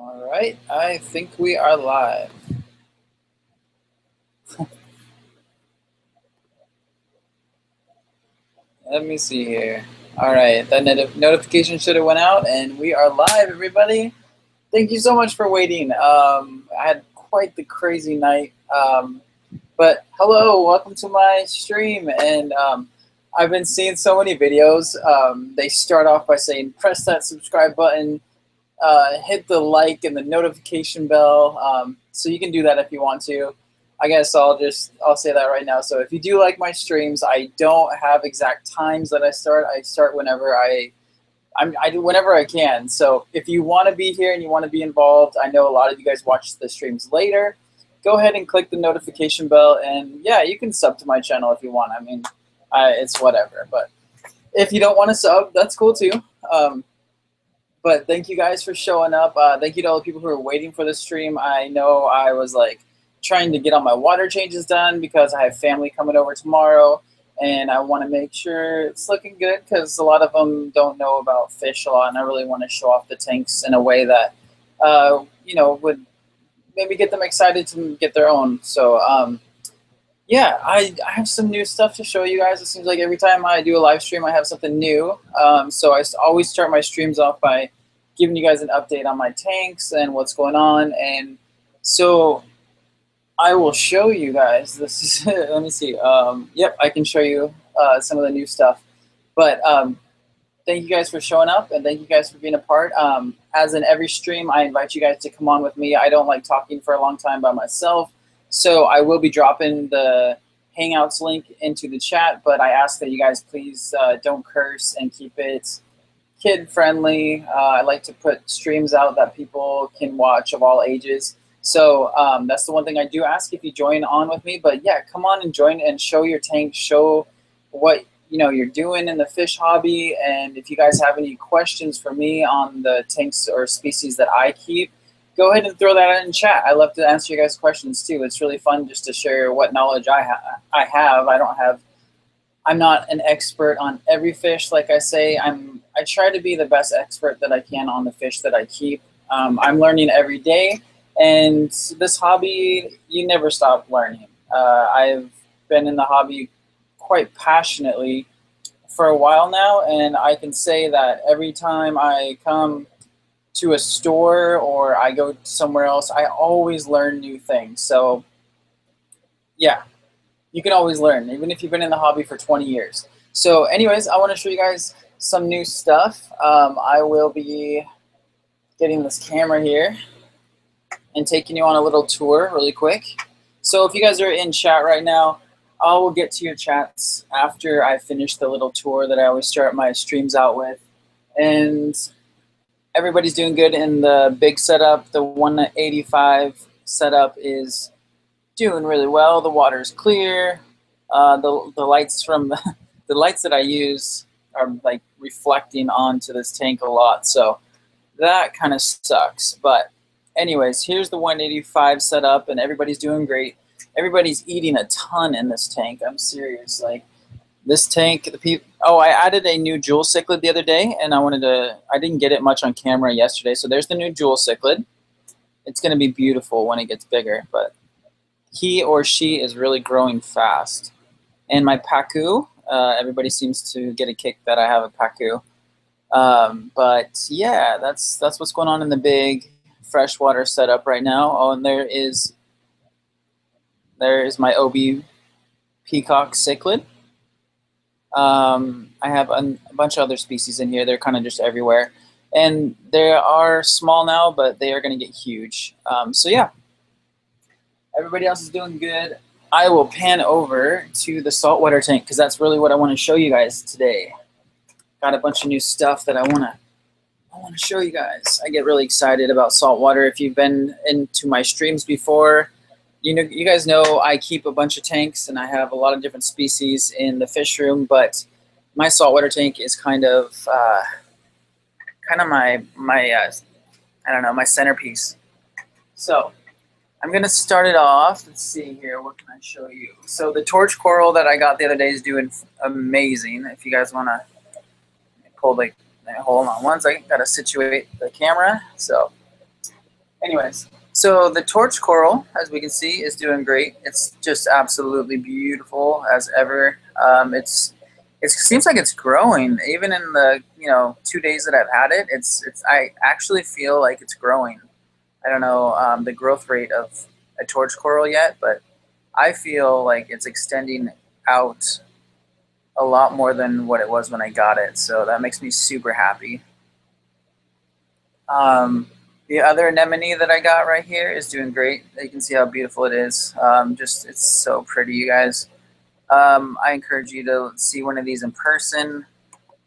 All right, I think we are live. Let me see here. All right, that notification should have went out, and we are live, everybody. Thank you so much for waiting. I had quite the crazy night, but hello, welcome to my stream. And I've been seeing so many videos. They start off by saying, press that subscribe button, hit the like and the notification bell. So you can do that if you want to. I guess I'll say that right now. So if you do like my streams, I don't have exact times that I start. I start whenever I do whenever I can. So if you want to be here and you want to be involved, I know a lot of you guys watch the streams later. Go ahead and click the notification bell, and yeah, you can sub to my channel if you want. I mean, it's whatever. But if you don't want to sub, that's cool too. But thank you guys for showing up. Thank you to all the people who are waiting for the stream. I know I was like trying to get all my water changes done because I have family coming over tomorrow, and I want to make sure it's looking good because a lot of them don't know about fish a lot, and I really want to show off the tanks in a way that would maybe get them excited to get their own. So yeah, I have some new stuff to show you guys. It seems like every time I do a live stream, I have something new. So I always start my streams off by giving you guys an update on my tanks and what's going on. And so I will show you guys. This is let me see. Yep, I can show you some of the new stuff. But thank you guys for showing up, and thank you guys for being a part. As in every stream, I invite you guys to come on with me. I don't like talking for a long time by myself. So I will be dropping the Hangouts link into the chat, but I ask that you guys please don't curse and keep it kid-friendly. I like to put streams out that people can watch of all ages. So that's the one thing I do ask if you join on with me. But yeah, come on and join and show your tank, show what you're doing in the fish hobby. And if you guys have any questions for me on the tanks or species that I keep, go ahead and throw that in chat. I love to answer you guys' questions too. It's really fun just to share what knowledge I have. I'm not an expert on every fish, like I say. I try to be the best expert that I can on the fish that I keep. I'm learning every day, and this hobby, you never stop learning. I've been in the hobby quite passionately for a while now, and I can say that every time I come to a store or I go somewhere else, I always learn new things. So yeah, you can always learn, even if you've been in the hobby for 20 years. So anyways, I want to show you guys some new stuff. I will be getting this camera here and taking you on a little tour really quick. So if you guys are in chat right now, I will get to your chats after I finish the little tour that I always start my streams out with. And everybody's doing good in the big setup. The 185 setup is doing really well. The water's clear. The lights from the lights that I use are like reflecting onto this tank a lot, so that kind of sucks. But anyways, here's the 185 setup, and everybody's doing great. Everybody's eating a ton in this tank. I'm serious. Like this tank, I added a new jewel cichlid the other day, and I didn't get it much on camera yesterday. So there's the new jewel cichlid. It's going to be beautiful when it gets bigger, but he or she is really growing fast. And my pacu, everybody seems to get a kick that I have a pacu. But yeah, that's what's going on in the big freshwater setup right now. Oh, and there is my OB peacock cichlid. I have a bunch of other species in here. They're kind of just everywhere. And they are small now, but they are going to get huge. So yeah, everybody else is doing good. I will pan over to the saltwater tank because that's really what I want to show you guys today. Got a bunch of new stuff that I want to show you guys. I get really excited about saltwater. If you've been into my streams before, you guys know I keep a bunch of tanks and I have a lot of different species in the fish room, but my saltwater tank is kind of my I don't know, my centerpiece. So I'm gonna start it off. Let's see here, what can I show you? So the torch coral that I got the other day is doing amazing. If you guys wanna pull hold on one second, gotta situate the camera. So Anyways, so the torch coral, as we can see, is doing great. It's just absolutely beautiful as ever. It seems like it's growing even in the 2 days that I've had it. I actually feel like it's growing. I don't know the growth rate of a torch coral yet, but I feel like it's extending out a lot more than what it was when I got it. So that makes me super happy. The other anemone that I got right here is doing great. You can see how beautiful it is. It's so pretty, you guys. I encourage you to see one of these in person.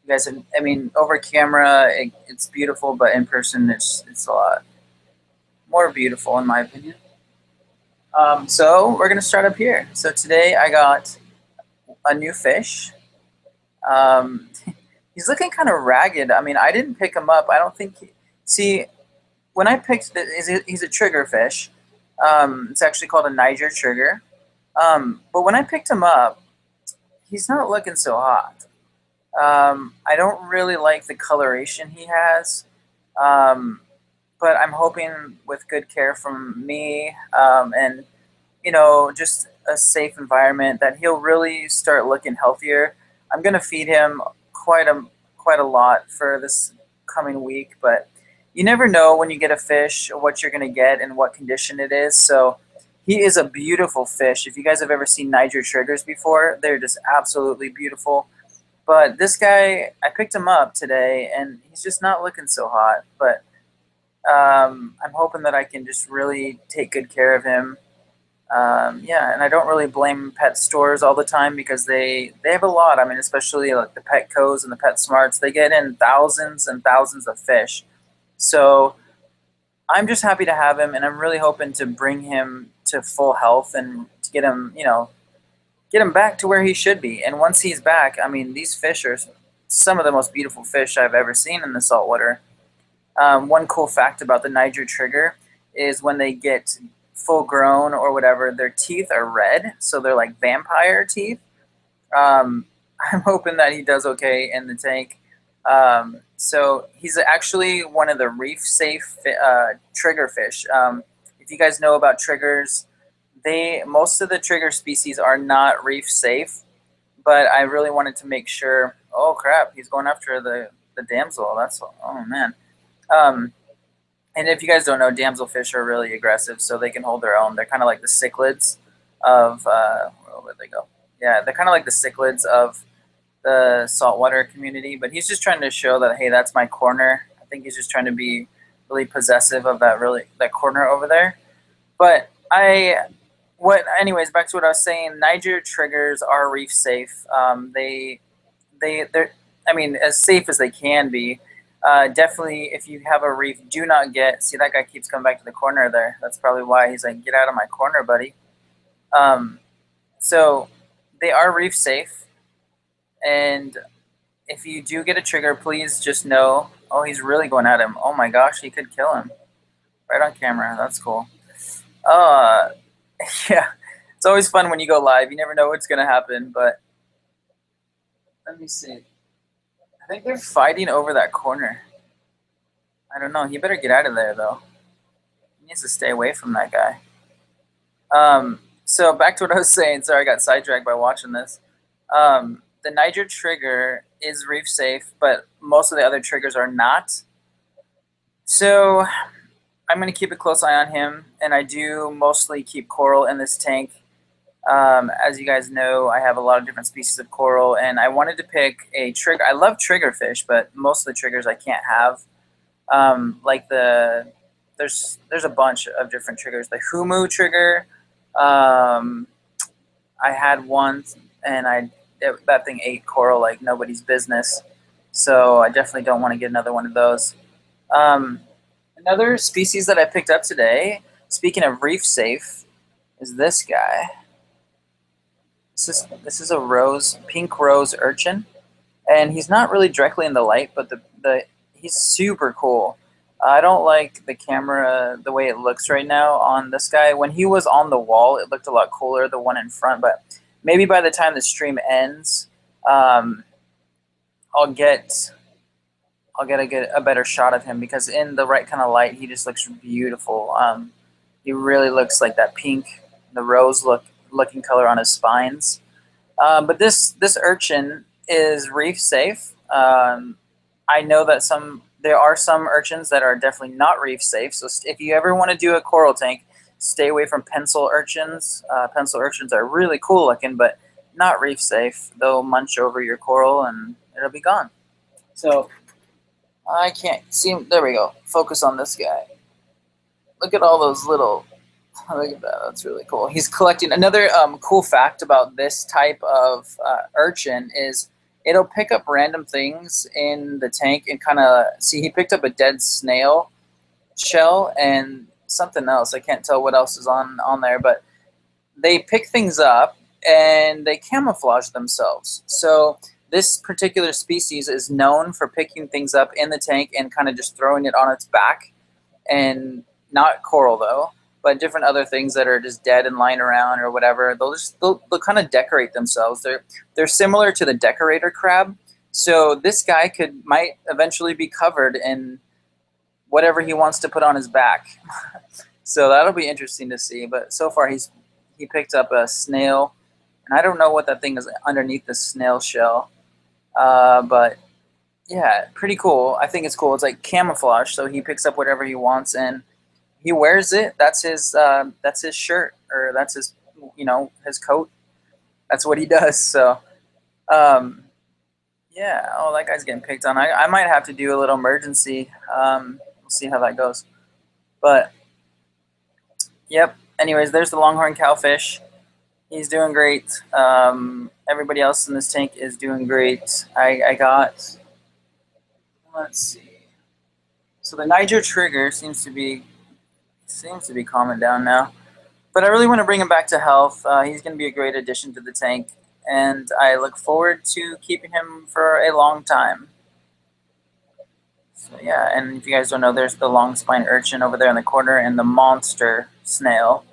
You guys, I mean, over camera, it's beautiful, but in person, it's a lot more beautiful, in my opinion. So we're gonna start up here. So today I got a new fish. Um, he's looking kind of ragged. I mean, I didn't pick him up. I don't think. See, when I picked he's a trigger fish. It's actually called a Niger trigger. But when I picked him up, he's not looking so hot. I don't really like the coloration he has. But I'm hoping with good care from me and just a safe environment that he'll really start looking healthier. I'm gonna feed him quite a lot for this coming week, but you never know when you get a fish what you're gonna get and what condition it is. So he is a beautiful fish. If you guys have ever seen Niger triggers before, they're just absolutely beautiful. But this guy, I picked him up today, and he's just not looking so hot. But I'm hoping that I can just really take good care of him. Yeah, and I don't really blame pet stores all the time because they have a lot. I mean, especially like the Petco's and the PetSmarts, they get in thousands and thousands of fish. So I'm just happy to have him, and I'm really hoping to bring him to full health and to get him back to where he should be. And once he's back, I mean, these fish are some of the most beautiful fish I've ever seen in the saltwater. One cool fact about the Niger trigger is when they get full grown or whatever, their teeth are red, so they're like vampire teeth. Um, I'm hoping that he does okay in the tank. So he's actually one of the reef safe trigger fish. If you guys know about triggers, most of the trigger species are not reef safe, but I really wanted to make sure. Oh crap, he's going after the damsel. Oh man. And if you guys don't know, damselfish are really aggressive, so they can hold their own. They're kind of like the cichlids of where'd they go? Yeah, they're kind of like the cichlids of the saltwater community. But he's just trying to show that, hey, that's my corner. I think he's just trying to be really possessive of that corner over there. But anyways, back to what I was saying. Niger triggers are reef safe. They're, I mean, as safe as they can be. Definitely, if you have a reef, do not see that guy keeps coming back to the corner there. That's probably why he's like, get out of my corner, buddy. So they are reef safe. And if you do get a trigger, please just know, oh, he's really going at him. Oh my gosh, he could kill him. Right on camera. That's cool. Yeah, it's always fun when you go live. You never know what's going to happen, but let me see. I think they're fighting over that corner. I don't know. He better get out of there, though. He needs to stay away from that guy. So back to what I was saying. Sorry, I got sidetracked by watching this. The Niger trigger is reef safe, but most of the other triggers are not. So I'm going to keep a close eye on him, and I do mostly keep coral in this tank. As you guys know, I have a lot of different species of coral, and I wanted to pick a trigger. I love triggerfish, but most of the triggers I can't have. There's a bunch of different triggers. The Humu trigger, I had one, and that thing ate coral like nobody's business. So I definitely don't want to get another one of those. Another species that I picked up today, speaking of reef safe, is this guy. This is a pink rose urchin, and he's not really directly in the light, but he's super cool. I don't like the camera, the way it looks right now on this guy. When he was on the wall, it looked a lot cooler, the one in front, but maybe by the time the stream ends, I'll get I'll get a better shot of him, because in the right kind of light, he just looks beautiful. He really looks like that pink, the rose looking color on his spines. But this urchin is reef safe. I know that there are some urchins that are definitely not reef safe. So if you ever want to do a coral tank, stay away from pencil urchins. Pencil urchins are really cool looking, but not reef safe. They'll munch over your coral and it'll be gone. So I can't see. There we go. Focus on this guy. Look at all those little. Look at that. That's really cool. He's collecting. Another cool fact about this type of urchin is it'll pick up random things in the tank and kind of see. He picked up a dead snail shell and something else. I can't tell what else is on there, but they pick things up and they camouflage themselves. So this particular species is known for picking things up in the tank and kind of just throwing it on its back, and not coral though, but different other things that are just dead and lying around or whatever. They'll kind of decorate themselves. They're similar to the decorator crab. So this guy might eventually be covered in whatever he wants to put on his back. So that'll be interesting to see. But so far he picked up a snail, and I don't know what that thing is underneath the snail shell. But yeah, pretty cool. I think it's cool. It's like camouflage, so he picks up whatever he wants and he wears it. That's his shirt, or that's his his coat. That's what he does. So yeah. Oh, that guy's getting picked on. I might have to do a little emergency. We'll see how that goes. But yep. Anyways, there's the longhorn cowfish. He's doing great. Everybody else in this tank is doing great. I got. Let's see. So the Niger trigger seems to be calming down now. But I really want to bring him back to health. He's going to be a great addition to the tank, and I look forward to keeping him for a long time. So yeah, and if you guys don't know, there's the long spine urchin over there in the corner, and the monster snail.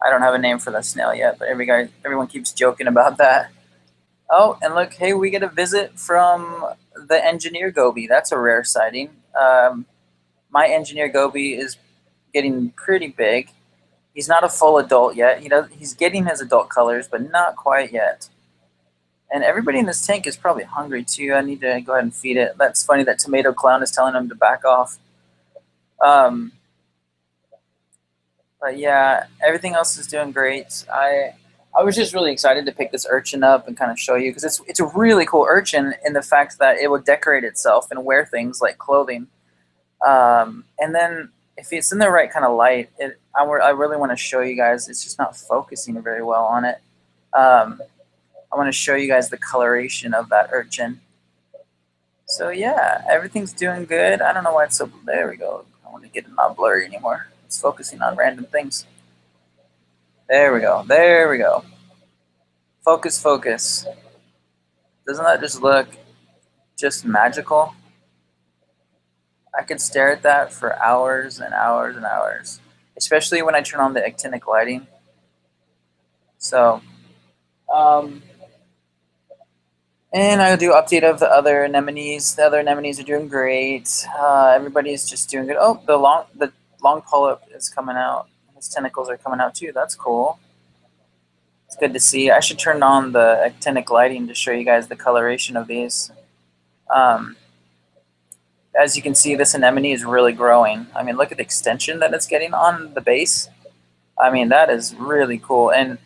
I don't have a name for the snail yet, but everyone keeps joking about that. Oh, and look, hey, we get a visit from the engineer goby. That's a rare sighting. My engineer goby is getting pretty big. He's not a full adult yet. He's getting his adult colors, but not quite yet. And everybody in this tank is probably hungry too. I need to go ahead and feed it. That's funny that Tomato Clown is telling him to back off. But yeah, everything else is doing great. I was just really excited to pick this urchin up and kind of show you, because it's a really cool urchin in the fact that it will decorate itself and wear things like clothing. And then if it's in the right kind of light, I really want to show you guys. It's just not focusing very well on it. I want to show you guys the coloration of that urchin. So yeah, everything's doing good. I don't know why it's so. There we go. I want to get it not blurry anymore. It's focusing on random things. There we go. There we go. Focus, focus. Doesn't that just look just magical? I could stare at that for hours and hours and hours, especially when I turn on the actinic lighting. So, and I'll do update of the other anemones. The other anemones are doing great. Everybody's just doing good. Oh, the long polyp is coming out. His tentacles are coming out too. That's cool. It's good to see. I should turn on the actinic lighting to show you guys the coloration of these. As you can see, this anemone is really growing. I mean, look at the extension that it's getting on the base. I mean, that is really cool. And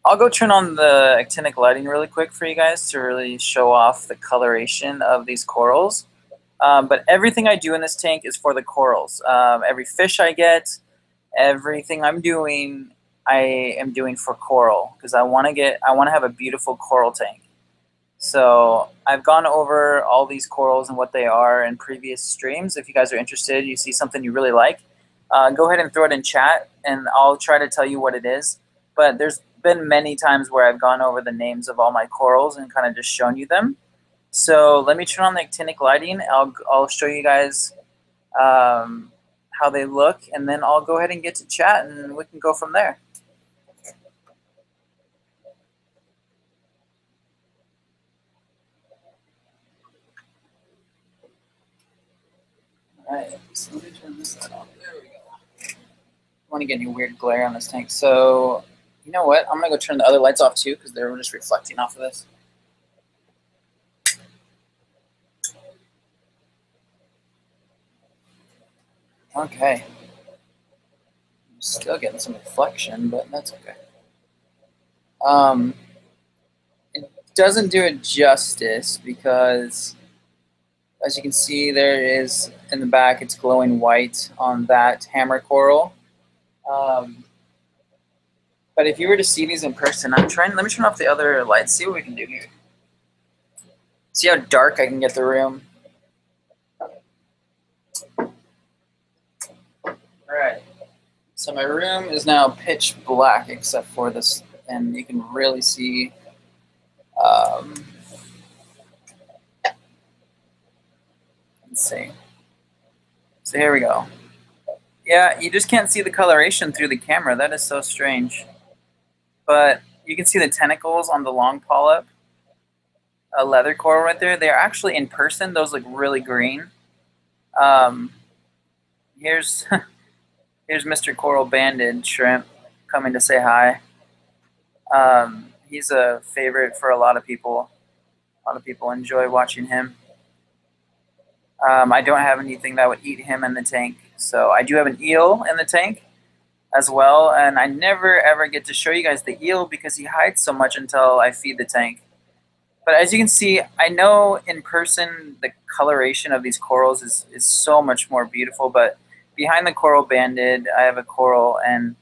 I'll go turn on the actinic lighting really quick for you guys to really show off the coloration of these corals. But everything I do in this tank is for the corals. Every fish I get, everything I'm doing, I am doing for coral, because I want to have a beautiful coral tank. So I've gone over all these corals and what they are in previous streams. If you guys are interested, you see something you really like, go ahead and throw it in chat, and I'll try to tell you what it is. But there's been many times where I've gone over the names of all my corals and kind of just shown you them. So let me turn on the actinic lighting. I'll show you guys how they look, and then I'll go ahead and get to chat, and we can go from there. right, so let me turn this light off. There we go. I don't want to get any weird glare on this tank. So, you know what? I'm going to go turn the other lights off too because they're just reflecting off of this. Okay. I'm still getting some reflection, but that's okay. It doesn't do it justice because, as you can see, there is in the back, it's glowing white on that hammer coral. But if you were to see these in person, let me turn off the other lights, see what we can do here. See how dark I can get the room. Alright, so my room is now pitch black except for this, and you can really see let's see. So here we go. Yeah, you just can't see the coloration through the camera. That is so strange. But you can see the tentacles on the long polyp. A leather coral right there. They're actually in person. Those look really green. Here's here's Mr. Coral Banded Shrimp coming to say hi. He's a favorite for a lot of people. A lot of people enjoy watching him. I don't have anything that would eat him in the tank. So I do have an eel in the tank as well. And I never ever get to show you guys the eel because he hides so much until I feed the tank. But as you can see, I know in person the coloration of these corals is so much more beautiful. But behind the Coral Banded, I have a coral, and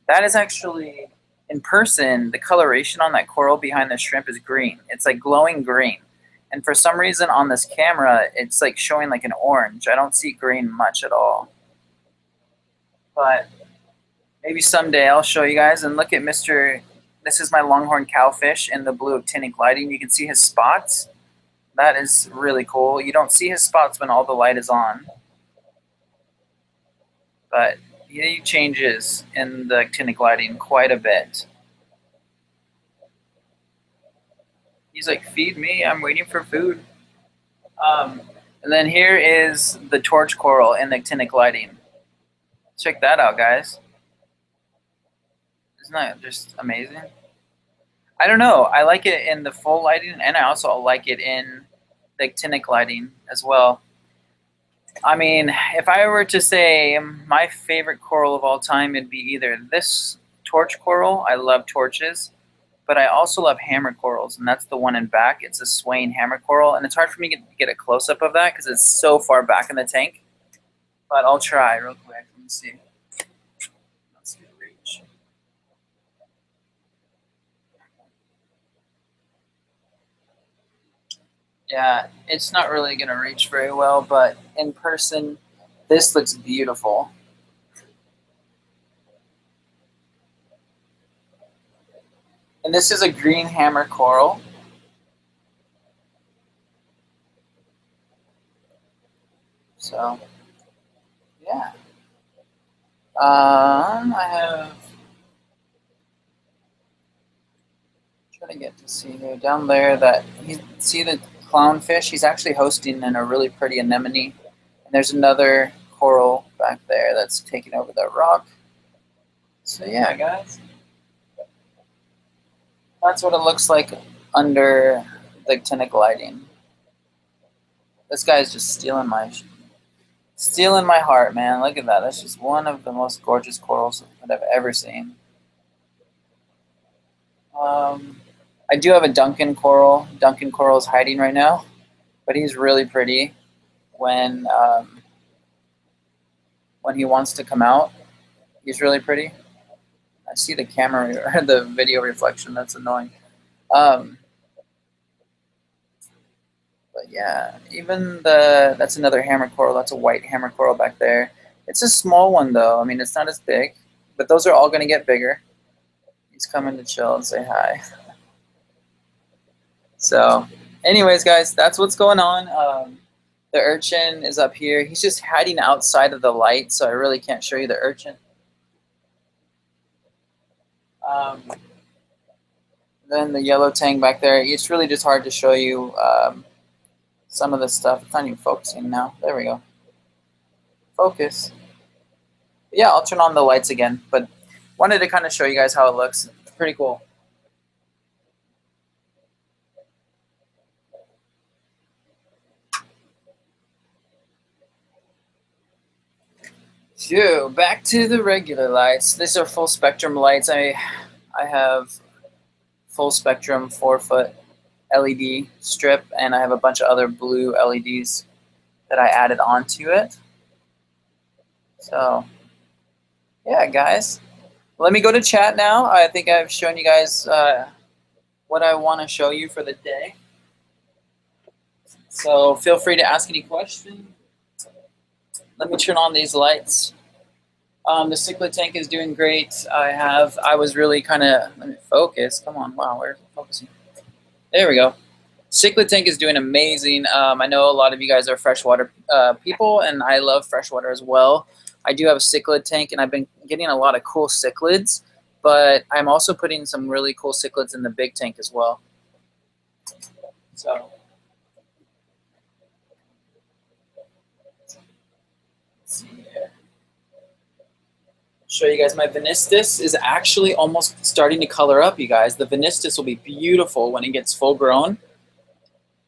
that is actually, in person, the coloration on that coral behind the shrimp is green. It's like glowing green. And for some reason on this camera, it's like showing like an orange. I don't see green much at all. But maybe someday I'll show you guys. And look at this is my longhorn cowfish in the blue actinic lighting. You can see his spots. That is really cool. You don't see his spots when all the light is on. But he changes in the actinic lighting quite a bit. He's like, feed me, I'm waiting for food. And then here is the torch coral in the actinic lighting. Check that out, guys. Isn't that just amazing? I don't know. I like it in the full lighting, and I also like it in the actinic lighting as well. I mean, if I were to say my favorite coral of all time, it'd be either this torch coral. I love torches. But I also love hammer corals, and that's the one in back. It's a Swain hammer coral, and it's hard for me to get a close-up of that because it's so far back in the tank. But I'll try real quick. Let me see. Let's see the reach. Yeah, it's not really going to reach very well, but in person, this looks beautiful. And this is a green hammer coral. So, yeah. I have... Trying to get to see here. Down there, see the clownfish? He's actually hosting in a really pretty anemone. And there's another coral back there that's taking over that rock. So, yeah, guys. That's what it looks like under the actinic lighting. This guy's just stealing my heart, man. Look at that. That's just one of the most gorgeous corals that I've ever seen. I do have a Duncan coral. Duncan coral is hiding right now, but he's really pretty when he wants to come out. He's really pretty. I see the camera or the video reflection. That's annoying. But yeah, even that's another hammer coral. That's a white hammer coral back there. It's a small one though. I mean, it's not as big, but those are all going to get bigger. He's coming to chill and say hi. So, anyways, guys, that's what's going on. The urchin is up here. He's just hiding outside of the light, so I really can't show you the urchin. Then the yellow tang back there. It's really just hard to show you some of this stuff. It's not even focusing now. There we go. Focus. Yeah, I'll turn on the lights again, but wanted to kind of show you guys how it looks. It's pretty cool. So back to the regular lights. These are full spectrum lights. I have full spectrum 4-foot LED strip, and I have a bunch of other blue LEDs that I added onto it. So yeah, guys, let me go to chat now. I think I've shown you guys what I want to show you for the day. So feel free to ask any questions. Let me turn on these lights. The cichlid tank is doing great. I was really kind of, let me focus. Come on, wow, where's it focusing? There we go. Cichlid tank is doing amazing. I know a lot of you guys are freshwater people, and I love freshwater as well. I do have a cichlid tank, and I've been getting a lot of cool cichlids, but I'm also putting some really cool cichlids in the big tank as well. So let's see here. Show you guys my Venistus is actually almost starting to color up, you guys. The Venistus will be beautiful when it gets full grown.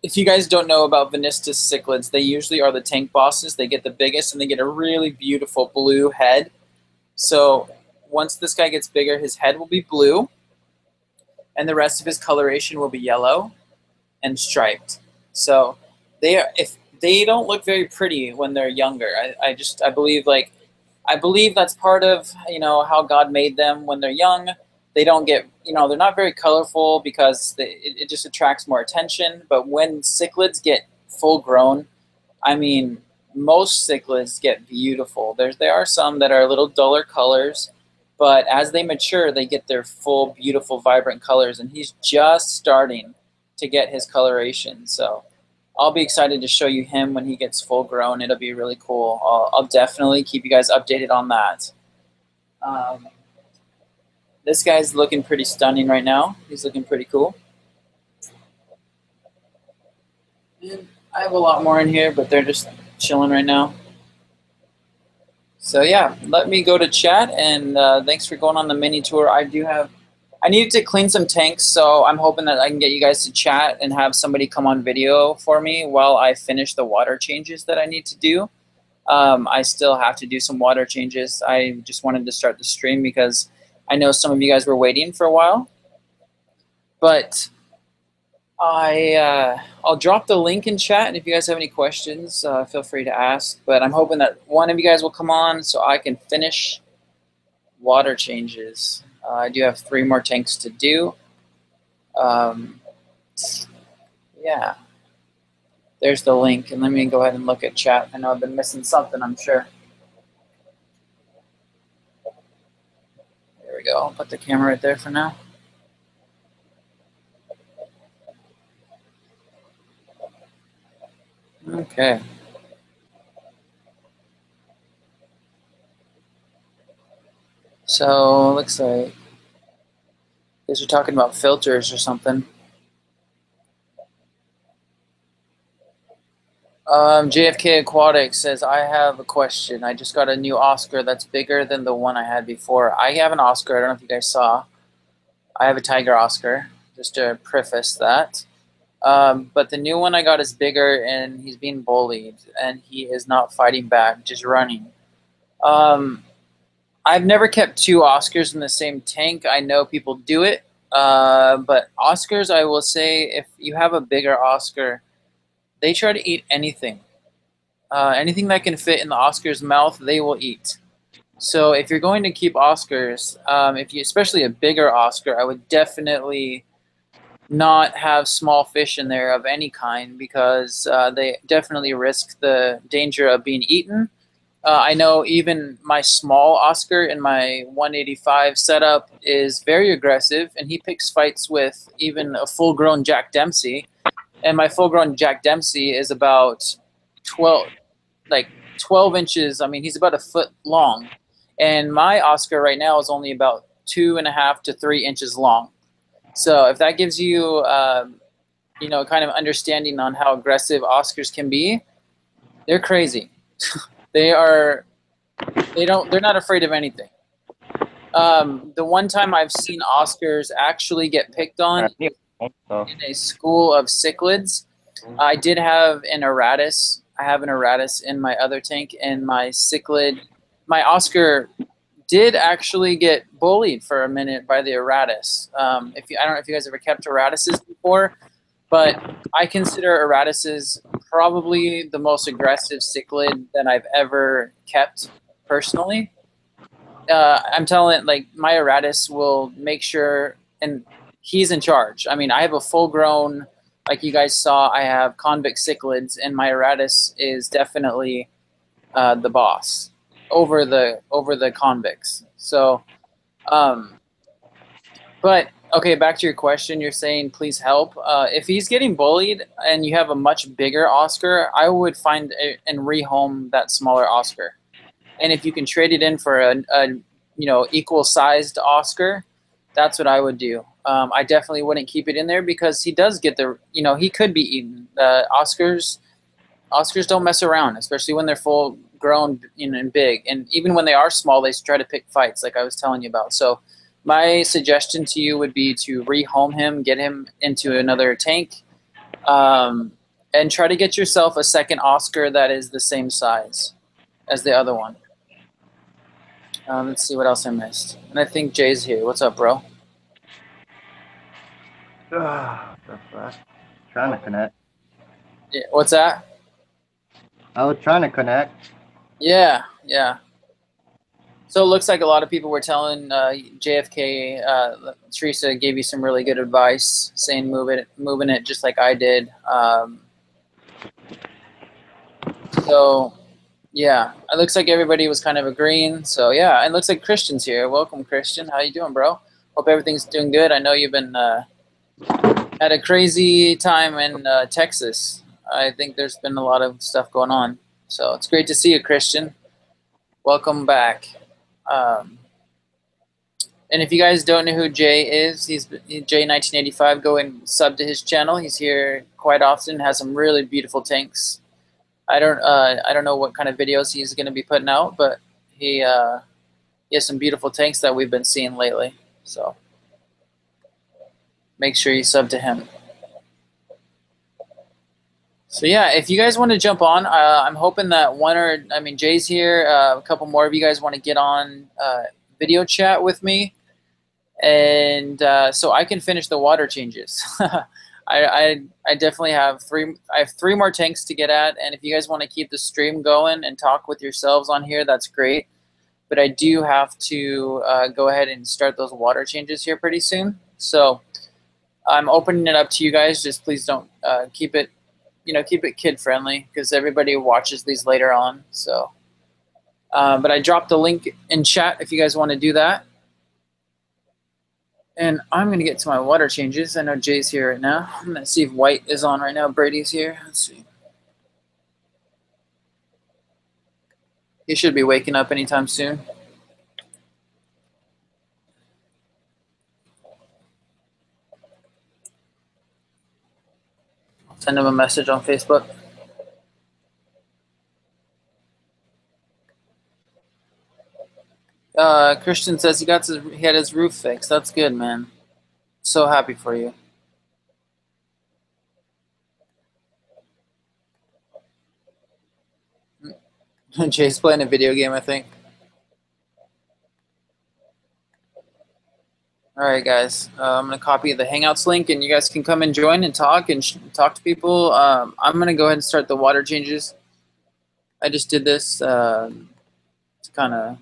If you guys don't know about Venistus cichlids, they usually are the tank bosses. They get the biggest, and they get a really beautiful blue head. So once this guy gets bigger, his head will be blue, and the rest of his coloration will be yellow and striped. So they don't look very pretty when they're younger. I believe that's part of, you know, how God made them. When they're young, they don't get, you know, they're not very colorful because it just attracts more attention. But when cichlids get full grown, I mean, most cichlids get beautiful. There are some that are a little duller colors, but as they mature, they get their full, beautiful, vibrant colors. And he's just starting to get his coloration. So I'll be excited to show you him when he gets full grown. It'll be really cool. I'll definitely keep you guys updated on that. This guy's looking pretty stunning right now. He's looking pretty cool. And I have a lot more in here, but they're just chilling right now. So yeah, let me go to chat, and thanks for going on the mini tour. I needed to clean some tanks, so I'm hoping that I can get you guys to chat and have somebody come on video for me while I finish the water changes that I need to do. I still have to do some water changes. I just wanted to start the stream because I know some of you guys were waiting for a while. But I'll drop the link in chat, and if you guys have any questions, feel free to ask. But I'm hoping that one of you guys will come on so I can finish water changes. I do have 3 more tanks to do. Yeah. There's the link, and let me go ahead and look at chat. I know I've been missing something, I'm sure. There we go. I'll put the camera right there for now. Okay. So looks like guys are talking about filters or something. JFK Aquatics says, I have a question. I just got a new Oscar that's bigger than the one I had before. I have an Oscar. I don't know if you guys saw. I have a Tiger Oscar, just to preface that. But the new one I got is bigger, and he's being bullied, and he is not fighting back, just running. I've never kept 2 Oscars in the same tank. I know people do it, but Oscars, I will say, if you have a bigger Oscar, they try to eat anything. Anything that can fit in the Oscar's mouth, they will eat. So if you're going to keep Oscars, especially a bigger Oscar, I would definitely not have small fish in there of any kind, because they definitely risk the danger of being eaten. I know even my small Oscar in my 185 setup is very aggressive, and he picks fights with even a full-grown Jack Dempsey. And my full-grown Jack Dempsey is about 12 inches. I mean, he's about 1 foot long. And my Oscar right now is only about 2.5 to 3 inches long. So if that gives you, you know, kind of understanding on how aggressive Oscars can be, they're crazy. They're not afraid of anything. The one time I've seen Oscars actually get picked on in a school of cichlids, I did have an Aratus. I have an Aratus in my other tank, and my cichlid, my Oscar did actually get bullied for a minute by the Aratus. I don't know if you guys ever kept Aratuses before, but I consider Aratuses probably the most aggressive cichlid that I've ever kept personally. I'm telling, like, my Aratus will make sure, and he's in charge. I mean, I have a full-grown, like you guys saw, I have convict cichlids, and my Aratus is definitely the boss over the convicts. So, but okay, back to your question. You're saying please help. If he's getting bullied and you have a much bigger Oscar, I would find and rehome that smaller Oscar. And if you can trade it in for a equal sized Oscar, that's what I would do. I definitely wouldn't keep it in there because he does get he could be eaten. Oscars don't mess around, especially when they're full grown and big. And even when they are small, they try to pick fights, like I was telling you about. So my suggestion to you would be to rehome him, get him into another tank, and try to get yourself a second Oscar that is the same size as the other one. Let's see what else I missed. And I think Jay's here. What's up, bro? The fuck? Trying to connect. Yeah, what's that? I was trying to connect. Yeah. So it looks like a lot of people were telling JFK, Teresa gave you some really good advice, saying moving it just like I did. So yeah, it looks like everybody was kind of agreeing. So yeah, it looks like Christian's here. Welcome, Christian. How you doing, bro? Hope everything's doing good. I know you've been had a crazy time in Texas. I think there's been a lot of stuff going on. So it's great to see you, Christian. Welcome back. And if you guys don't know who Jay is, he's Jay1985. Go and sub to his channel. He's here quite often. Has some really beautiful tanks. I don't know what kind of videos he's going to be putting out, but he has some beautiful tanks that we've been seeing lately. So make sure you sub to him. So yeah, if you guys want to jump on, I'm hoping that Jay's here. A couple more of you guys want to get on video chat with me, and so I can finish the water changes. I definitely have three more tanks to get at, and if you guys want to keep the stream going and talk with yourselves on here, that's great. But I do have to go ahead and start those water changes here pretty soon. So I'm opening it up to you guys. Just please don't keep it kid friendly because everybody watches these later on. So, but I dropped the link in chat if you guys want to do that. And I'm going to get to my water changes. I know Jay's here right now. I'm going to see if White is on right now. Brady's here. Let's see. He should be waking up anytime soon. I'll send him a message on Facebook. Christian says he had his roof fixed. That's good, man. So happy for you. Jay's playing a video game, I think. All right, guys. I'm going to copy the Hangouts link, and you guys can come and join and talk talk to people. I'm going to go ahead and start the water changes. I just did this to kind of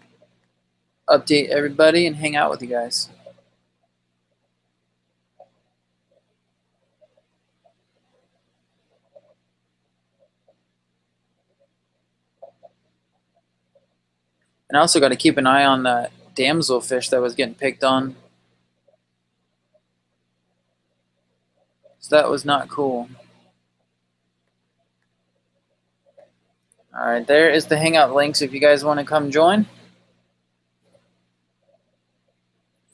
update everybody and hang out with you guys. And I also got to keep an eye on that damselfish that was getting picked on. So that was not cool. All right, there is the Hangout links if you guys want to come join.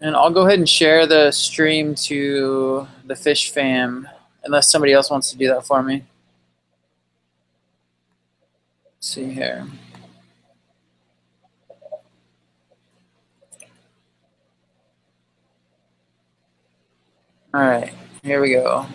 And I'll go ahead and share the stream to the Fish Fam, unless somebody else wants to do that for me. Let's see here. All right, here we go.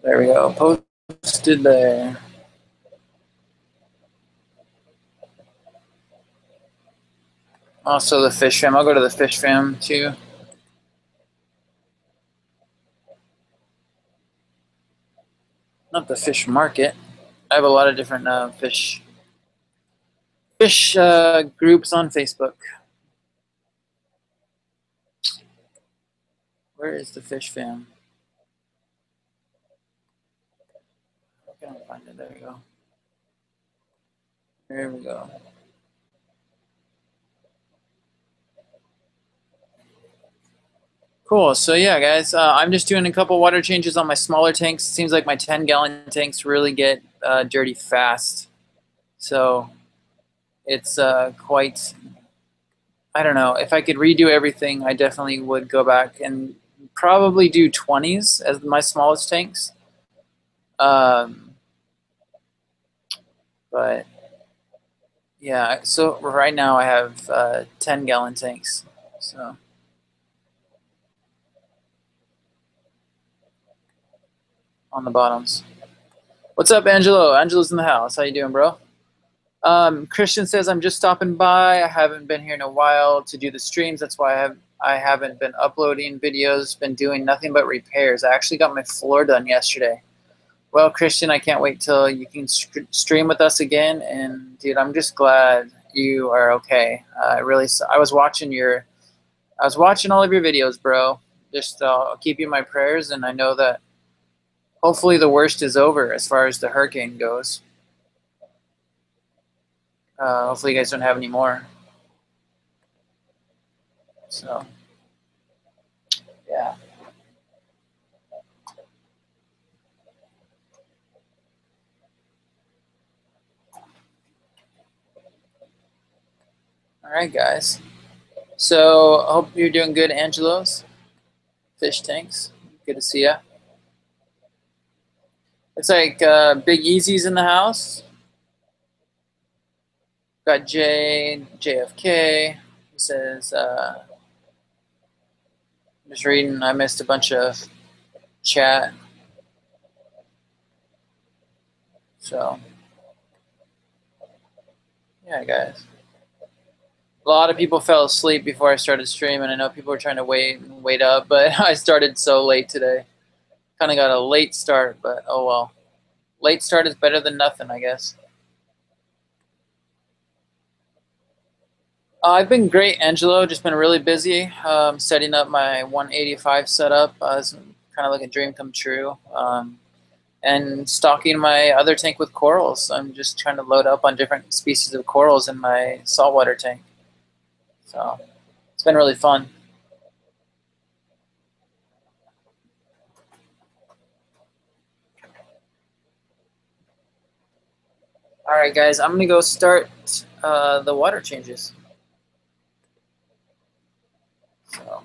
There we go. Posted there. Also the fish fam. I'll go to the fish fam too. Not the fish market. I have a lot of different fish groups on Facebook. Where is the fish fam? I can't find it. There we go. There we go. Cool. So yeah, guys, I'm just doing a couple water changes on my smaller tanks. It seems like my 10-gallon tanks really get dirty fast. So it's quite, I don't know. If I could redo everything, I definitely would go back and probably do 20s as my smallest tanks. But yeah, so right now I have 10-gallon tanks. So on the bottoms. What's up, Angelo? Angelo's in the house. How you doing, bro? Christian says, I'm just stopping by. I haven't been here in a while to do the streams. That's why I haven't been uploading videos, been doing nothing but repairs. I actually got my floor done yesterday. Well, Christian, I can't wait till you can stream with us again. And dude, I'm just glad you are okay. I was watching all of your videos, bro. Just I'll keep you in my prayers, and I know that hopefully the worst is over as far as the hurricane goes. Hopefully you guys don't have any more. So, yeah. All right, guys. So, I hope you're doing good, Angelos. Fish tanks. Good to see ya. It's like Big Easy's in the house. Got JFK. He says, I'm just reading. I missed a bunch of chat. So, yeah, guys. A lot of people fell asleep before I started streaming. I know people were trying to wait up, but I started so late today. Kind of got a late start, but oh well. Late start is better than nothing, I guess. I've been great, Angelo. Just been really busy setting up my 185 setup. It's kind of like a dream come true. And stocking my other tank with corals. I'm just trying to load up on different species of corals in my saltwater tank. So it's been really fun. All right, guys, I'm going to go start the water changes. So.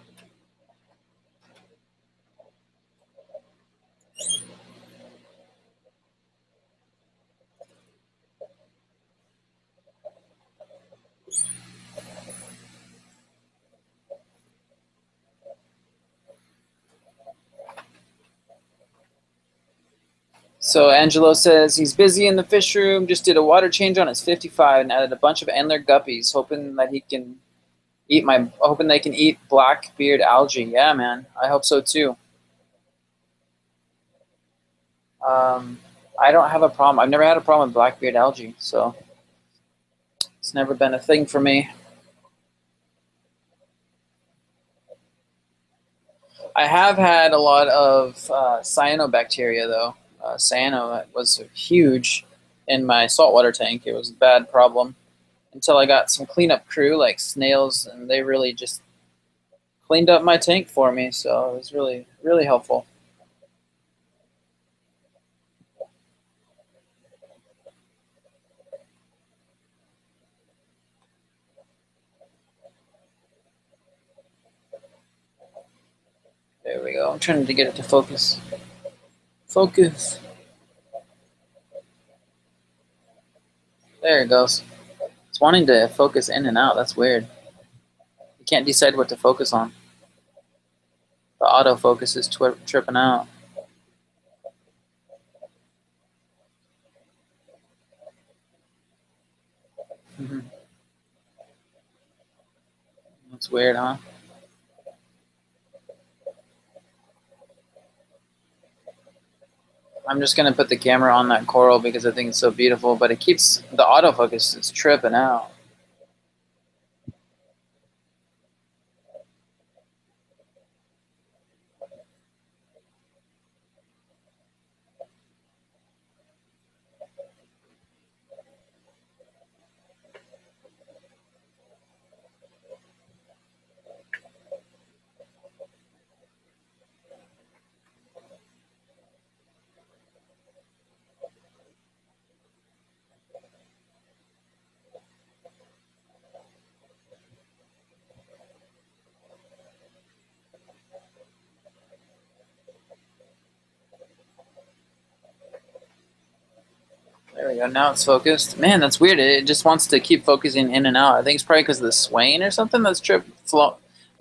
So Angelo says he's busy in the fish room, just did a water change on his 55 and added a bunch of antler guppies, hoping they can eat blackbeard algae. Yeah, man, I hope so too. I don't have a problem. I've never had a problem with blackbeard algae, so it's never been a thing for me. I have had a lot of cyanobacteria, though. Cyano was huge in my saltwater tank. It was a bad problem until I got some cleanup crew like snails, and they really just cleaned up my tank for me. So it was really, really helpful. There we go. I'm trying to get it to focus. Focus. There it goes. It's wanting to focus in and out. That's weird. You can't decide what to focus on. The autofocus is tripping out. That's weird, huh? I'm just going to put the camera on that coral because I think it's so beautiful, but it keeps the autofocus is tripping out. There we go. Now it's focused. Man, that's weird. It just wants to keep focusing in and out. I think it's probably because of the swaying or something. That's like,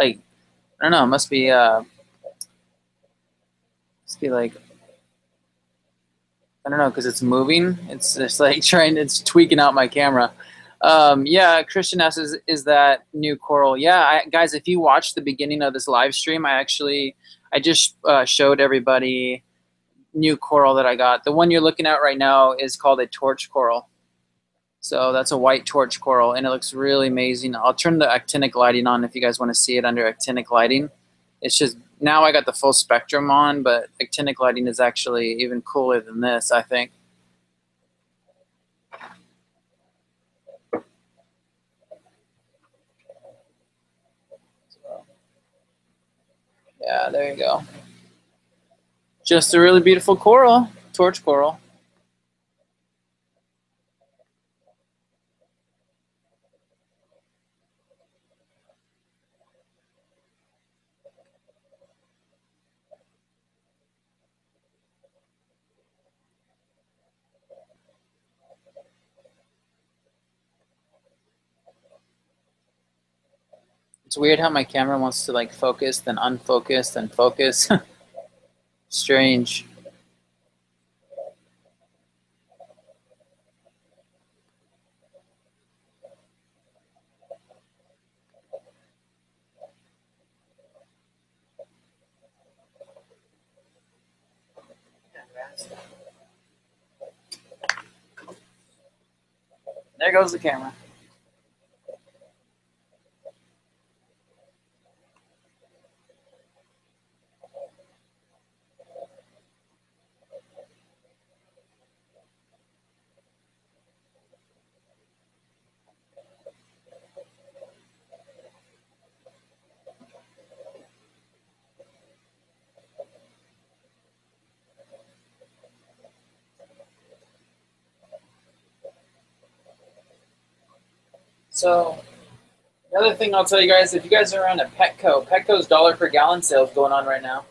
I don't know. It must be like, I don't know, because it's moving. It's just like it's tweaking out my camera. Yeah, Christian asks, is that new coral? Yeah, guys, if you watch the beginning of this live stream, I just showed everybody new coral that I got. The one you're looking at right now is called a torch coral. So that's a white torch coral, and it looks really amazing. I'll turn the actinic lighting on if you guys want to see it under actinic lighting. It's just, now I got the full spectrum on, but actinic lighting is actually even cooler than this, I think. So, yeah, there you go. Just a really beautiful coral, torch coral. It's weird how my camera wants to like focus, then unfocus, then focus. Strange. There goes the camera. So the other thing I'll tell you guys, if you guys are on a Petco's dollar per gallon sale is going on right now.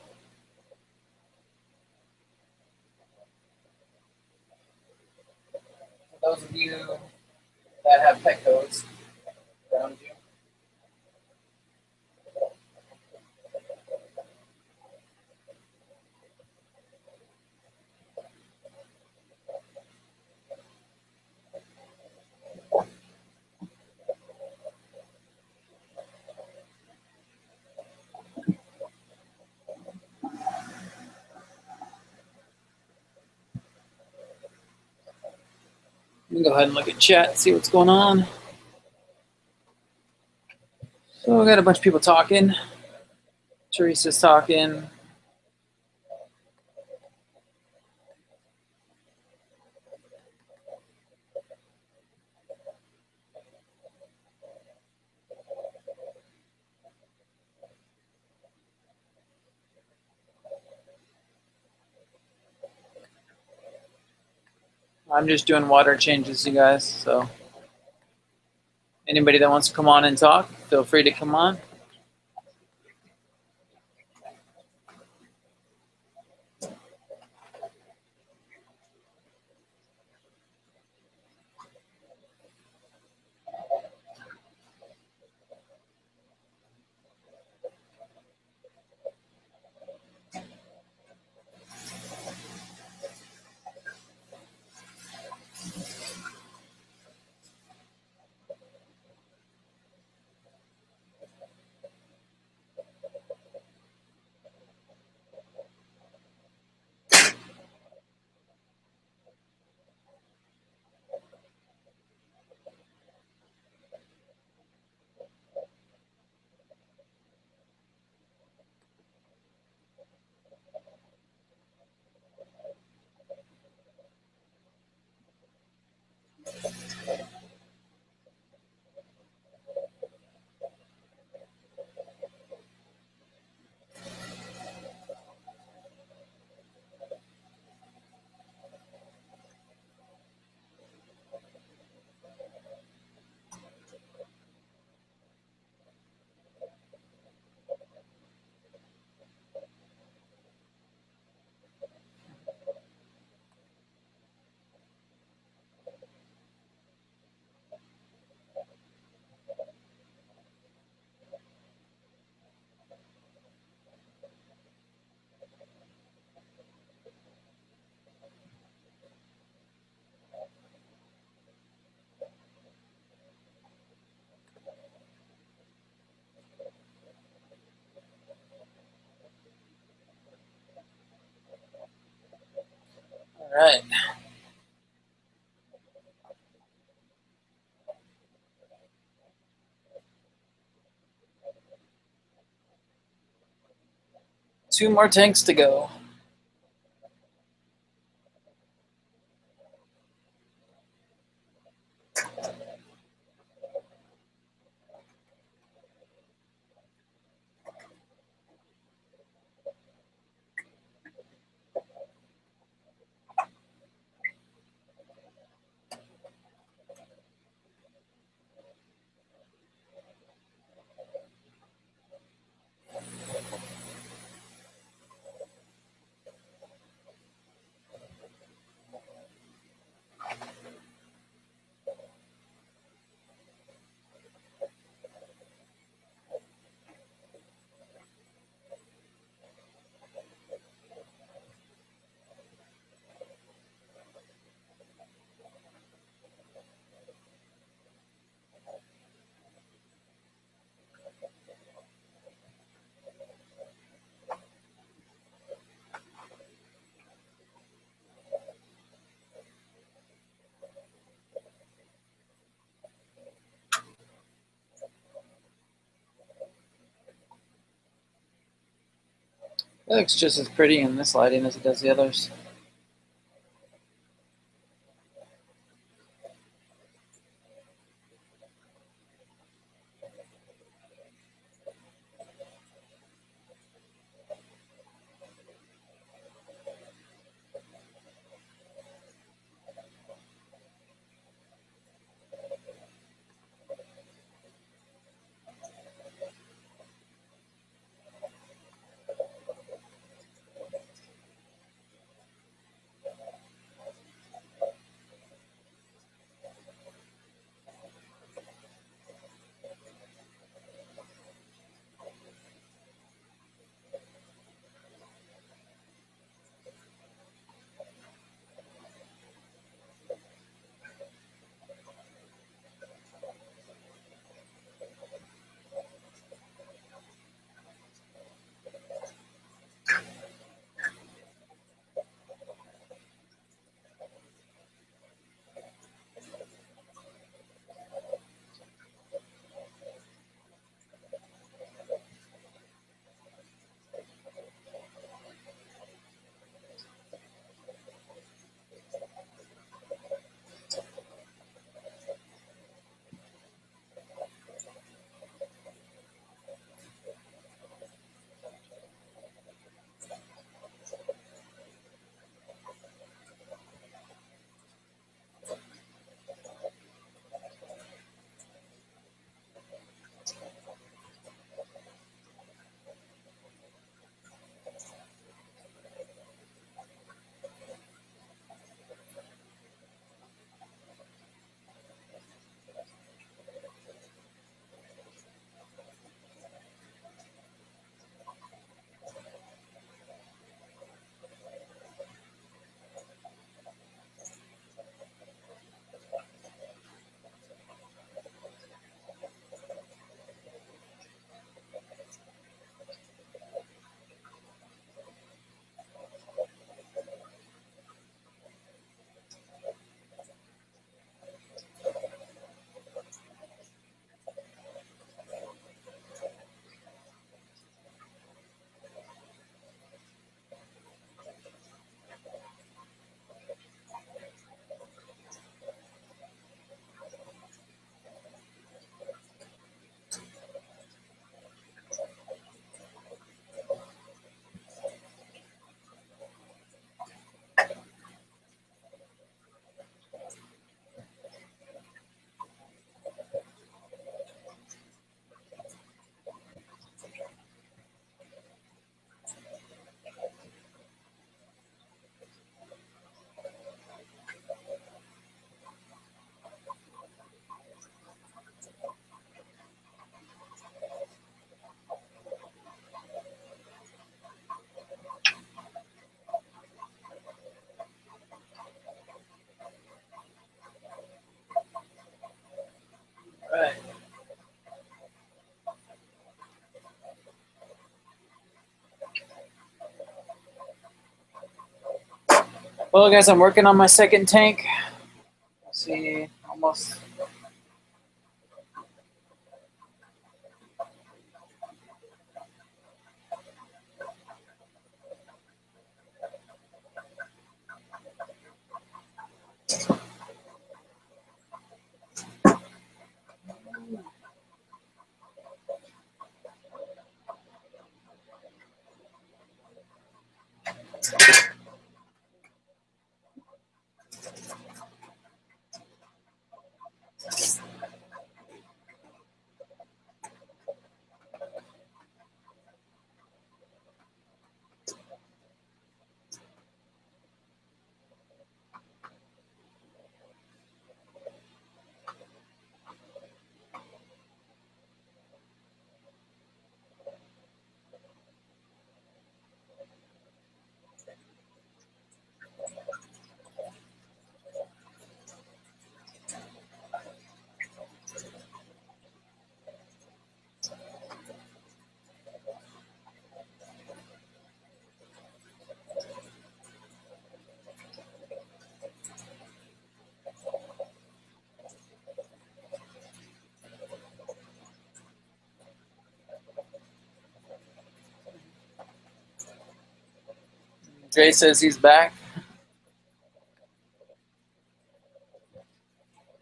For those of you that have Petco's around you. Let me go ahead and look at chat, see what's going on. So I got a bunch of people talking. Teresa's talking. I'm just doing water changes, you guys. So anybody that wants to come on and talk, feel free to come on. All right. Two more tanks to go. It looks just as pretty in this lighting as it does the others. All right. Well, guys, I'm working on my second tank. Let's see, almost. Jay says he's back.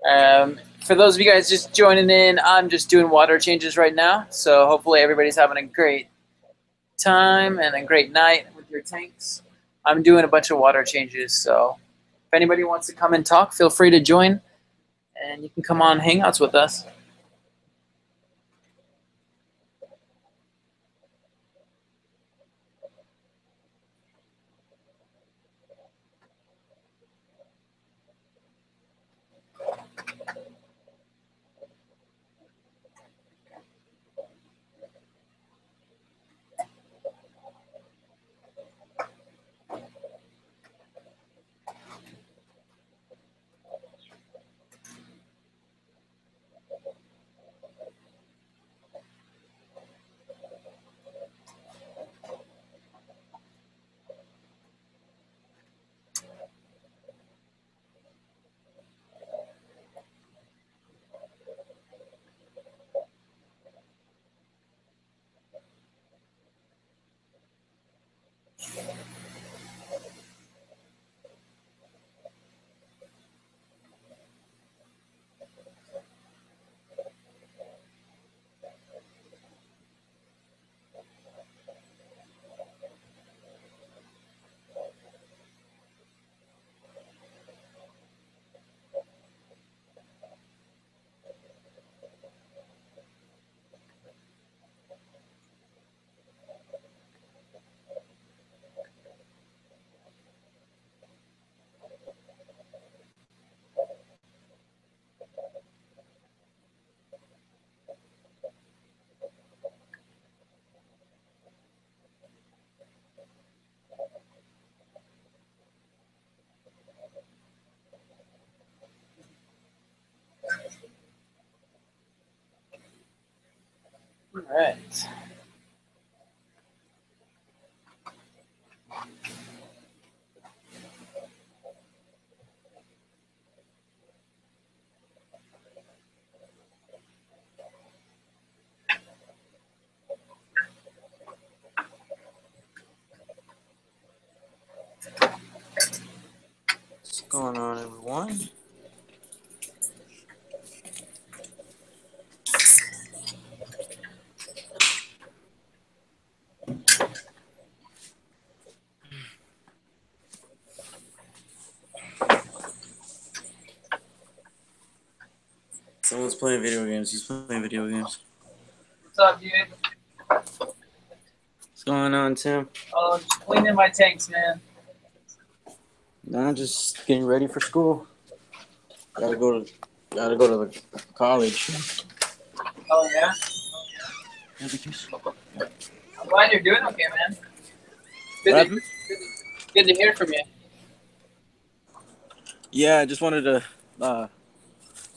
For those of you guys just joining in, I'm just doing water changes right now. So hopefully everybody's having a great time and a great night with your tanks. I'm doing a bunch of water changes. So if anybody wants to come and talk, feel free to join. And you can come on Hangouts with us. All right. What's going on, everyone? Someone's playing video games. He's playing video games. What's up, dude? What's going on, Tim? Oh, just cleaning my tanks, man. Nah, just getting ready for school. Gotta go to the college. Oh, yeah? I'm glad you're doing okay, man. Good to hear from you. Yeah, I just wanted to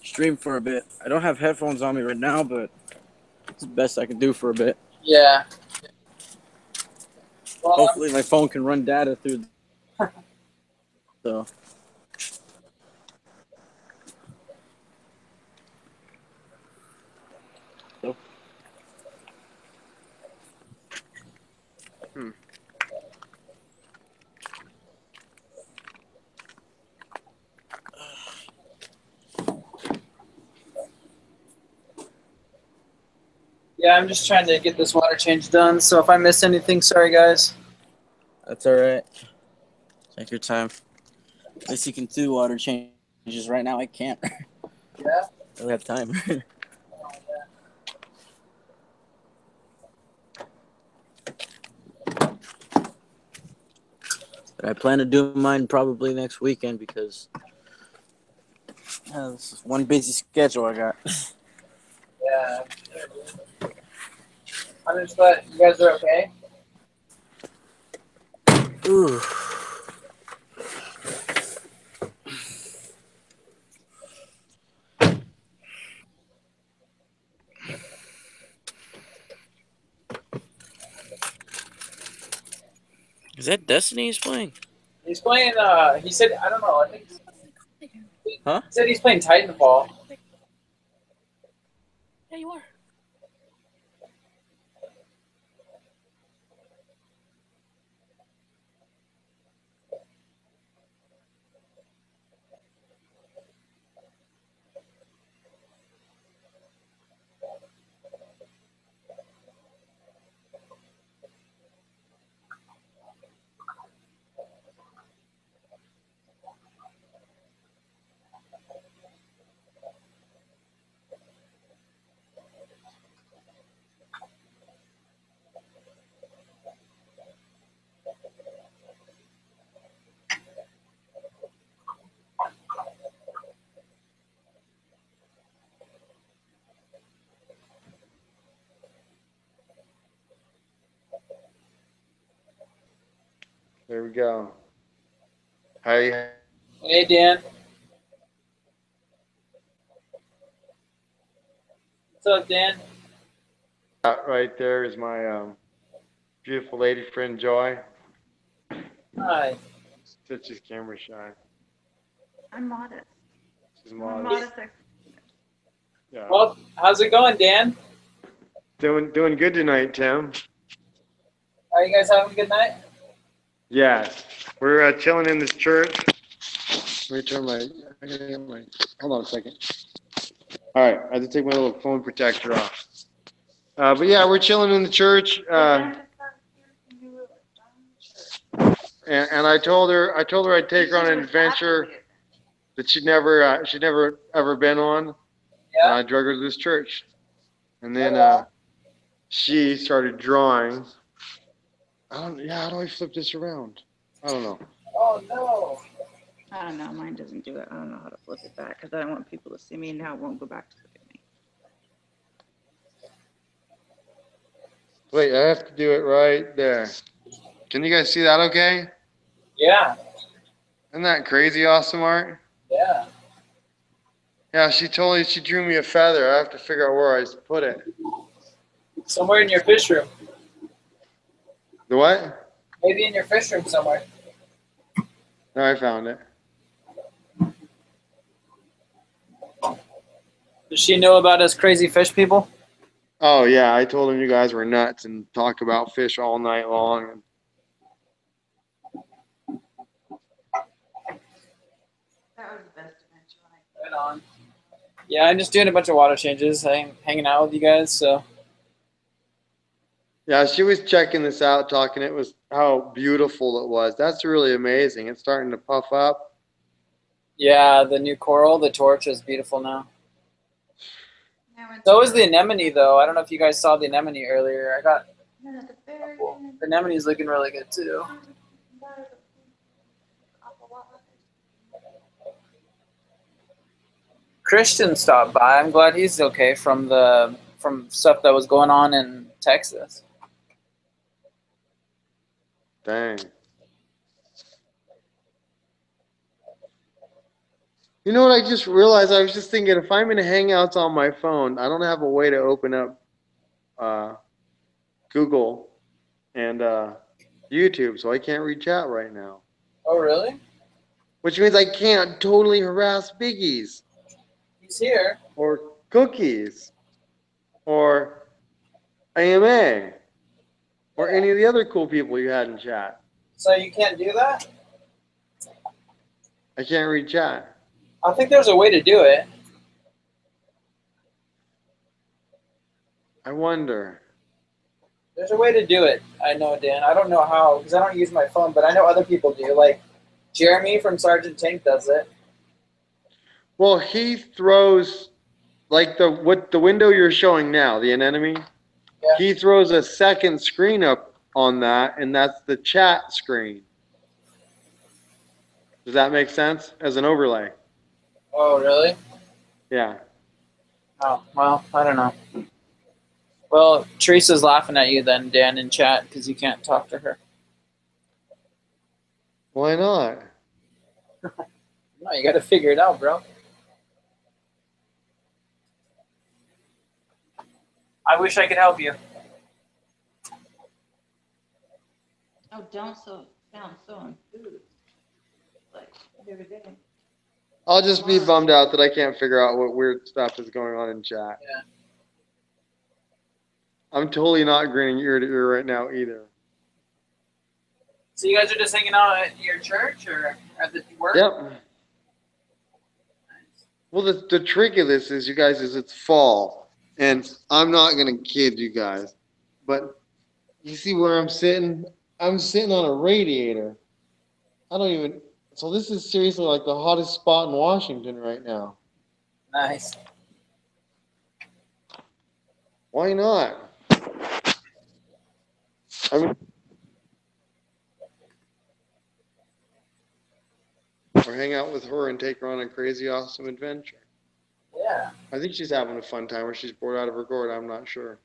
stream for a bit. I don't have headphones on me right now, but it's the best I can do for a bit. Yeah. Well, Hopefully my phone can run data through. So Yeah, I'm just trying to get this water change done. So if I miss anything, sorry guys. that's all right. Take your time. At least you can do water changes right now. I can't. Yeah. I don't have time. But I plan to do mine probably next weekend because this is one busy schedule I got. Yeah. I'm just glad you guys are okay. Ooh. Is that Destiny he's playing? He's playing. He said I don't know. I think he Huh? said he's playing Titanfall. Yeah, you are. There we go. Hi. Hey Dan, what's up, Dan? Right there is my beautiful lady friend Joy. Hi. Such as camera shy. I'm modest. She's I'm a modest. modest. Yeah. Well, how's it going, Dan? Doing good tonight, Tim. Are you guys having a good night? Yes. We're chilling in this church. Let me turn my. I gotta get my. Hold on a second. All right. I have to take my little phone protector off. But yeah, we're chilling in the church. And I told her I'd take her on an adventure that she'd never ever been on. And Yeah. I drug her to this church. And then wow. she started drawing. How do I flip this around? I don't know. Oh no. I don't know. Mine doesn't do it. I don't know how to flip it back because I don't want people to see me. Now it won't go back to look at me. Wait, I have to do it right there. Can you guys see that okay? Yeah. Isn't that crazy awesome art? Yeah. Yeah, she drew me a feather. I have to figure out where I put it. Somewhere in your fish room. The what? Maybe in your fish room somewhere. No, I found it. Does she know about us crazy fish people? Oh yeah, I told him you guys were nuts and talk about fish all night long. That was the best adventure. Right on. Yeah, I'm just doing a bunch of water changes. I'm hanging out with you guys, so. Yeah, she was checking this out, talking it was how beautiful it was. That's really amazing. It's starting to puff up. Yeah, the new coral, the torch is beautiful now. So is the anemone, though. I don't know if you guys saw the anemone earlier. The anemone's looking really good, too. Christian stopped by. I'm glad he's okay from stuff that was going on in Texas. Dang. You know what I just realized? I was just thinking if I'm in Hangouts on my phone, I don't have a way to open up Google and YouTube, so I can't reach out right now. Oh, really? which means I can't totally harass Biggies He's here. or Cookies or AMA or any of the other cool people you had in chat. So you can't do that? I can't read chat. I think there's a way to do it. I wonder. There's a way to do it. I know, Dan. I don't know how, because I don't use my phone, but I know other people do. Like Jeremy from Sergeant Tank does it. Well, he throws like the window you're showing now, the anemone. Yeah. He throws a second screen up on that, and that's the chat screen. Does that make sense as an overlay? Oh, really? Yeah. Oh, well, I don't know. Well, Teresa's laughing at you then, Dan, in chat, because you can't talk to her. Why not? No, you got to figure it out, bro. I wish I could help you. Oh, don't sound so enthused. Like every day. I'll just be bummed out that I can't figure out what weird stuff is going on in chat. Yeah. I'm totally not grinning ear to ear right now either. So you guys are just hanging out at your church or at the work? Yep. Well, the trick of this is, you guys, is it's fall. And I'm not going to kid you guys. But you see where I'm sitting? I'm sitting on a radiator. I don't even... So this is seriously like the hottest spot in Washington right now. Nice. Why not? I mean... Or hang out with her and take her on a crazy, awesome adventure. Yeah. I think she's having a fun time, or she's bored out of her gourd. I'm not sure.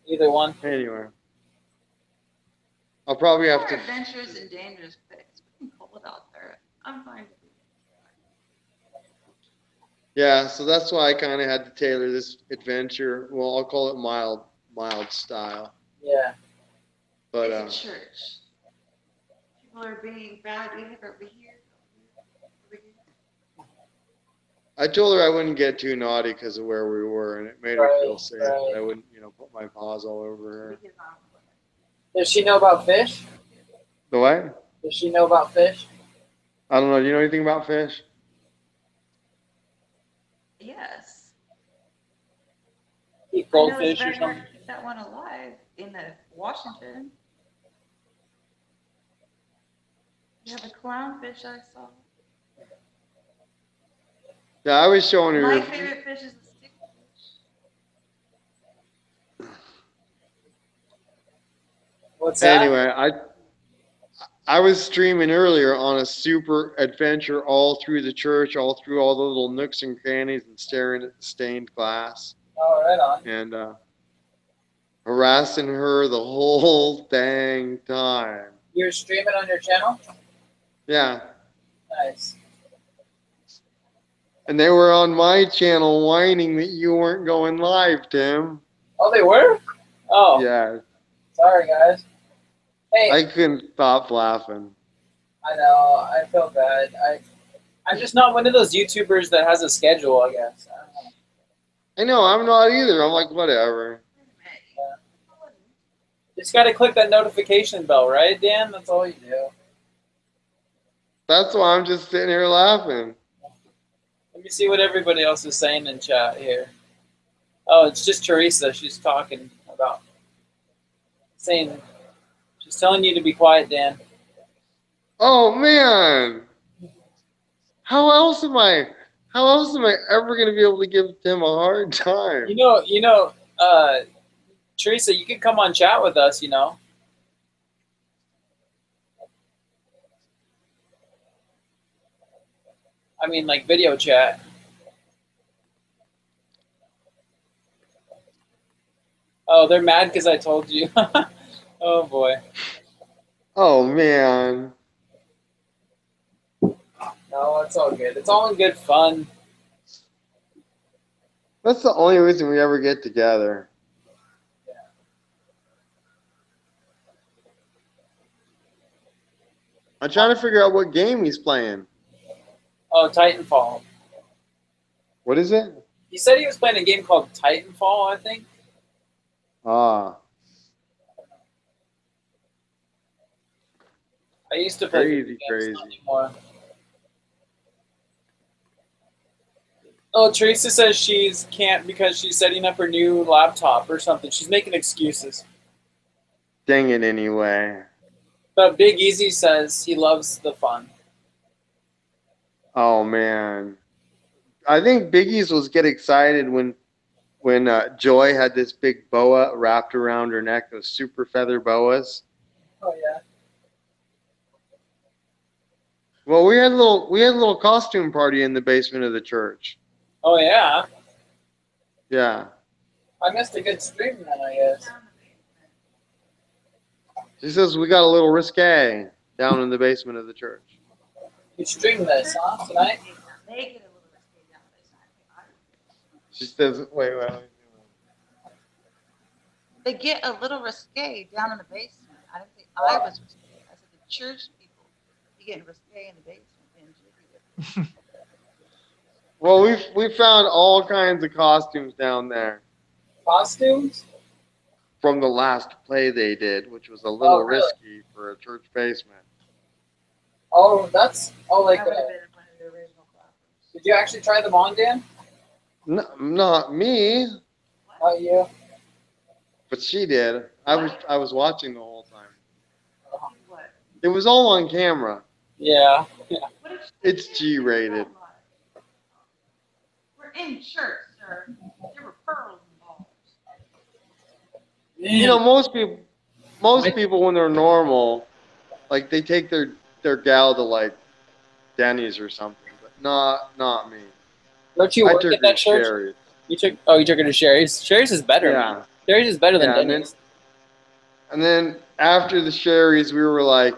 Either one. Anyway. I'll probably have More to... adventurous and dangerous, but it's freaking cold out there. I'm fine. Yeah, so that's why I kind of had to tailor this adventure. Well, I'll call it mild style. Yeah. But It's a church. People are being bad behavior over here. Over here. I told her I wouldn't get too naughty because of where we were, and it made her feel safe. Right. I wouldn't, put my paws all over her. Does she know about fish? The what? Does she know about fish? I don't know. Do you know anything about fish? Yes. Eat I know goldfish it's or very hard something? to keep that one alive in Washington. Yeah, the clownfish I saw. Yeah, I was showing her. My favorite fish is the stickfish. What's that? Anyway, I was streaming earlier on a super adventure all through the church, all through all the little nooks and crannies, and staring at the stained glass. Oh, right on. And harassing her the whole dang time. You're streaming on your channel? Yeah. Nice. And they were on my channel whining that you weren't going live, Tim. Oh, they were? Oh. Yeah. Sorry, guys. Hey. I couldn't stop laughing. I know. I feel bad. I'm just not one of those YouTubers that has a schedule, I guess. I don't know. I know, I'm not either. I'm like, whatever. Just got to click that notification bell, right, Dan? That's all you do. That's why I'm just sitting here laughing. Let me see what everybody else is saying in chat here. Oh, it's just Teresa. She's talking about saying, she's telling you to be quiet, Dan. Oh, man. How else am I ever going to be able to give Tim a hard time? Teresa, you can come on chat with us, I mean, like video chat. Oh, they're mad because I told you. Oh, boy. Oh, man. No, it's all good. It's all in good fun. That's the only reason we ever get together. Yeah. I'm trying to figure out what game he's playing. Oh, Titanfall. What is it? He said he was playing a game called Titanfall, I think. Ah, I used to play Crazy, video games, crazy. not anymore. Oh, Teresa says she's can't because she's setting up her new laptop or something. She's making excuses. dang it anyway. But Big Easy says he loves the fun. Oh man, I think Biggie's was get excited when Joy had this big boa wrapped around her neck, those super feather boas. Oh yeah. Well, we had a little costume party in the basement of the church. Oh yeah. Yeah, I missed a good stream then, I guess. she says we got a little risque down in the basement of the church. You streamed this, huh, tonight? They get a little risque down there. She says, wait. They get a little risque down in the basement. I didn't think I was risque. I said the church people, you getting risque in the basement. Then Well, we found all kinds of costumes down there Costumes? from the last play they did, which was a little Oh, really? risky for a church basement. Oh, that's like. I would have been in one of the original classes. Did you actually try them on, Dan? No, not me, Not you. but she did. I was watching the whole time. What? It was all on camera. Yeah. What if It's G-rated. We're in church, sir. There were pearls involved. You know, most people when they're normal, like they take their gal to like Denny's or something, but not me. Don't you I work took at her that to church? Sherry's. You took her to Sherry's. Sherry's is better. Yeah. Sherry's is better than Yeah, and Denny's. And then after the Sherry's, we were like,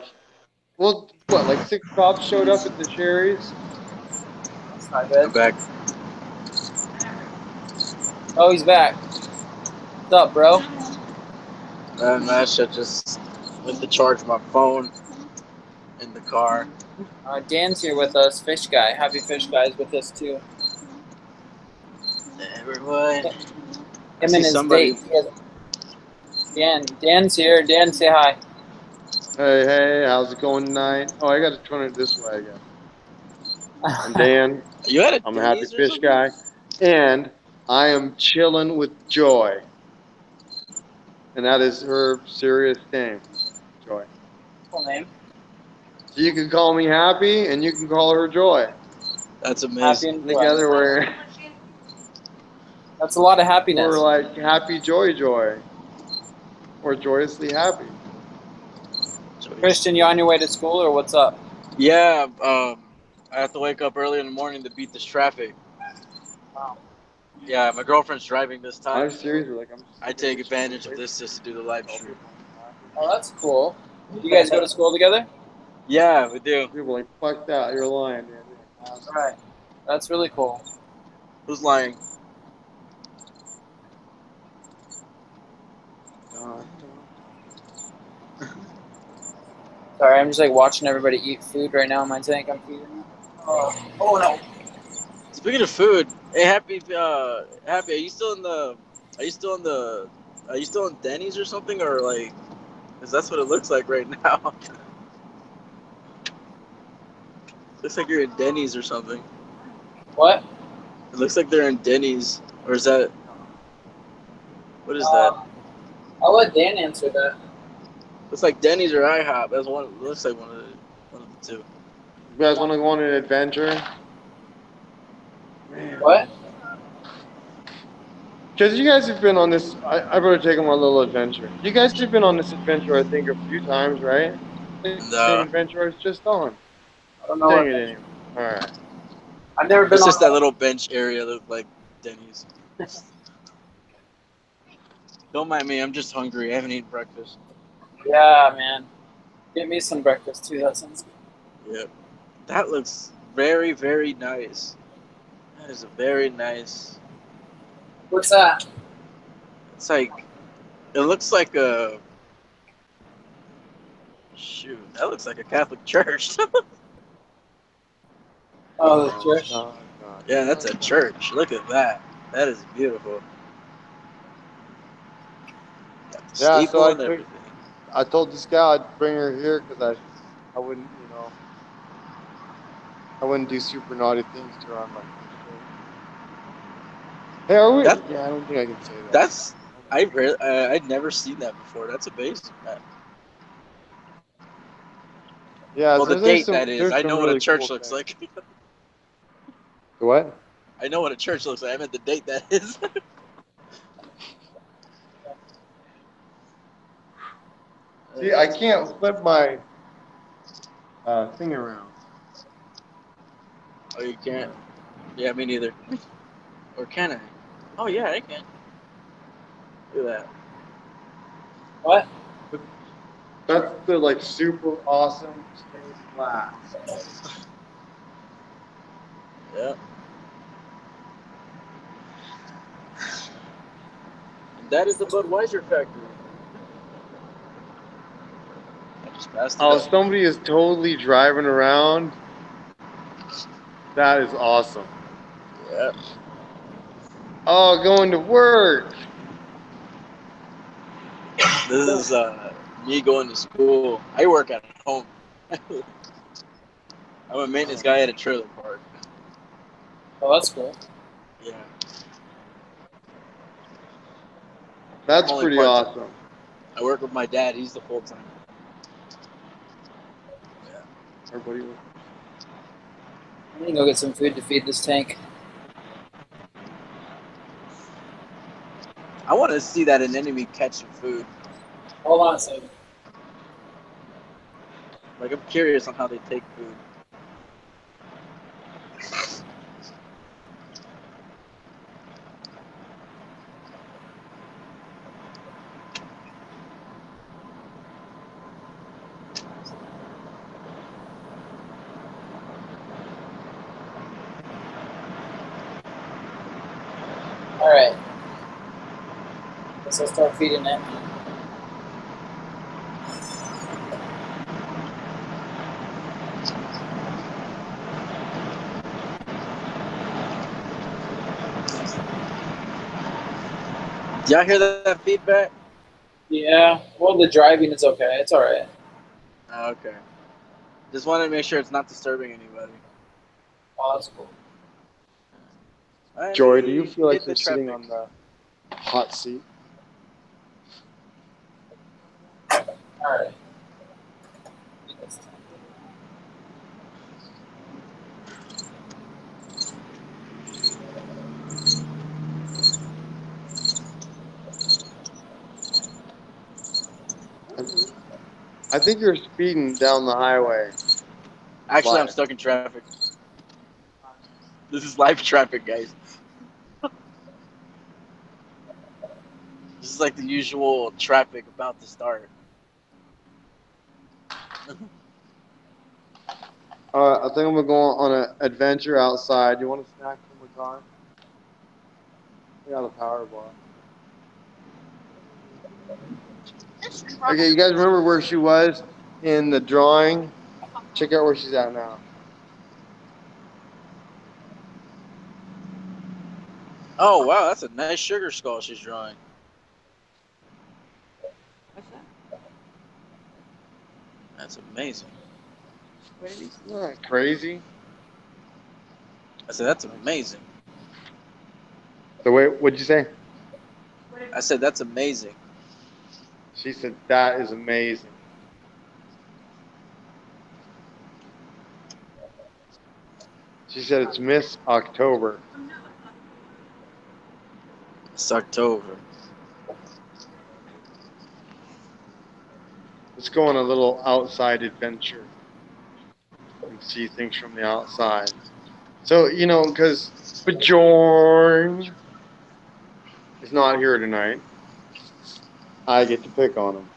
well, what, like 6 cops showed up at the Sherry's? That's not I'm good. back. Oh, he's back. What's up, bro? And I should just went to charge my phone in the car. Dan's here with us. Fish Guy. Happy Fish Guy's with us too. Everyone. Him I and see his somebody. date. Dan's here. Dan, say hi. Hey, how's it going tonight? Oh, I got to turn it this way, I guess. I'm Dan. You had a I'm a happy Denny's or fish something? guy. And I am chilling with Joy. And that is her serious name, Joy. Cool name. So you can call me Happy, and you can call her Joy. That's Happy amazing. and Together joy. That's a lot of happiness. we're like Happy Joy. Or joyously happy. Christian, you on your way to school or what's up? Yeah, I have to wake up early in the morning to beat this traffic. Wow. Yeah, my girlfriend's driving this time. I'm seriously like I take advantage of this just to do the live stream. Oh, that's cool. You guys go to school together? Yeah, we do. People are like, fuck that, you're lying, man. All right. That's really cool. Who's lying? Sorry, I'm just like watching everybody eat food right now in my tank. I'm feeding. Oh no. Speaking of food, hey, Happy, are you still in Denny's or something, or like, because that's what it looks like right now. Looks like you're in Denny's or something. What? It looks like they're in Denny's, or is that? What is that? I'll let Dan answer that. Looks like Denny's or IHOP. That's one. It looks like one of the two. You guys want to go on an adventure? Man. What? Because you guys have been on this, I better take them on a little adventure. You guys have been on this adventure, I think, a few times, right? The same adventure I was just on. I don't know. Dang it anyway. Alright. I've never been It's on just that little bench area looked like Denny's. Don't mind me. I'm just hungry. I haven't eaten breakfast. Yeah, man. Get me some breakfast too. That sounds good. Yep. That looks very, very nice. That is a very nice. What's that? It's like, it looks like a Shoot, that looks like a Catholic church. Oh, the church. No, no. Yeah, that's a church. Look at that. That is beautiful. Got the Yeah, steeple so and everything. I told this guy I'd bring her here because I wouldn't, I wouldn't do super naughty things to her on my first date. Hey, are we? That- Yeah, I don't think I can say that. That's I'd never seen that before. That's amazing. Yeah, Well, so the there's date some, that is. there's I some know what a really church cool looks things. like. What? I know what a church looks like. I meant the date that is. See, I can't flip my thing around. Oh, you can't? Yeah, me neither. Or can I? Oh, yeah, I can. Look at that. What? That's the like super awesome stained glass. Yeah. And that is the Budweiser factory. I just passed it Oh, up. somebody is totally driving around. That is awesome. Yeah. Oh, going to work. This is me going to school. I work at home. I'm a maintenance guy at a trailer park. Oh, that's cool. Yeah. That's Only pretty part-time. awesome. I work with my dad. He's the full time. Everybody work. I'm gonna go get some food to feed this tank. I want to see that an enemy catch some food. Hold on a second. Like, I'm curious on how they take food. All right. Guess I'll start feeding it. Did y'all hear that feedback? Yeah. Well, the driving is okay. It's all right. Oh, okay. Just wanted to make sure it's not disturbing anybody. Oh, that's cool. Joy, do you feel like Hit you're the sitting traffic. on the hot seat? All right. I think you're speeding down the highway. Actually, I'm Live. stuck in traffic. This is live traffic, guys. This is like the usual traffic about to start. I think I'm gonna go on an adventure outside. You want a snack from the car? I got a power bar. Okay, you guys remember where she was in the drawing? Check out where she's at now. Oh, wow, that's a nice sugar skull she's drawing. That's amazing. Isn't that crazy? I said, that's amazing. So wait, what'd you say? I said, that's amazing. She said that is amazing. She said it's Miss October. It's October. Let's go on a little outside adventure and see things from the outside. So, because Bjorn is not here tonight, I get to pick on him.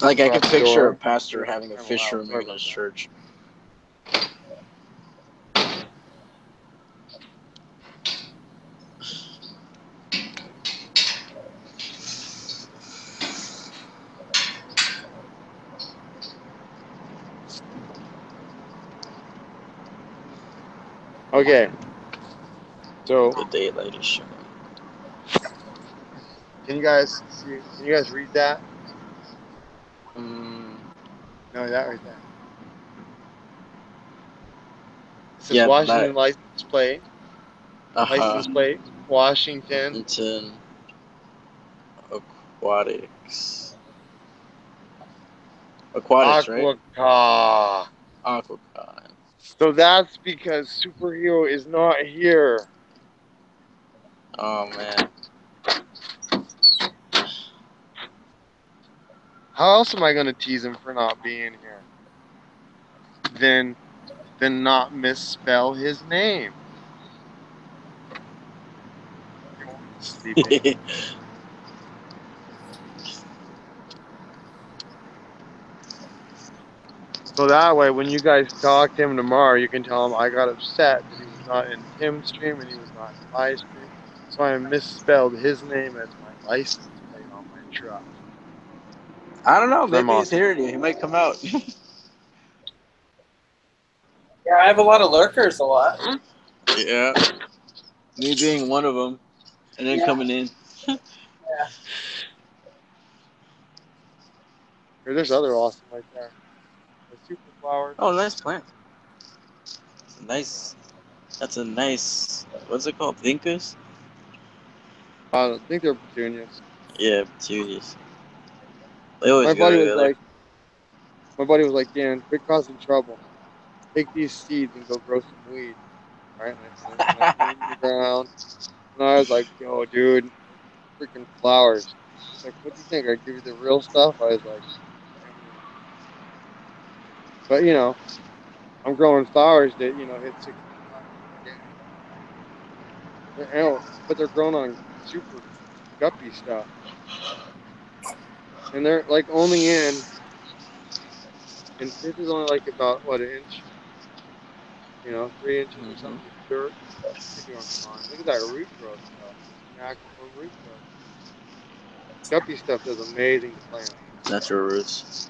Like, I can Front picture door. a pastor having a Kinda fish loud. room Sorry in about his that. church. Okay. So The daylight is showing. can you guys see? Can you guys read that? Mm, No, that right there. It says yeah, Washington that. license plate. Uh-huh. License plate. Washington. Washington Aquatics. Aquatics, right? Aquaca. Aquacon. So that's because superhero is not here. Oh, man. How else am I gonna tease him for not being here? Then not misspell his name. Sleeping. So that way, when you guys talk to him tomorrow, you can tell him I got upset that he was not in Tim's stream and he was not in my stream. So I misspelled his name as my license plate on my truck. I don't know. So I'm Maybe he's awesome. hearing you. He might come out. Yeah, I have a lot of lurkers a lot. Yeah. Me being one of them. And then coming in. Yeah. There's other awesome right there. The super flowers. Oh, nice plant. Nice. That's a nice. What's it called? Vincus? I think they're petunias. Yeah, petunias. They always My go buddy was together. like, Dan, quit causing trouble. Take these seeds and go grow some weed. All right, and I put them in the ground. And I was like, yo, dude, freaking flowers. He's like, what do you think? I give you the real stuff? I was like, but I'm growing flowers that, hit 60 bucks a day. But they're grown on super guppy stuff. And they're like only and this is only like about, what, an inch? 3 inches or something of dirt. Come on, look at that root growth stuff. Natural root growth. Guppy stuff does amazing to plants. Natural roots.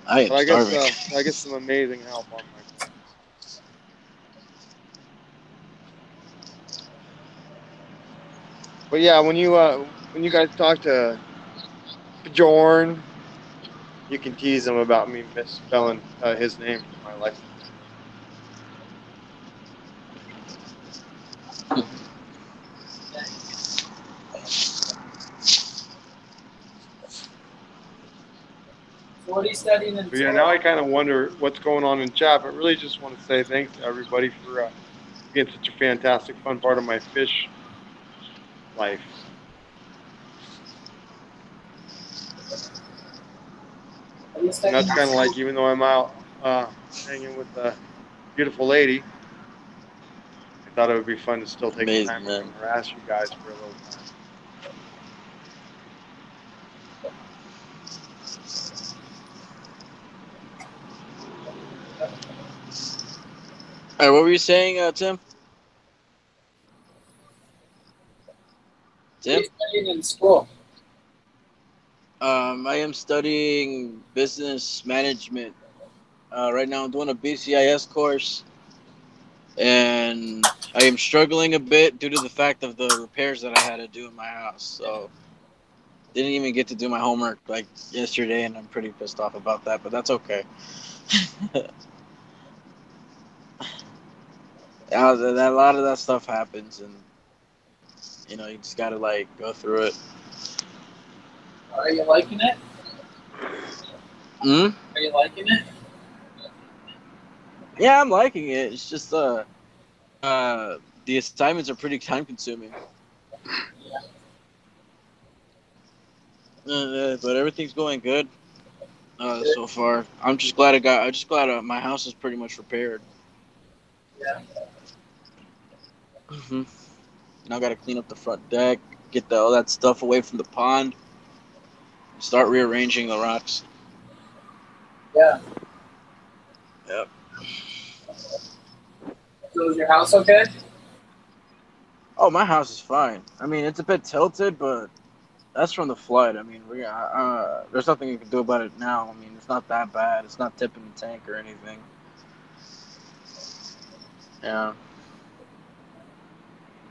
I am But starving. I get some amazing help on my plants. But yeah, when you guys talk to Bjorn, you can tease him about me misspelling his name for my license. So what are you studying in But yeah, now I kind of wonder what's going on in chat, but really just want to say thanks to everybody for being such a fantastic, fun part of my fish life. And that's kind of like, even though I'm out hanging with a beautiful lady, I thought it would be fun to still take the time to harass you guys for a little time. All right, what were you saying, Tim? What are you studying in school? I am studying business management. Right now I'm doing a BCIS course, and I am struggling a bit due to the fact of the repairs that I had to do in my house. So didn't even get to do my homework like yesterday, and I'm pretty pissed off about that, but that's okay. A lot of that stuff happens, and you just gotta like go through it. Are you liking it? Hmm? Are you liking it? Yeah, I'm liking it. It's just the assignments are pretty time consuming. But everything's going good so far. I'm just glad my house is pretty much repaired. Yeah. Mm-hmm. Now I gotta clean up the front deck, get all that stuff away from the pond, start rearranging the rocks. Yeah. Yep. So is your house okay? Oh, my house is fine. I mean, it's a bit tilted, but that's from the flood. I mean, there's nothing you can do about it now. I mean, it's not that bad. It's not tipping the tank or anything. Yeah.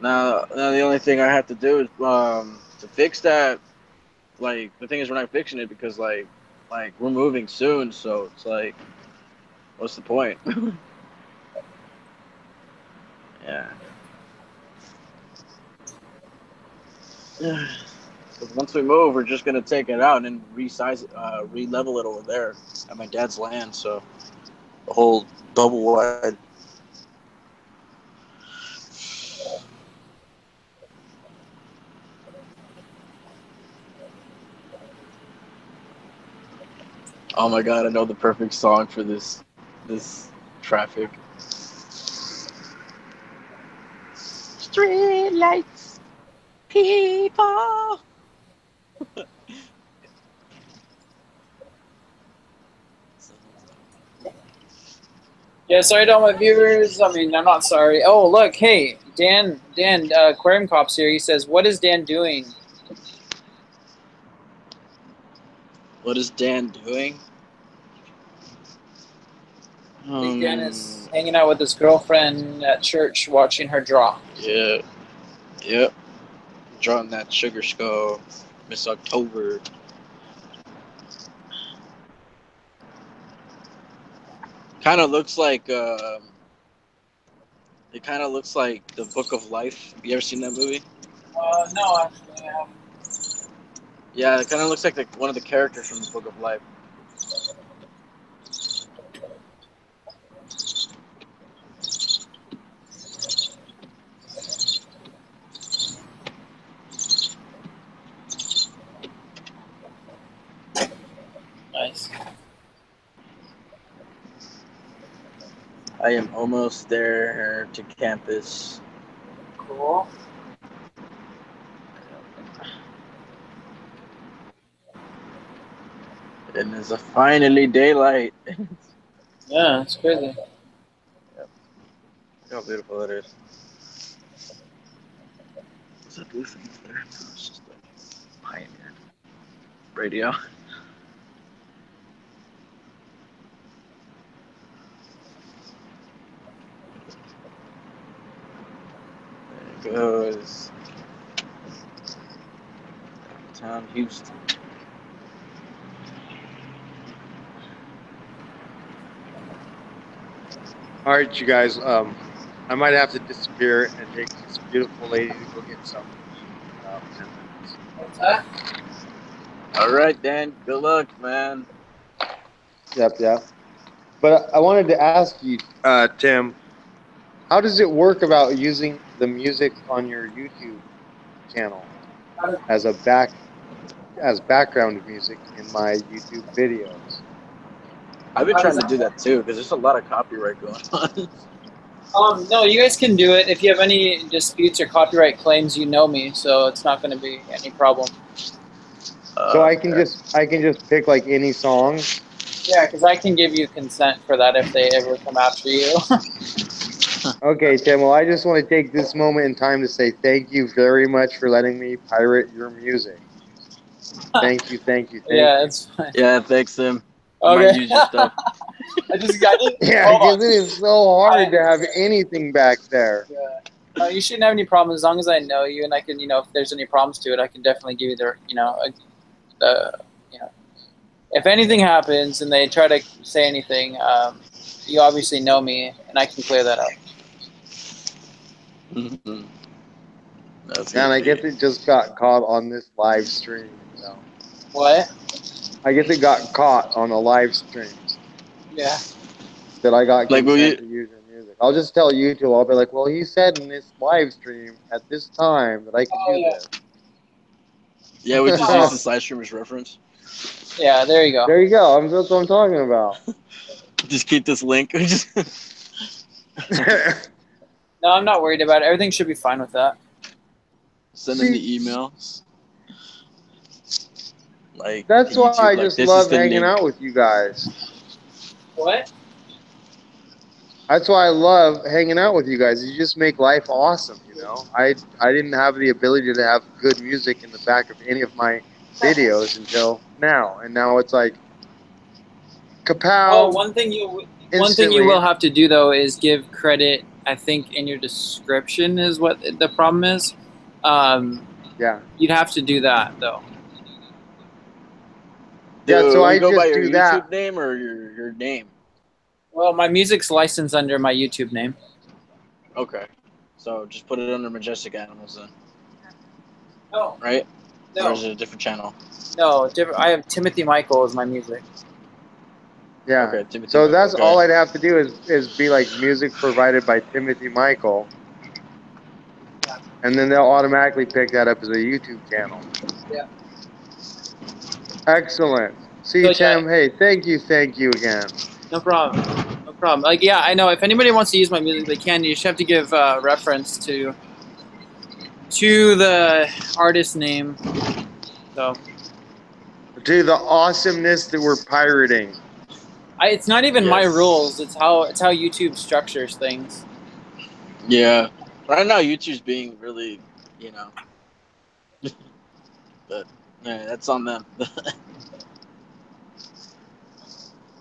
Now the only thing I have to do is to fix that. Like the thing is, we're not fixing it because like we're moving soon, so it's like, what's the point? Yeah. 'Cause once we move, we're just gonna take it out and then resize it, re-level it over there at my dad's land. So the whole double wide. Oh my god, I know the perfect song for this traffic. Street lights, people. Yeah, sorry to all my viewers. I mean, I'm not sorry. Oh, look, hey, Dan, Aquarium Cop's here. He says, "What is Dan doing?" What is Dan doing? I think Dan is hanging out with his girlfriend at church, watching her draw. Yeah. Yep. Drawing that sugar skull, Miss October. Kind of looks like it kind of looks like the Book of Life. Have you ever seen that movie? No, actually, I haven't. Yeah, it kind of looks like one of the characters from the Book of Life. Nice. I am almost there to campus. Cool. And it's finally daylight. Yeah, it's crazy. Yep. Look how beautiful it is. What's that blue thing there? It's just a Pioneer radio. There it goes. Downtown Houston. All right, you guys. I might have to disappear and take this beautiful lady to go get something to eat in about 10 minutes. What's that? All right, Dan. Good luck, man. Yep. But I wanted to ask you, Tim, how does it work about using the music on your YouTube channel as background music in my YouTube videos? I've been trying to do that too because there's a lot of copyright going on. No, you guys can do it. If you have any disputes or copyright claims, you know me, so it's not going to be any problem. So I can just pick like any song. Yeah, because I can give you consent for that if they ever come after you. Okay, Tim. Well, I just want to take this moment in time to say thank you very much for letting me pirate your music. Thank you. Yeah, it's fine. Yeah, thanks, Tim. Okay. Might use your stuff. I didn't. Yeah, because it is so hard to have anything back there. Yeah. You shouldn't have any problems as long as I know you, and I can, if there's any problems to it, I can definitely give you if anything happens and they try to say anything, you obviously know me, and I can clear that up. And I guess it just got caught on this live stream. So. What? I guess it got caught on a live stream. Yeah. That I got Like, consent to use your music. I'll just tell YouTube. I'll be like, well, he said in this live stream at this time that I could do this. Yeah, we just use this live stream as reference. Yeah, there you go. There you go. That's what I'm talking about. Just keep this link. No, I'm not worried about it. Everything should be fine with that. Send in the emails. Like that's why YouTube, I just love hanging out with you guys. What? That's why I love hanging out with you guys. You just make life awesome, I didn't have the ability to have good music in the back of any of my videos until now, and now it's like kapow. Oh, one thing you will have to do though is give credit I think in your description is what the problem is. Yeah. You'd have to do that though. Yeah, so I you go by just your do YouTube that. name or your name? Well, my music's licensed under my YouTube name. Okay. So just put it under Majestic Animals then, No, right? Or is no, it a different channel? no. I have Timothy Michael as my music. Yeah. Okay, Timothy So Michael, that's okay. all I'd have to do is be like music provided by Timothy Michael. And then they'll automatically pick that up as a YouTube channel. Yeah. Excellent. See, So, Tim, yeah. hey, thank you again. No problem. No problem. Like, yeah, I know. If anybody wants to use my music, they can. You just have to give reference to the artist name. So To the awesomeness that we're pirating. it's not even my Yes. rules. It's how YouTube structures things. Yeah. Right now, YouTube's being really, you know. But yeah, that's on them.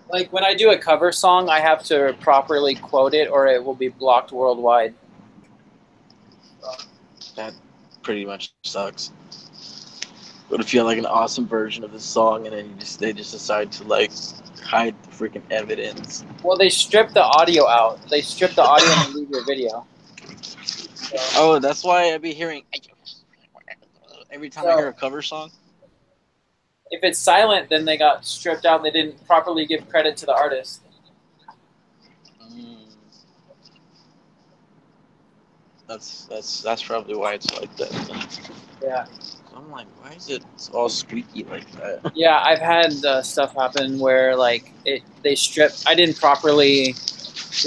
Like when I do a cover song, I have to properly quote it, or it will be blocked worldwide. That pretty much sucks. What if you have like an awesome version of the song and then they just decide to like hide the freaking evidence? Well, they strip the audio out. They strip the audio and leave your video. So, Oh, that's why I be hearing every time I So- hear a cover song. if it's silent, then they got stripped out and they didn't properly give credit to the artist. That's probably why it's like that. Yeah. I'm like, why is it all squeaky like that? Yeah, I've had stuff happen where like they stripped. I didn't properly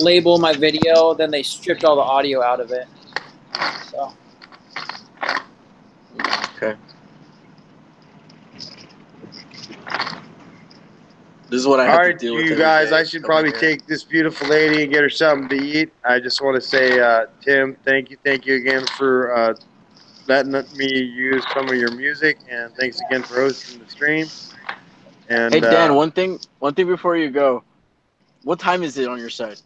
label my video, then they stripped all the audio out of it. So Okay. This is what I All have right, to deal with. you every guys, day I should coming probably here. take this beautiful lady and get her something to eat. I just want to say, Tim, thank you again for letting me use some of your music, and thanks again for hosting the stream. And Hey Dan, one thing before you go. What time is it on your side?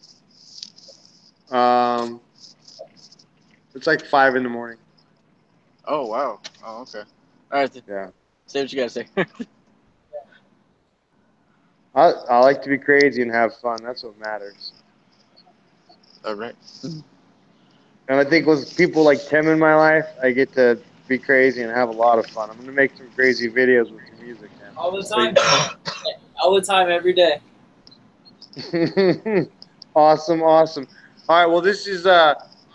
it's like 5 in the morning. Oh wow. Oh okay. All right. Yeah. Say what you gotta say. I like to be crazy and have fun. That's what matters. All right. And I think with people like Tim in my life, I get to be crazy and have a lot of fun. I'm going to make some crazy videos with some music, all the time, all the time, every day. man. Awesome. All right, well, this is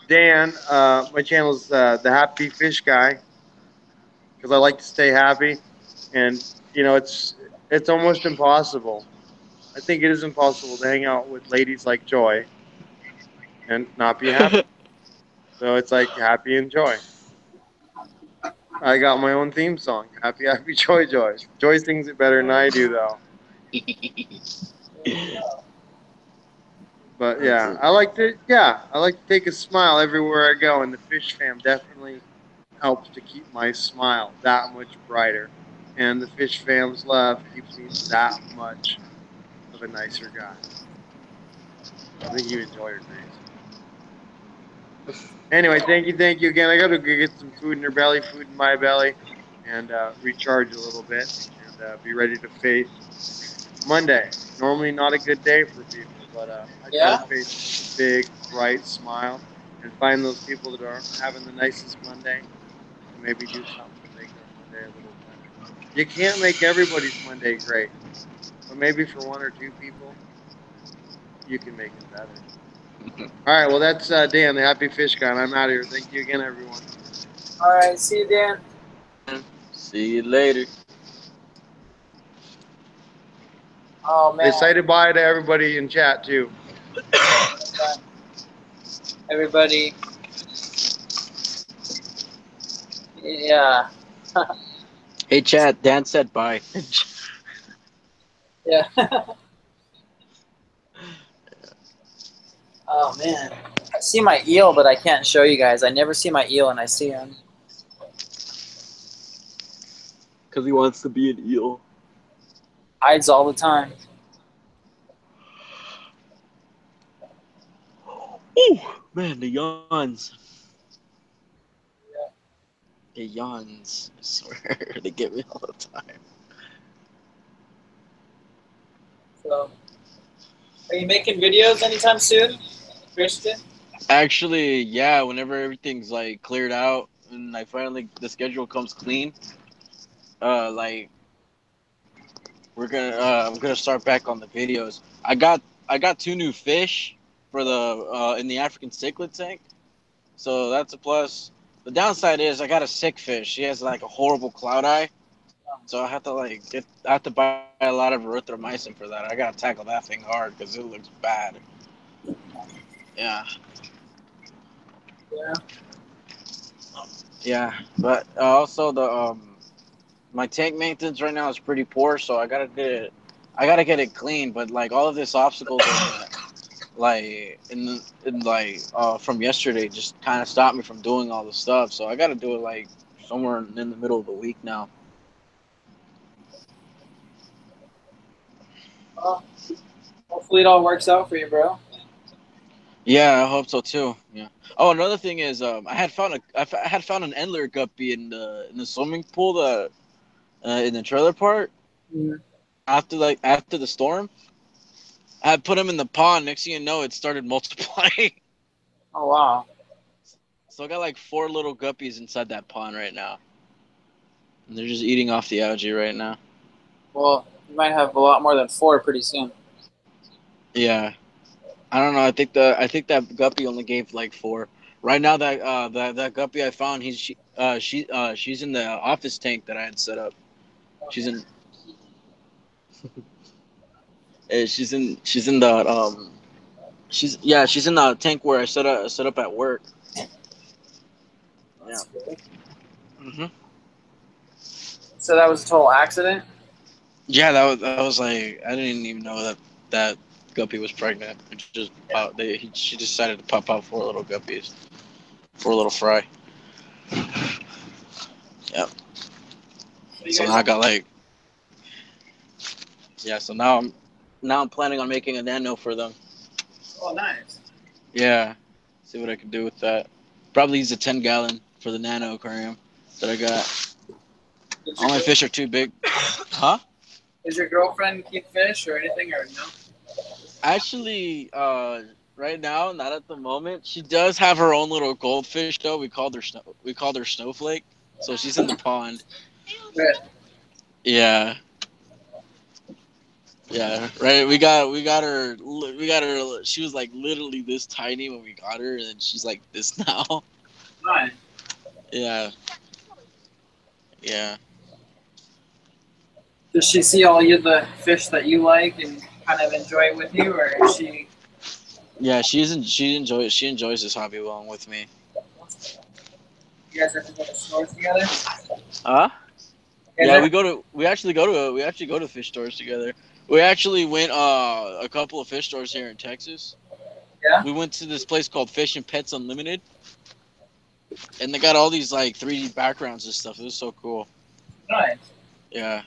Dan. My channel's The Happy Fish Guy, because I like to stay happy. And, you know, it's almost impossible. I think it is impossible to hang out with ladies like Joy and not be happy. So it's like happy and joy. I got my own theme song, Happy Joy. Joy sings it better than I do, though. But yeah, I like to take a smile everywhere I go, and the Fish Fam definitely helps to keep my smile that much brighter. And the Fish Fam's love keeps me that much of a nicer guy. I think you enjoy your days. Anyway, thank you again. I gotta go get some food in her belly, food in my belly, and recharge a little bit, and be ready to face Monday. Normally not a good day for people, but I try to face with a big, bright smile and find those people that aren't having the nicest Monday and maybe do something to make their Monday a little better. You can't make everybody's Monday great, but maybe for one or two people, you can make it better. All right, well, that's Dan, the Happy Fish Guy, and I'm out of here. Thank you again, everyone. All right, see you, Dan. See you later. Oh man. Say bye to everybody in chat, too. Everybody. Yeah. Hey Chad, Dan said bye. Yeah. Oh man. I see my eel, but I can't show you guys. I never see my eel, and I see him. Because he wants to be an eel. Hides all the time. Ooh, man, the yawns. The yawns, I swear, they get me all the time. So, are you making videos anytime soon, Christian? Actually, yeah, whenever everything's like cleared out and I finally the schedule comes clean, like I'm gonna start back on the videos. I got 2 new fish for the in the African cichlid tank, so that's a plus. The downside is I got a sick fish. She has like a horrible cloud eye, so I have to buy a lot of erythromycin for that. I gotta tackle that thing hard because it looks bad. Yeah. Yeah. Yeah, but also the my tank maintenance right now is pretty poor, so I gotta get it clean. But like all of this obstacles, like in like from yesterday, just kind of stopped me from doing all the stuff. So I gotta do it like somewhere in the middle of the week now. Well, hopefully it all works out for you, bro. Yeah, I hope so too. Yeah. Oh, another thing is, I had found an Endler guppy in the swimming pool, in the trailer park Mhm. after the storm. I put him in the pond. Next thing you know, it started multiplying. Oh wow. So I got like 4 little guppies inside that pond right now, and they're just eating off the algae right now. Well, you might have a lot more than 4 pretty soon. Yeah, I don't know. I think that guppy only gave like 4. Right now, that guppy I found, she's in the office tank that I had set up. She's in she's in the she's in the tank where I set up at work. Yeah. That's good. hmm So that was a total accident? Yeah, that was like I didn't even know that guppy was pregnant. It just she decided to pop out 4 little guppies, 4 little fry. Yep. So you So guys now I got like So now I'm planning on making a nano for them. Oh nice. Yeah. See what I can do with that. Probably use a 10-gallon for the nano aquarium that I got. Did All my fish are too big. Huh? Does your girlfriend keep fish or anything or no? Actually, right now, not at the moment. She does have her own little goldfish though. We called her Snowflake. So she's in the pond. Good. Yeah. Yeah, right. We got her. She was like literally this tiny when we got her, and then she's like this now. Nice. Yeah, yeah. Does she see all the fish that you like and kind of enjoy it with you, or is she? Yeah, she enjoys this hobby along with me. You guys have to go to stores together? Huh? Is Yeah, it? we actually go to fish stores together. We actually went a couple of fish stores here in Texas. Yeah. We went to this place called Fish and Pets Unlimited, and they got all these like 3D backgrounds and stuff. It was so cool. Nice. Yeah.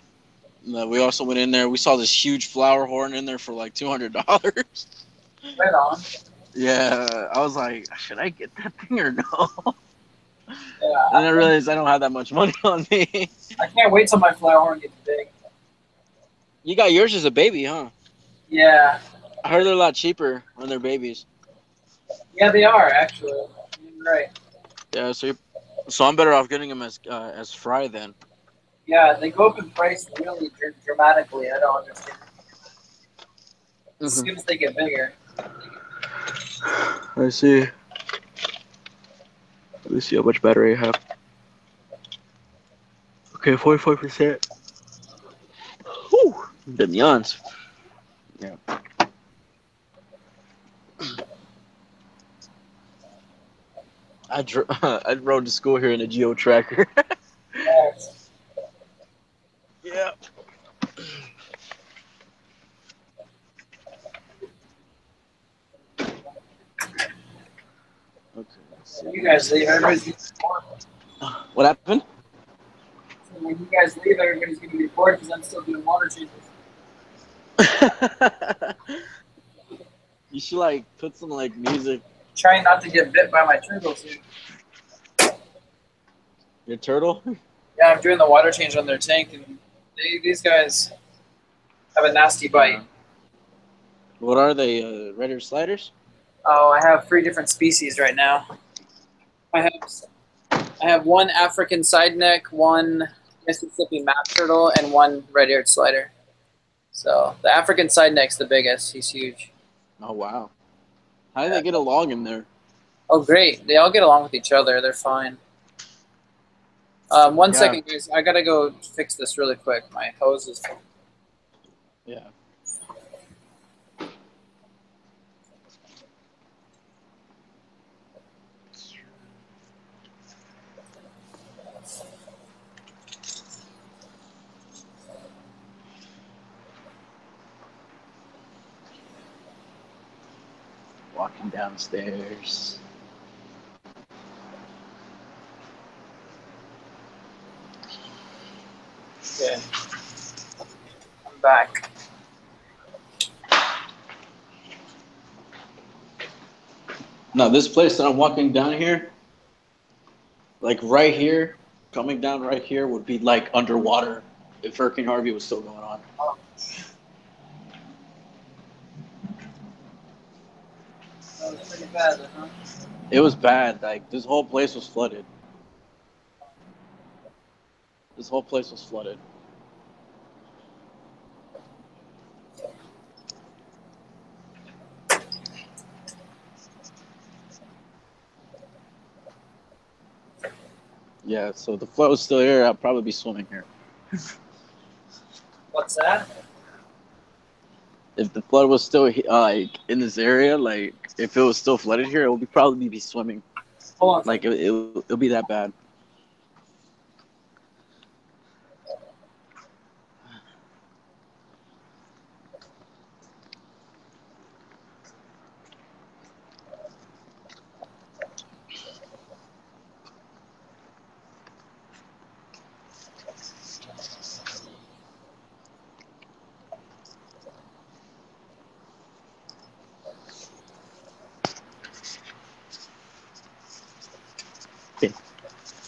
We also went in there. We saw this huge flower horn in there for like $200. Right on. Yeah, I was like, should I get that thing or no? Yeah. And I realized I don't have that much money on me. I can't wait till my flower horn gets big. You got yours as a baby, huh? Yeah. I heard they're a lot cheaper when they're babies. Yeah, they are actually. You're right. Yeah, so I'm better off getting them as fry then. Yeah, they go up in price really dramatically. I don't understand. As soon as they get bigger. I see. Let me see how much battery I have. Okay, 45%. Whew, them yawns. Yeah. I rode to school here in a Geo Tracker. Yes. Yeah. Okay. When you guys leave, everybody's gonna be bored. What happened? So when you guys leave, everybody's gonna be bored because I'm still doing water changes. You should like put some like music trying not to get bit by my turtles, dude. Your turtle? Yeah, I'm doing the water change on their tank, and these guys have a nasty bite. What are they? Red ear sliders? Oh, I have 3 different species right now. I have 1 African side neck, 1 Mississippi map turtle, and 1 red-eared slider. So the African side neck's the biggest. He's huge. Oh wow! How do they get along in there? Oh, great. They all get along with each other. They're fine. One second, guys. I gotta go fix this really quick. My hose is full. Yeah. Walking downstairs. Okay. I'm back. Now this place that I'm walking down here, like right here, coming down right here would be like underwater if Hurricane Harvey was still going on. That was pretty bad, huh? It was bad. Like this whole place was flooded. This whole place was flooded. Yeah, so if the flood was still here, I'd probably be swimming here. What's that? If the flood was still like in this area, like if it was still flooded here, it would probably be swimming. Hold on. Like it'll be that bad.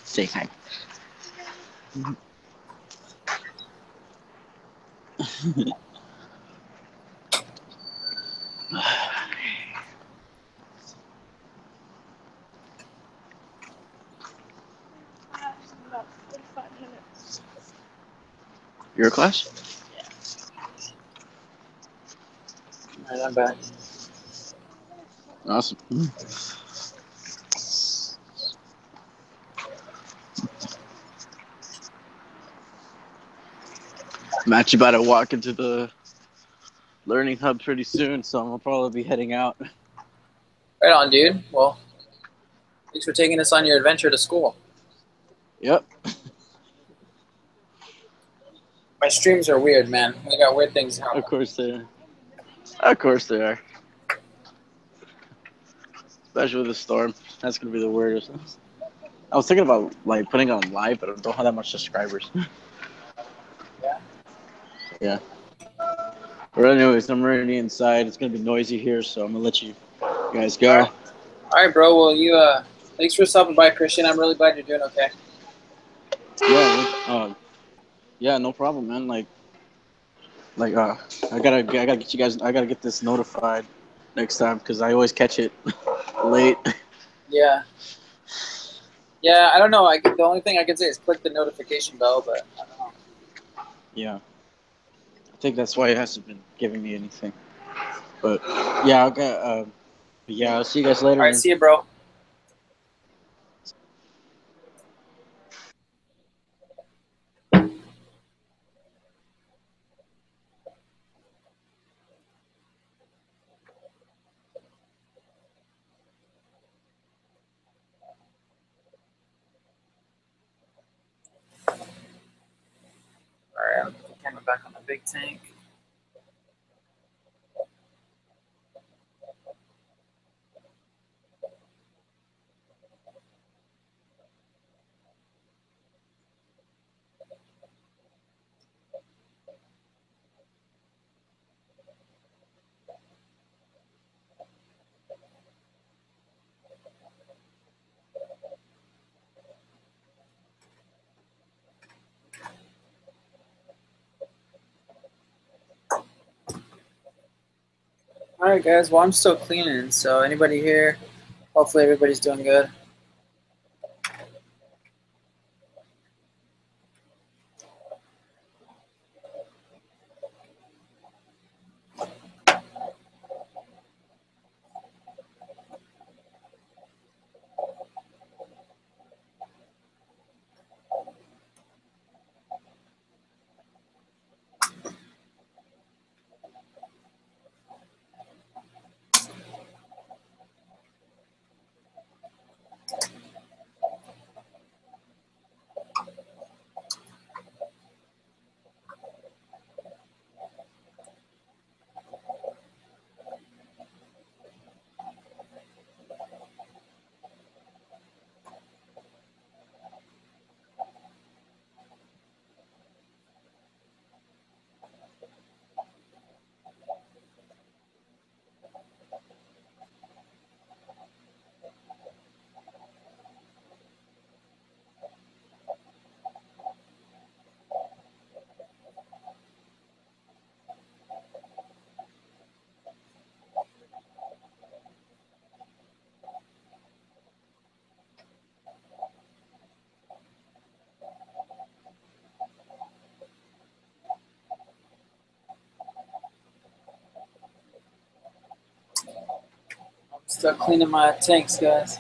Say hi. Your class? All right, I'm back. Awesome. I'm actually about to walk into the learning hub pretty soon, so I'm gonna probably be heading out. Right on, dude. Well, thanks for taking us on your adventure to school. Yep. My streams are weird, man. We got weird things happening. Of course they are. Of course they are. Especially with the storm. That's gonna be the weirdest. I was thinking about like putting it on live, but I don't have that much subscribers. Yeah. Yeah. But anyways, I'm already inside. It's gonna be noisy here, so I'm gonna let you guys go. All right, bro. Well, thanks for stopping by, Christian. I'm really glad you're doing okay. Yeah. Yeah. No problem, man. I gotta get you guys. I gotta get this notified next time because I always catch it late. Yeah. Yeah, I don't know. The only thing I can say is click the notification bell, but I don't know. Yeah. I think that's why it hasn't been giving me anything. But yeah, okay. Yeah, I'll see you guys later. All right, man. see you, bro. All right, I'm coming back on the big tank. All right, guys. Well, I'm still cleaning, so anybody here? Hopefully, everybody's doing good. I'm still cleaning my tanks, guys.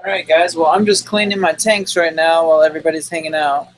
All right, guys. Well, I'm just cleaning my tanks right now while everybody's hanging out.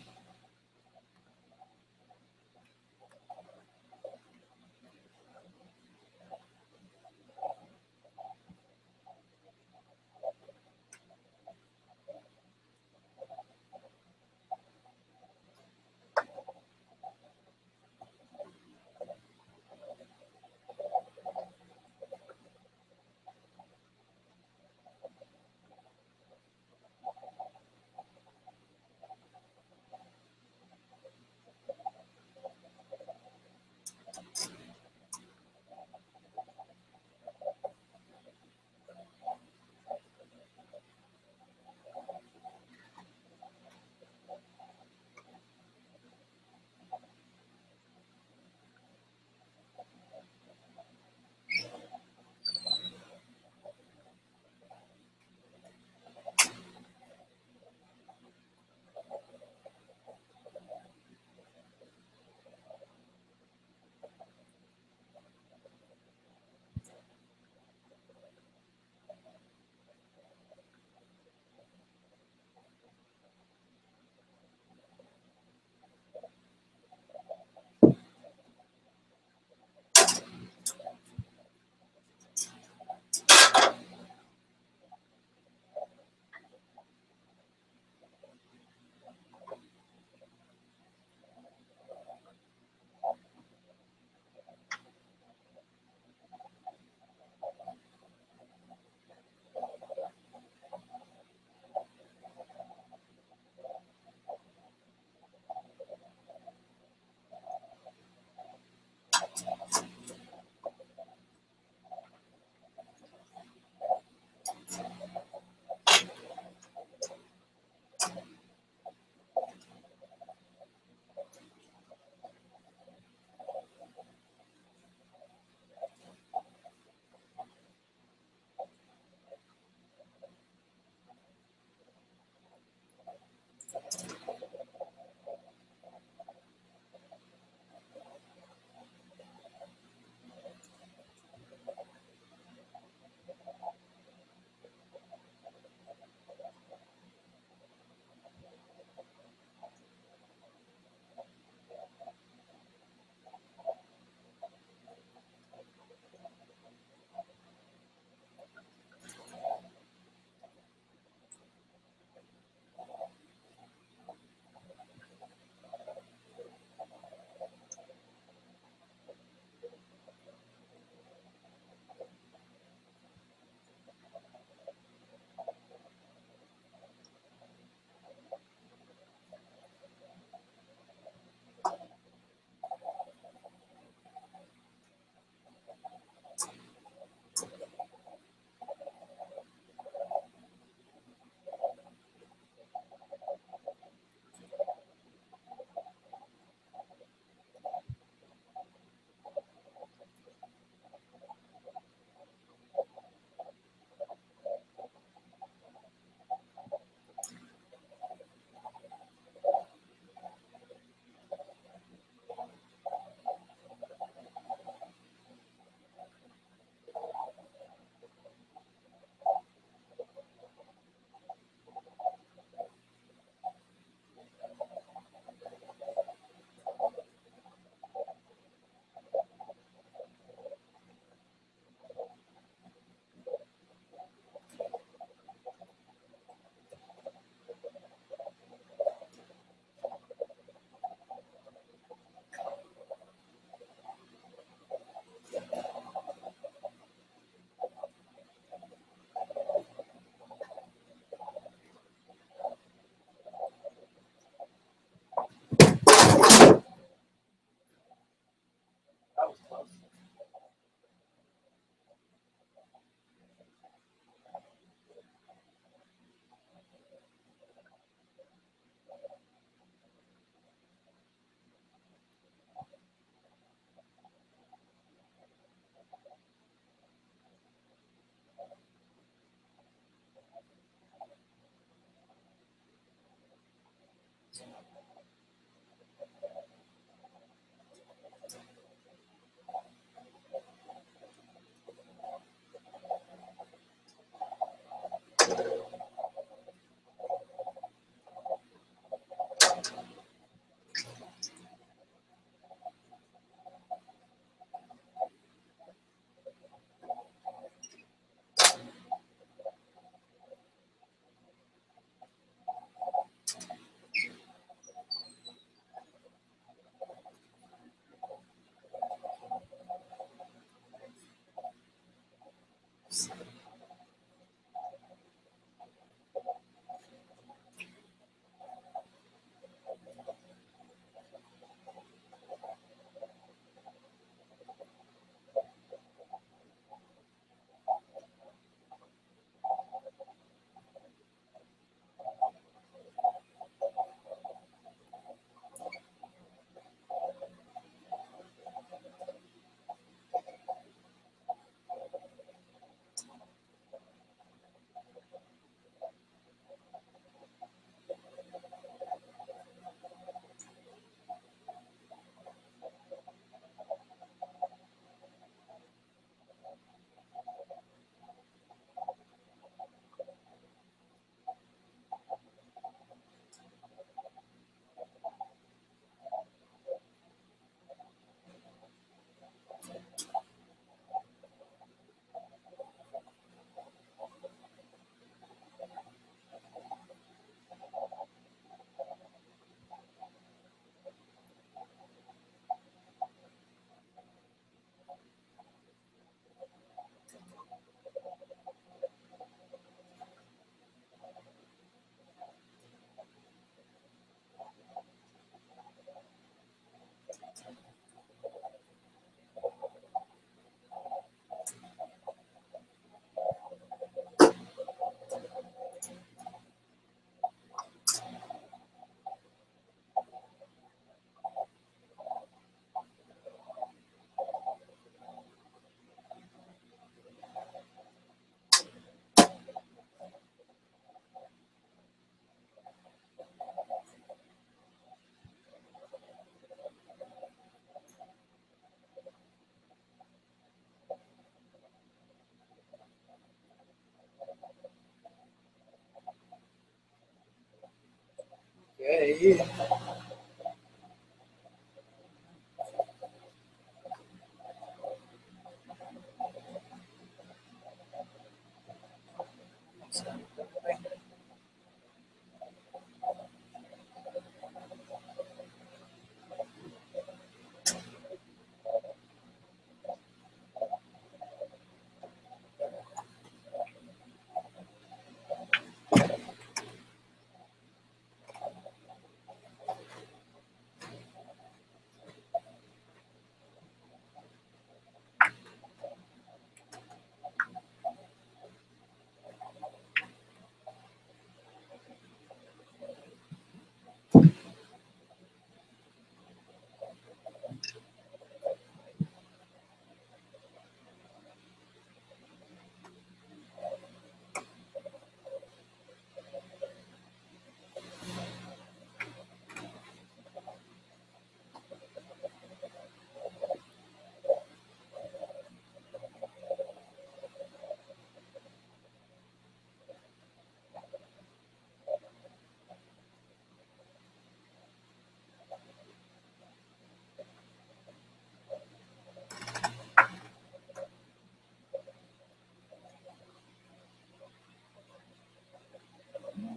way.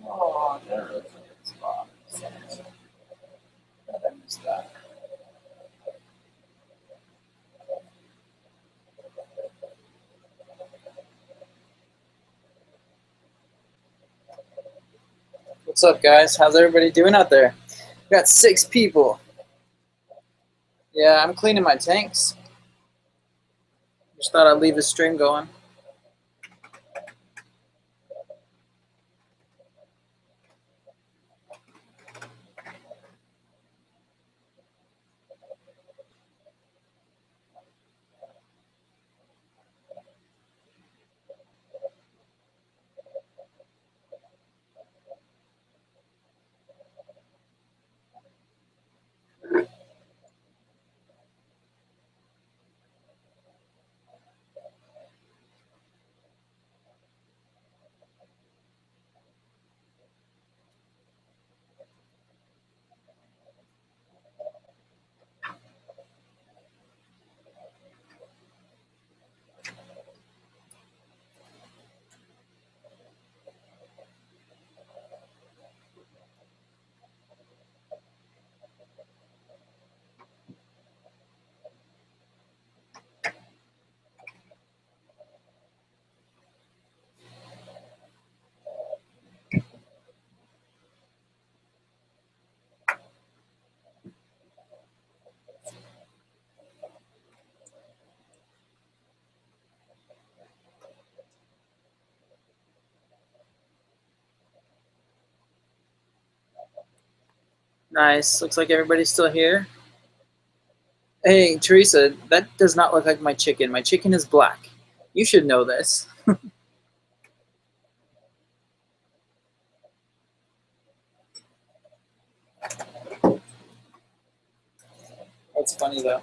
Oh, there is a spot. I missed that. What's up, guys? How's everybody doing out there? We got 6 people. Yeah, I'm cleaning my tanks. Just thought I'd leave the stream going. Nice. Looks like everybody's still here. Hey, Teresa, that does not look like my chicken. My chicken is black. You should know this. That's funny, though.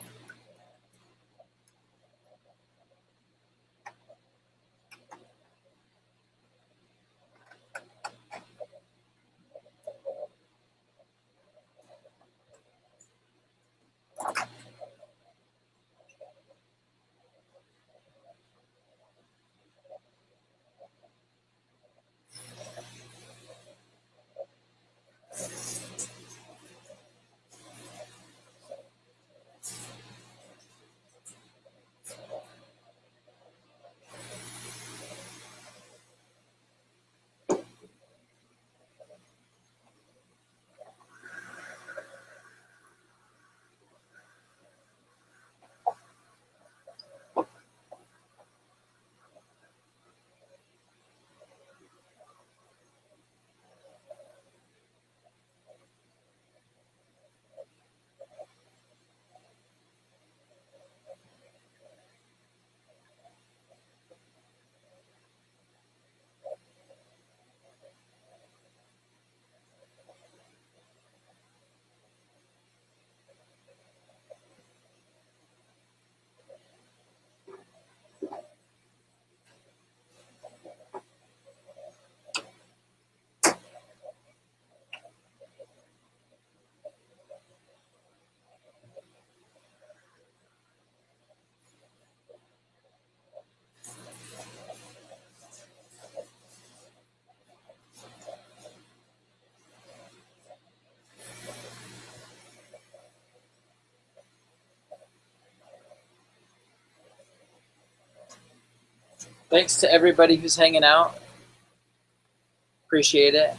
Thanks to everybody who's hanging out. Appreciate it.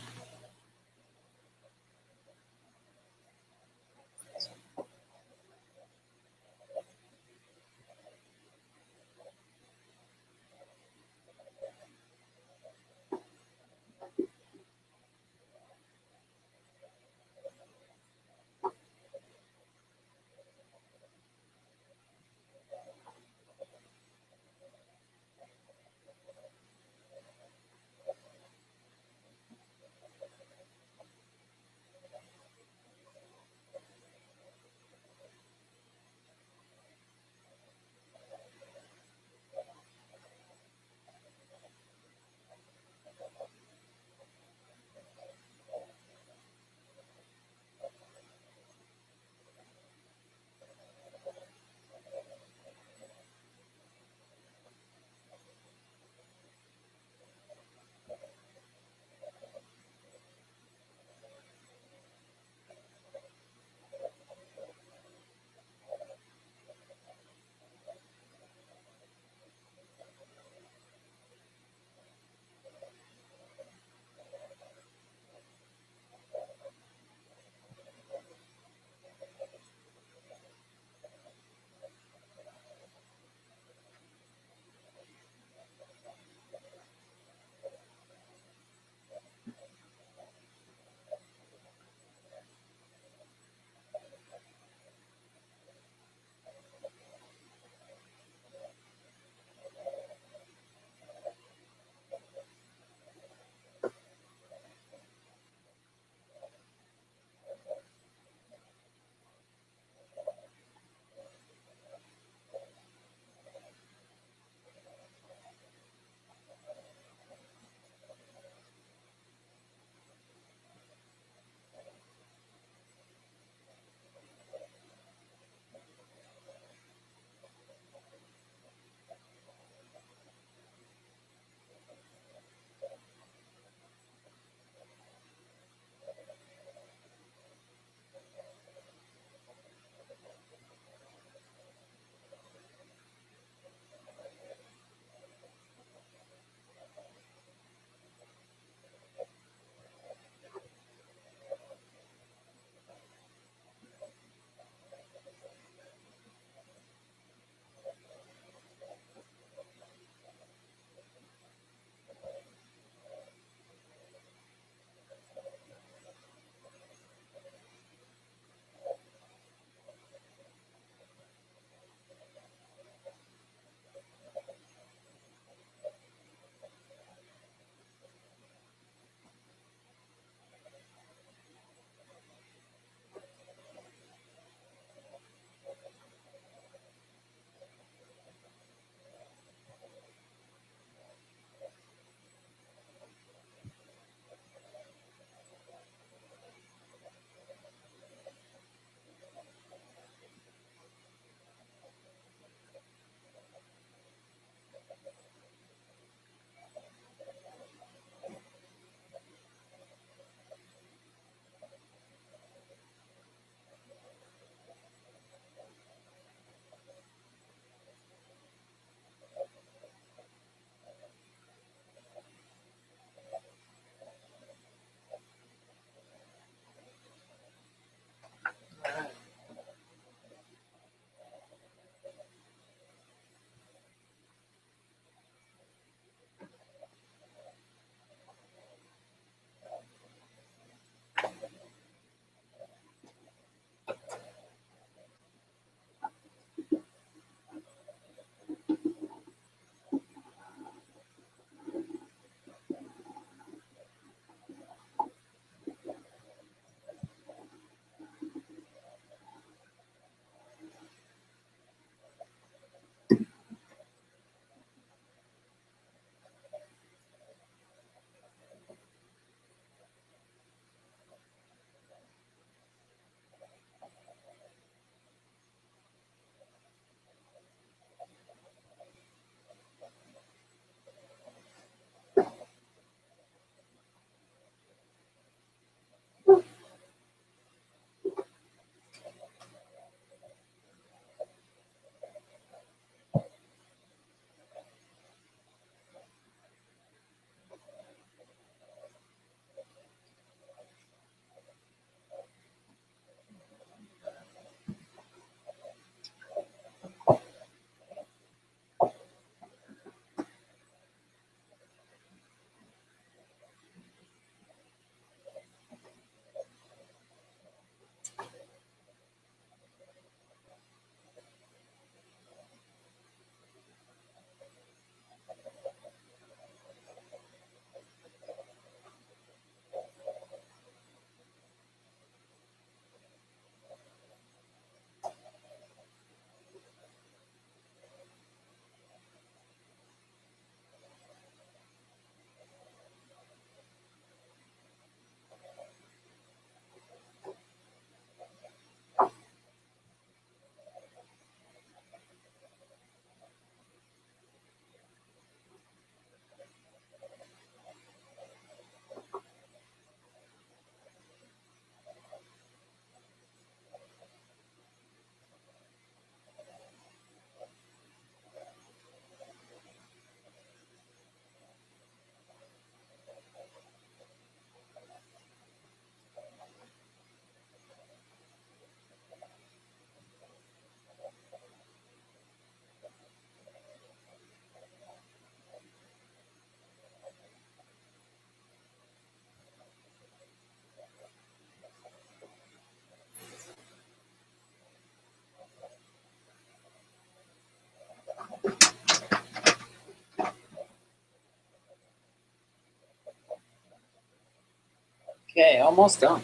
Okay, almost done.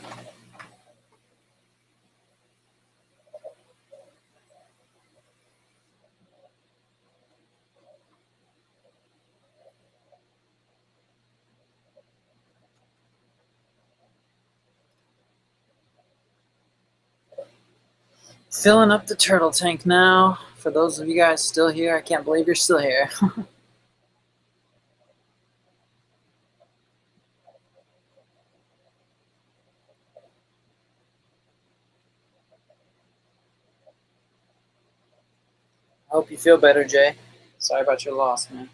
Filling up the turtle tank now. For those of you guys still here, I can't believe you're still here. I hope you feel better, Jay. Sorry about your loss, man.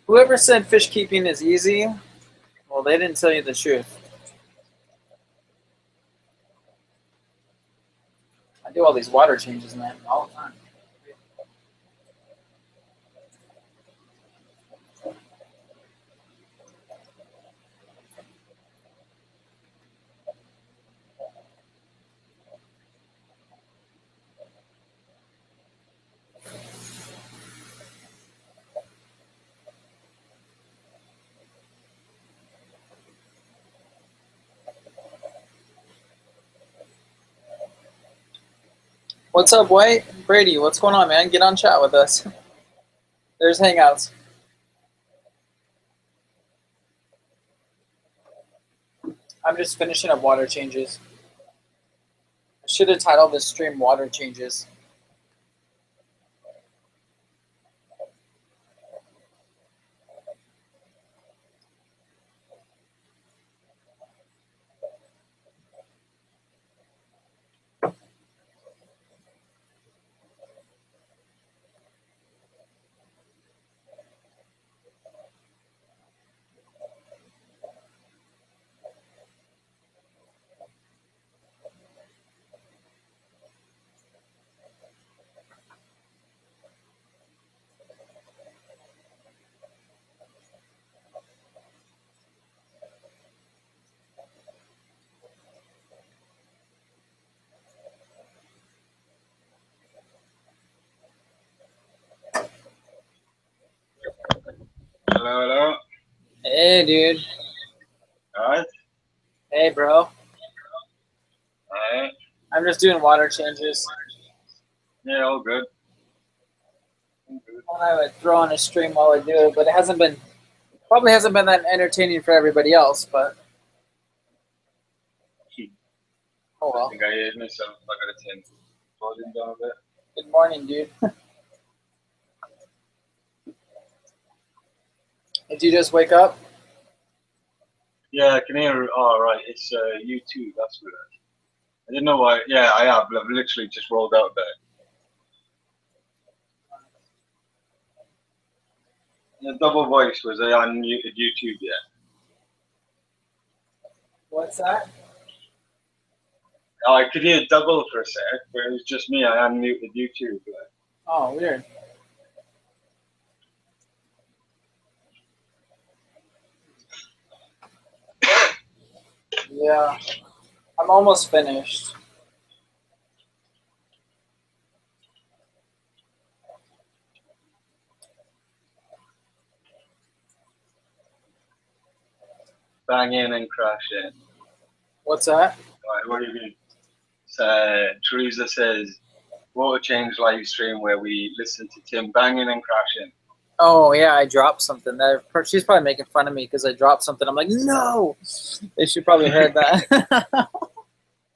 Whoever said fish keeping is easy, well, they didn't tell you the truth. I do all these water changes, man, all the time. What's up, White? Brady, what's going on, man? Get on chat with us. There's Hangouts. I'm just finishing up water changes. I should have titled this stream Water Changes. Hello, hello. Hey, dude. Alright. Hey, bro. Alright. I'm just doing water changes. Yeah, all good. I would throw on a stream while I do it, but probably hasn't been that entertaining for everybody else, but oh I well. think I heard myself. I gotta turn volume down a bit. Good morning, dude. Did you just wake up? Yeah, I can hear. Oh, right. It's YouTube. That's weird. I didn't know why. Yeah, I have. I've literally just rolled out of bed. The double voice was I unmuted YouTube yet? What's that? Oh, I could hear double for a sec, but it was just me. I unmuted YouTube. Oh, weird. Yeah, I'm almost finished. Bang in and crash in. What's that? Right, what do you mean? Teresa says, water change live stream where we listen to Tim banging and crashing. Oh, yeah, I dropped something. She's probably making fun of me because I dropped something. I'm like, no! She probably heard that.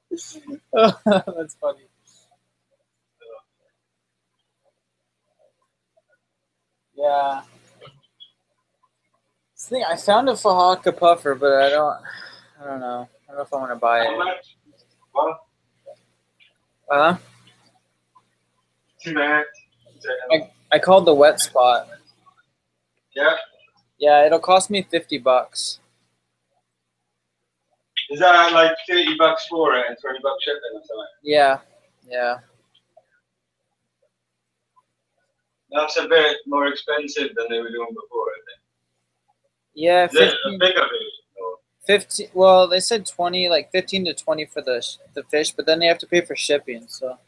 That's funny. Yeah. I found a Fahaka puffer, but I don't know. I don't know if I want to buy it. What? Huh? Tonight. I called the wet spot. Yeah. Yeah, it'll cost me $50. Is that like $30 for it and $20 shipping or something? Yeah. Yeah. That's a bit more expensive than they were doing before, I think. Yeah, Is it a bigger version? Or? 15. Well, they said 20, like 15 to 20 for the fish, but then they have to pay for shipping. So.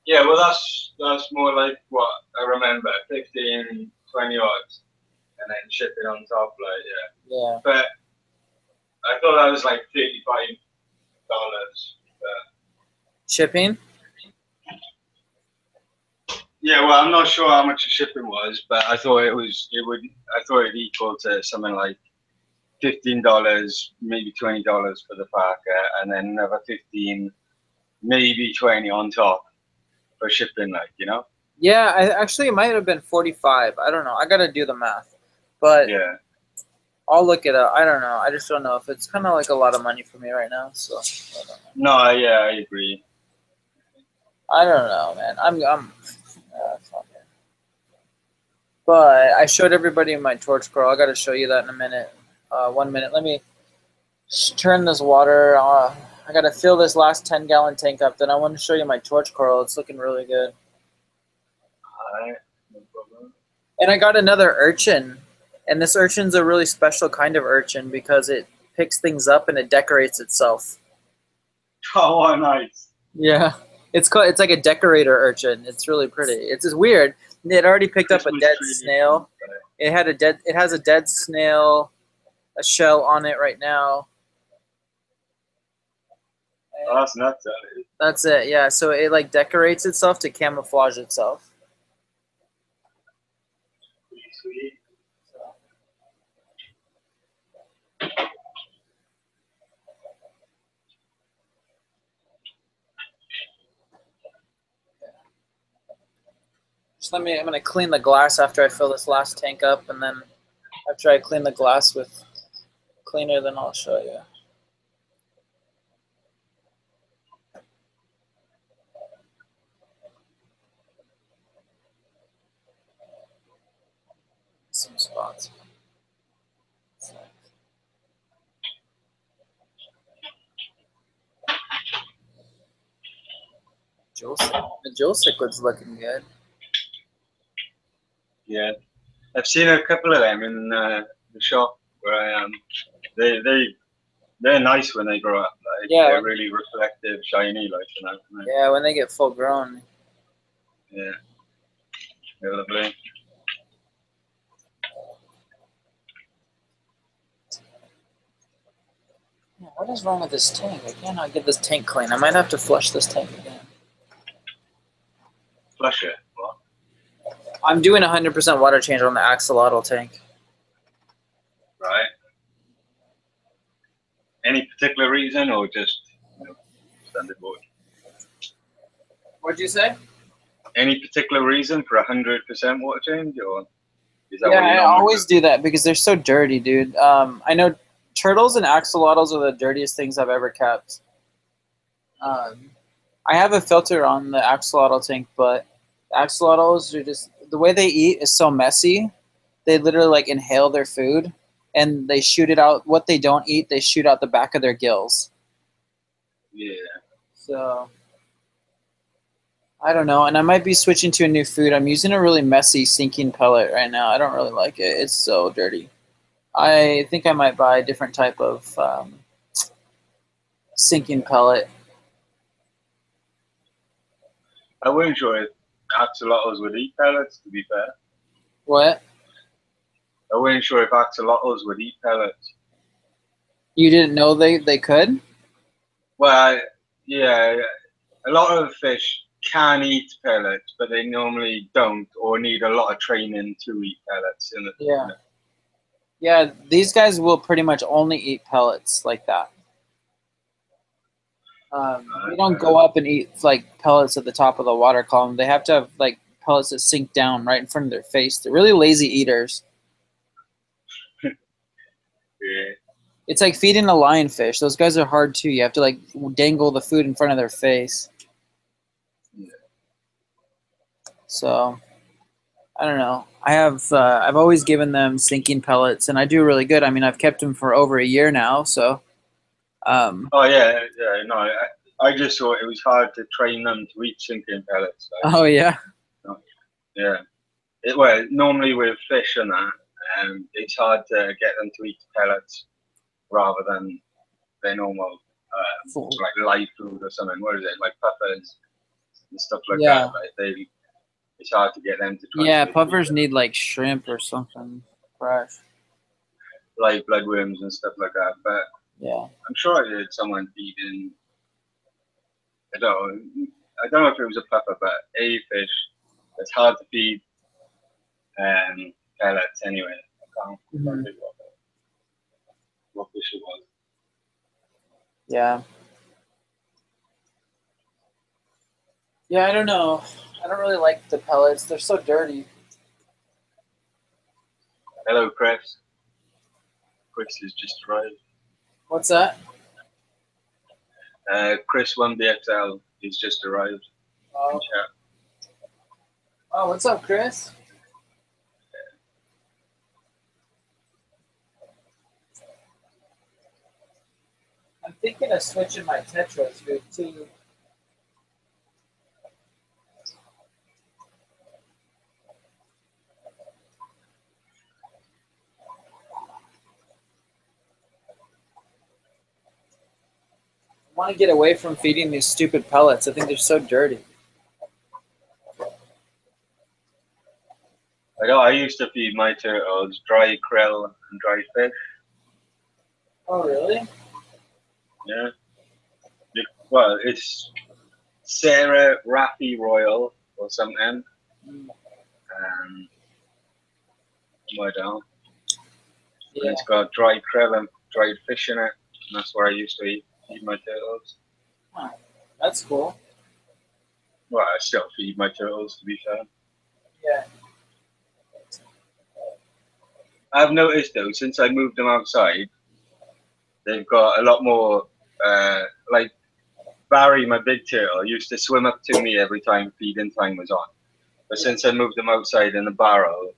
Yeah, well, that's more like what I remember, 15, 20 odds, and then shipping on top, like Yeah. But I thought that was like $35. Shipping? Yeah, well, I'm not sure how much the shipping was, but I thought I thought it equal to something like $15, maybe $20 for the parka, and then another 15, maybe 20 on top for shipping, like, you know? Yeah, actually, it might have been 45. I don't know. I got to do the math. But yeah, I'll look it up. I don't know. I just don't know if it's kind of like a lot of money for me right now. So I don't know. No, yeah, I agree. I don't know, man. Fuck it. But I showed everybody my torch curl. I got to show you that in a minute. 1 minute. Let me turn this water. I got to fill this last 10-gallon tank up. Then I want to show you my torch curl. It's looking really good. Alright, no problem. And I got another urchin. And this urchin's a really special kind of urchin because it picks things up and it decorates itself. Oh, nice. Yeah. It's like a decorator urchin. It's really pretty. It's just weird. It already picked up a dead snail. It has a dead snail, a shell on it right now. Oh, that's nuts. That is. That's it. Yeah. So it like decorates itself to camouflage itself. Pretty sweet. Just let me. I'm gonna clean the glass after I fill this last tank up, and then after I clean the glass with cleaner, then I'll show you. Some spots. The Joel Cichlids looking good. Yeah, I've seen a couple of them in the shop where I am. They're nice when they grow up. Like, Yeah. they're really reflective, shiny, like, you know. Yeah, when they get full grown. Yeah, they're lovely. Yeah, what is wrong with this tank? I cannot get this tank clean. I might have to flush this tank again. Flush it. What? I'm doing 100% water change on the axolotl tank. Right. Any particular reason, or just standard board? What'd you say? Any particular reason for 100% water change, or is that Yeah, what you I normally always do that because they're so dirty, dude. I know turtles and axolotls are the dirtiest things I've ever kept. I have a filter on the axolotl tank, but axolotls are just the way they eat is so messy. They literally like inhale their food and they shoot it out. What they don't eat, they shoot out the back of their gills. Yeah. So I don't know, and I might be switching to a new food. I'm using a really messy sinking pellet right now. I don't really like it. It's so dirty. I think I might buy a different type of sinking pellet. I wasn't sure if axolotls would eat pellets, to be fair. What? I wasn't sure if axolotls would eat pellets. You didn't know they could? Well, yeah, a lot of fish can eat pellets, but they normally don't, or need a lot of training to eat pellets. Yeah. Yeah, these guys will pretty much only eat pellets like that. They don't go up and eat like pellets at the top of the water column. They have to have like pellets that sink down right in front of their face. They're really lazy eaters. Yeah. It's like feeding a lionfish. Those guys are hard too. You have to like dangle the food in front of their face. Yeah. So I don't know. I've always given them sinking pellets, and I do really good. I mean, I've kept them for over a year now. So. Oh yeah. No, I just thought it was hard to train them to eat sinking pellets. Like, Oh yeah. yeah. Well, normally with fish and that, it's hard to get them to eat pellets rather than their normal, like live food or something. What is it? Like puffers and stuff like Yeah. that. Like it's hard to get them to try. Yeah, to puffers need like shrimp or something fresh. like bloodworms and stuff like that. But Yeah. I'm sure I heard someone feeding. I don't know if it was a puffer, but a fish that's hard to feed pellets anyway. I can't remember what fish it was. Yeah. Yeah, I don't know. I don't really like the pellets. They're so dirty. Hello, Chris. Chris has just arrived. What's that? Chris 1BXL has just arrived. Oh, what's up, Chris? I'm thinking of switching my Tetras food too. I want to get away from feeding these stupid pellets. I think they're so dirty. I used to feed my turtles dry krill and dry fish. Oh, really? Yeah. Well, it's Sarah Raffi Royal or something. I don't know. Yeah. And it's got dried krill and dried fish in it. And that's where I used to eat my turtles. Huh. That's cool. Well, I still feed my turtles, to be fair. Yeah. I've noticed, though, since I moved them outside, they've got a lot more, like, Barry, my big turtle, used to swim up to me every time feeding time was on. But since I moved them outside in the barrel,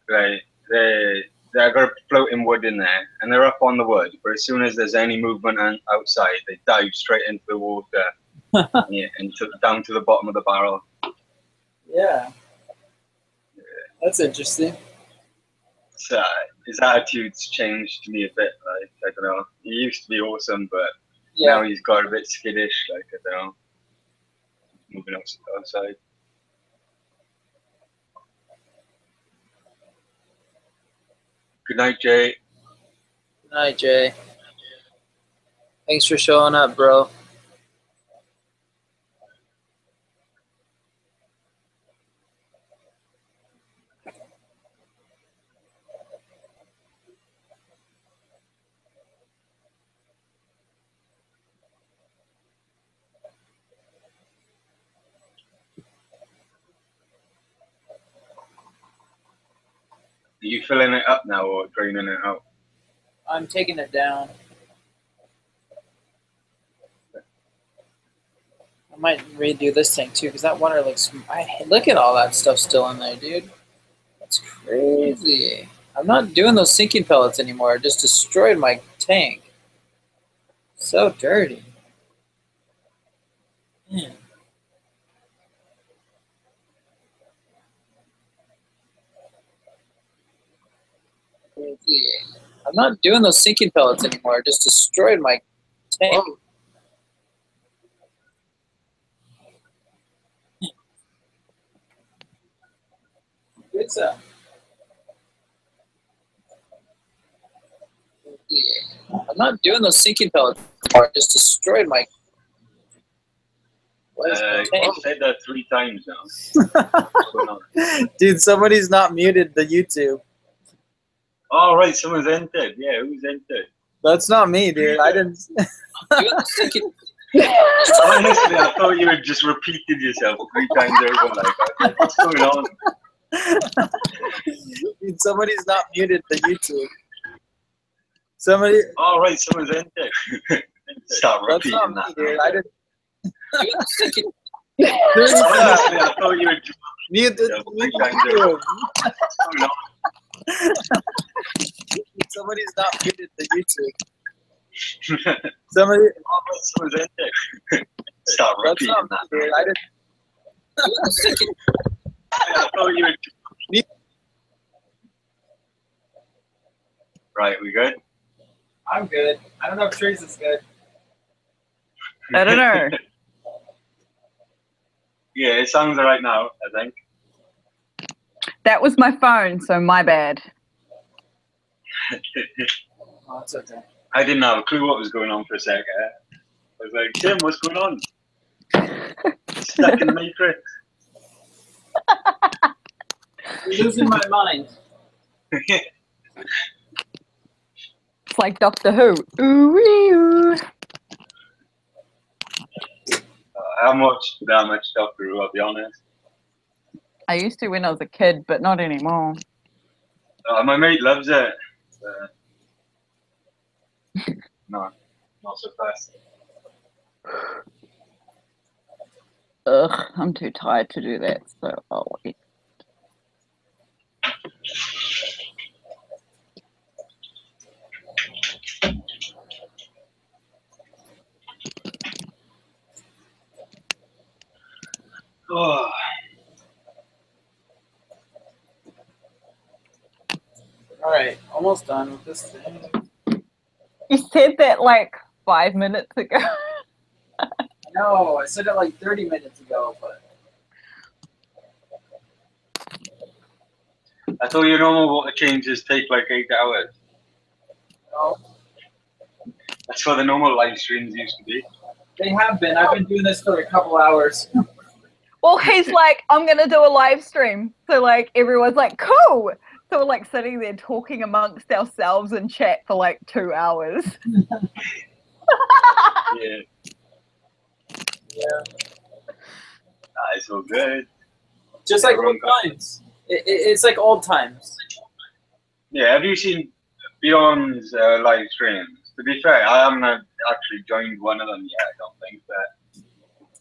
they've got floating wood in there, and they're up on the wood. But as soon as there's any movement outside, they dive straight into the water, yeah, and down to the bottom of the barrel. Yeah. That's interesting. So his attitude's changed to me a bit. Like, I don't know. He used to be awesome, but Yeah. now he's got a bit skittish. Like, I don't know. Moving outside. Good night, Jay. Good night, Jay. Thanks for showing up, bro. Are you filling it up now or draining it out? I'm taking it down. I might redo this tank too, because that water looks. Look at all that stuff still in there, dude. That's crazy. I'm not doing those sinking pellets anymore. I just destroyed my tank. So dirty. Man. Crazy. I'm not doing those sinking pellets anymore. I just destroyed my tank. It's a. I'm not doing those sinking pellets anymore. I just destroyed my. What is my I've tank? said that 3 times now. What's going on? Dude, somebody's not muted the YouTube. Oh, right, someone's entered. Yeah, who's entered? That's not me, dude. I didn't. Honestly, I thought you had just repeated yourself 3 times over. Like, what's going on? Dude, somebody's not muted the YouTube. Somebody. Oh, right, someone's entered. Stop That's repeating not that. me, dude. I didn't. Honestly, I thought you had just Mute the repeated yourself 3 times over. YouTube. What's going on? Somebody's not muted the YouTube. Somebody. Oh, right, someone's entered. Stop That's repeating not that. me, dude. I didn't. I thought you had just... Right, we good? I'm good. I don't know if Trace is good. I don't know. Yeah, it sounds alright now, I think. That was my phone, so my bad. Oh, it's okay. I didn't have a clue what was going on for a second. I was like, Tim, what's going on? Stuck in the Matrix. You're losing my mind. It's like Doctor Who. Ooh. I haven't watched that much Doctor Who, I'll be honest. I used to when I was a kid, but not anymore. My mate loves it. No, not so fast. Ugh, I'm too tired to do that, so I'll wait. Oh. All right, almost done with this thing. You said that like 5 minutes ago. No, I said it like 30 minutes ago, but. I thought your normal water changes take like 8 hours. No. That's what the normal live streams used to be. They have been. I've been doing this for a couple hours. Well, he's like, I'm gonna do a live stream. So like everyone's like, cool. So we're like sitting there talking amongst ourselves in chat for like 2 hours. Yeah. Yeah. It's all good. Just like old times. It's like old times. Yeah, have you seen Beyond's live streams? To be fair, I haven't actually joined one of them yet, I don't think, but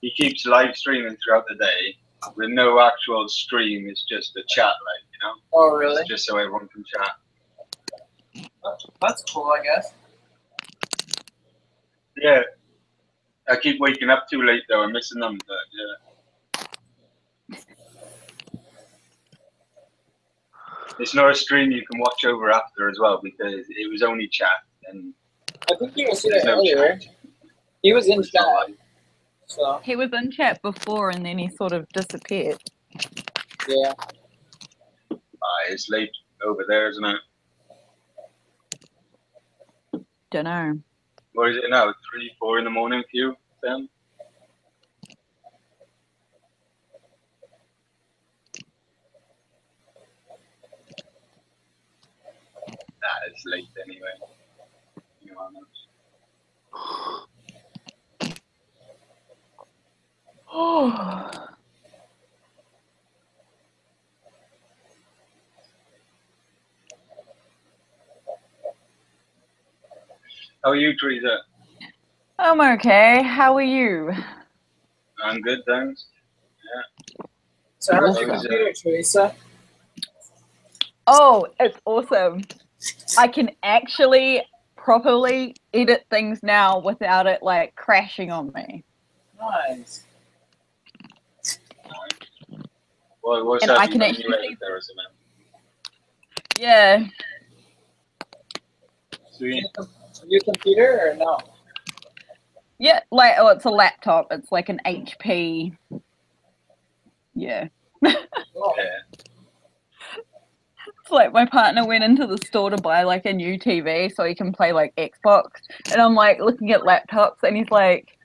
he keeps live streaming throughout the day with no actual stream. It's just a chat, like, you know? Oh, really? It's just so everyone can chat. That's cool, I guess. Yeah. I keep waking up too late, though. I'm missing them, but yeah. It's not a stream you can watch over after as well, because it was only chat. And I think he was here earlier. He was in chat. So. He was in chat before and then he sort of disappeared. Yeah. It's late over there, isn't it? Dunno. What is it now? 3, 4 in the morning for you, Sam? It's late anyway. You know, Oh. how are you, Teresa? I'm okay. How are you? I'm good, thanks. So how's your Awesome. computer, Teresa? Oh, it's awesome. I can actually properly edit things now without it like crashing on me. Nice. Well, what's And that? I can You actually edit there or something? Yeah. Sweet. Your computer or no? Yeah, like it's a laptop. It's like an HP. Yeah. Oh, Yeah. It's like my partner went into the store to buy like a new TV so he can play like Xbox. And I'm like looking at laptops and he's like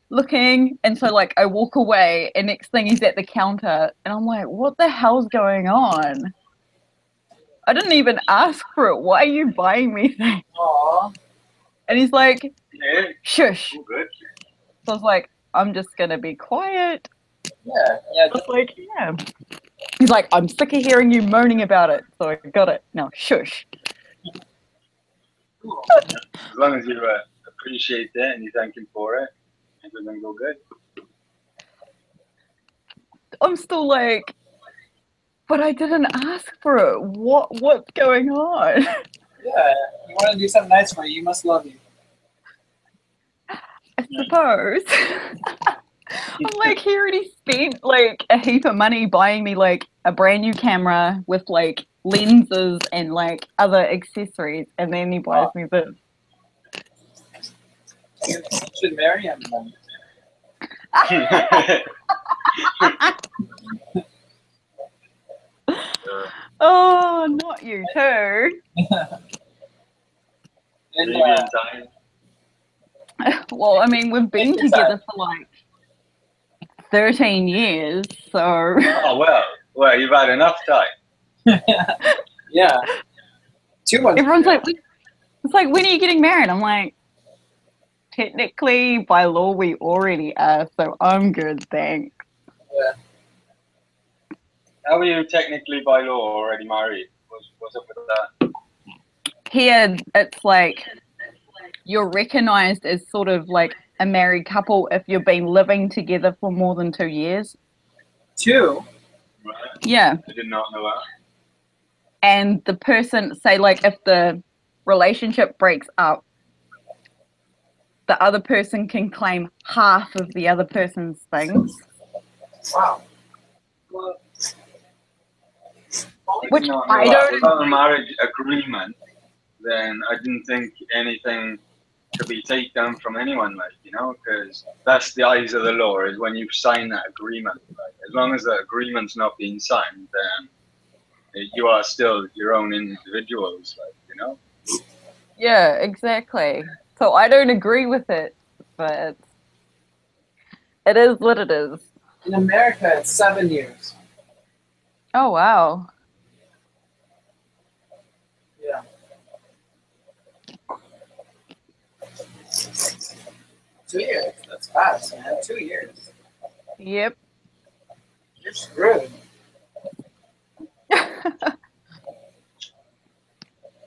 looking. And so like I walk away and next thing he's at the counter and I'm like, what the hell's going on? I didn't even ask for it. Why are you buying me things? aw. And he's like, Yeah, shush. all good. So I was like, I'm just going to be quiet. Yeah. I was like, yeah. He's like, I'm sick of hearing you moaning about it. So I got it. Now, shush. Cool. As long as you appreciate that and you thank him for it, everything will go good. I'm still like, but I didn't ask for it. What's going on? Yeah. You want to do something nice for you, you must love you. I suppose. I'm like, he already spent like a heap of money buying me like a brand new camera with like lenses and like other accessories, and then he buys me this. You should marry him then. Oh, not you too. And, Maybe in time. Well, I mean, we've been It's together for like 13 years, so Oh, well, you've had enough time. yeah. 2 months. everyone's like, it's like, when are you getting married? I'm like, technically, by law, we already are, so I'm good, thanks. Yeah. How are you technically by law already married? What's up with that? Here, it's like you're recognized as sort of like a married couple if you've been living together for more than 2 years. 2? Right. Yeah. I did not know that. And the person, say, like, if the relationship breaks up, the other person can claim half of the other person's things. Wow. Well, Which did not know I that. don't Without a marriage agreement, then I didn't think anything could be taken from anyone, like, you know, because that's the eyes of the law, is when you sign that agreement. Like, as long as the agreement's not being signed, then you are still your own individuals, like, you know. Yeah, exactly. So I don't agree with it, but it is what it is. In America, it's 7 years. Oh wow. Yeah. Two years. That's fast, man. 2 years. Yep. You're screwed.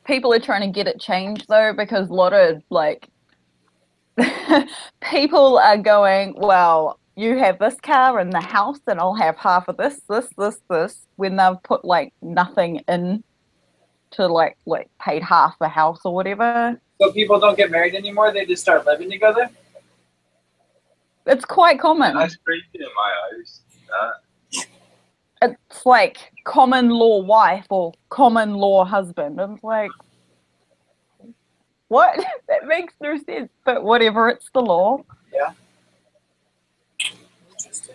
People are trying to get it changed though, because a lot of like people are going, well, you have this car and the house, and I'll have half of this, when they've put like nothing in to like paid half the house or whatever. So people don't get married anymore? They just start living together? It's quite common. That's crazy in my eyes. It's like common law wife or common law husband. I'm like, what? That makes no sense. But whatever, it's the law. Yeah. Interesting.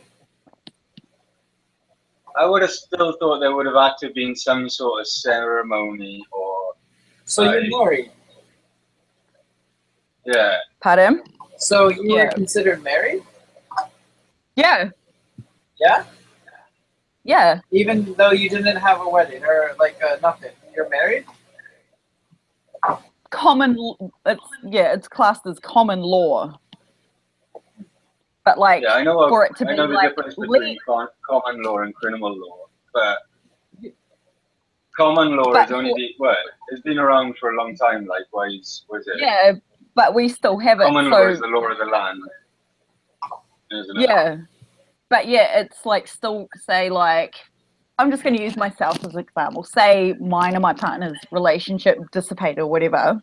I would have still thought there would have had to have been some sort of ceremony or. So you're married? Yeah. Pardon? So you were Yeah. considered married? Yeah. Yeah? Yeah. Even though you didn't have a wedding or like nothing, you're married? It's classed as common law. But like, Yeah, I know. for it to I be know the like difference between common law and criminal law, but common law But is only it's been around for a long time. Likewise, was it? yeah, but we still have it. Common So law is the law of the land, isn't it? yeah, but yeah, it's like still say like, I'm just going to use myself as an example. Say mine and my partner's relationship dissipated or whatever.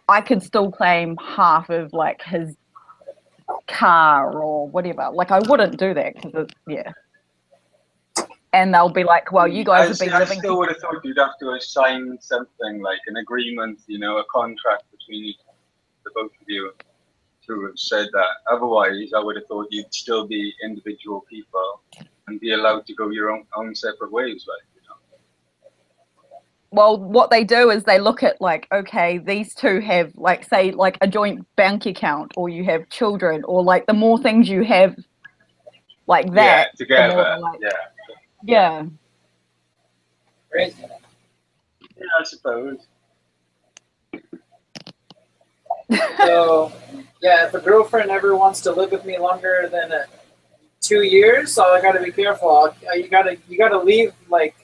I could still claim half of like his car or whatever. Like I wouldn't do that because yeah. And they'll be like, well, you guys have been I living still would have thought you'd have to sign something like an agreement, a contract between the both of you to have said that. Otherwise, I would have thought you'd still be individual people and be allowed to go your own separate ways, right? Well, what they do is they look at like, okay, these two have like, say, like a joint bank account, or you have children, or like the more things you have like that, Yeah, together. the more like, yeah. Yeah. Crazy. Yeah, I suppose. So, yeah, if a girlfriend ever wants to live with me longer than 2 years, so I gotta be careful. You gotta leave like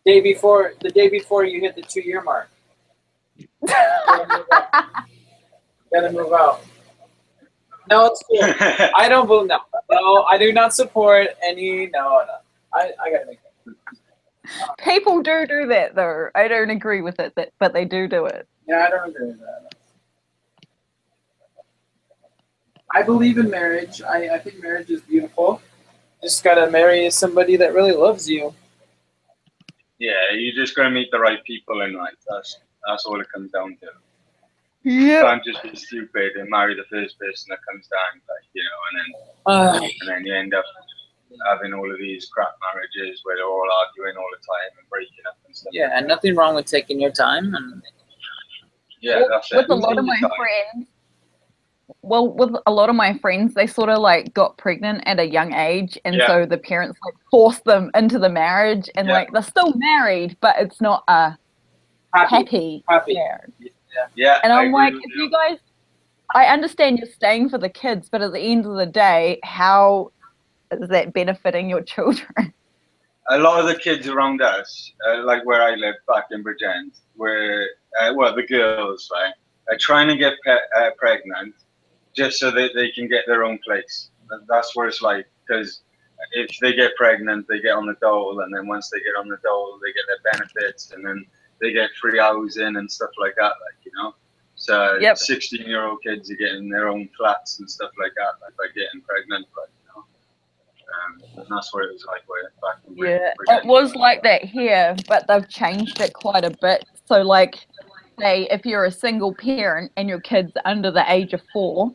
the day before you hit the 2 year mark. Gotta move out. No, it's cool. I don't believe no. I do not support any. No. I gotta make it. People do that though. I don't agree with it, but they do it. Yeah, I don't agree with that. I believe in marriage. I think marriage is beautiful. Just gotta marry somebody that really loves you. Yeah, you just gotta meet the right people in life. That's all it comes down to. Yeah. You can't just be stupid and marry the first person that comes down, and then you end up having all of these crap marriages where they're all arguing all the time and breaking up and stuff. Yeah, and nothing wrong with taking your time. And yeah, that's it. With a lot of my friends, with a lot of my friends, they sort of like got pregnant at a young age, and so the parents like forced them into the marriage, and like they're still married, but it's not a happy marriage. Yeah. And I'm like, if you guys, I understand you're staying for the kids, but at the end of the day, how is that benefiting your children? A lot of the kids around us, like where I live back in Bridgend, where the girls, right, are trying to get pregnant just so that they can get their own place. That's what it's like, because if they get pregnant, they get on the dole, and then once they get on the dole, they get their benefits, and then they get free housing and stuff like that, So 16-year-old kids are getting their own flats and stuff like that, by getting pregnant, and that's what it was like back in Yeah, it was like that here, but they've changed it quite a bit. So like, say if you're a single parent and your kid's under the age of 4,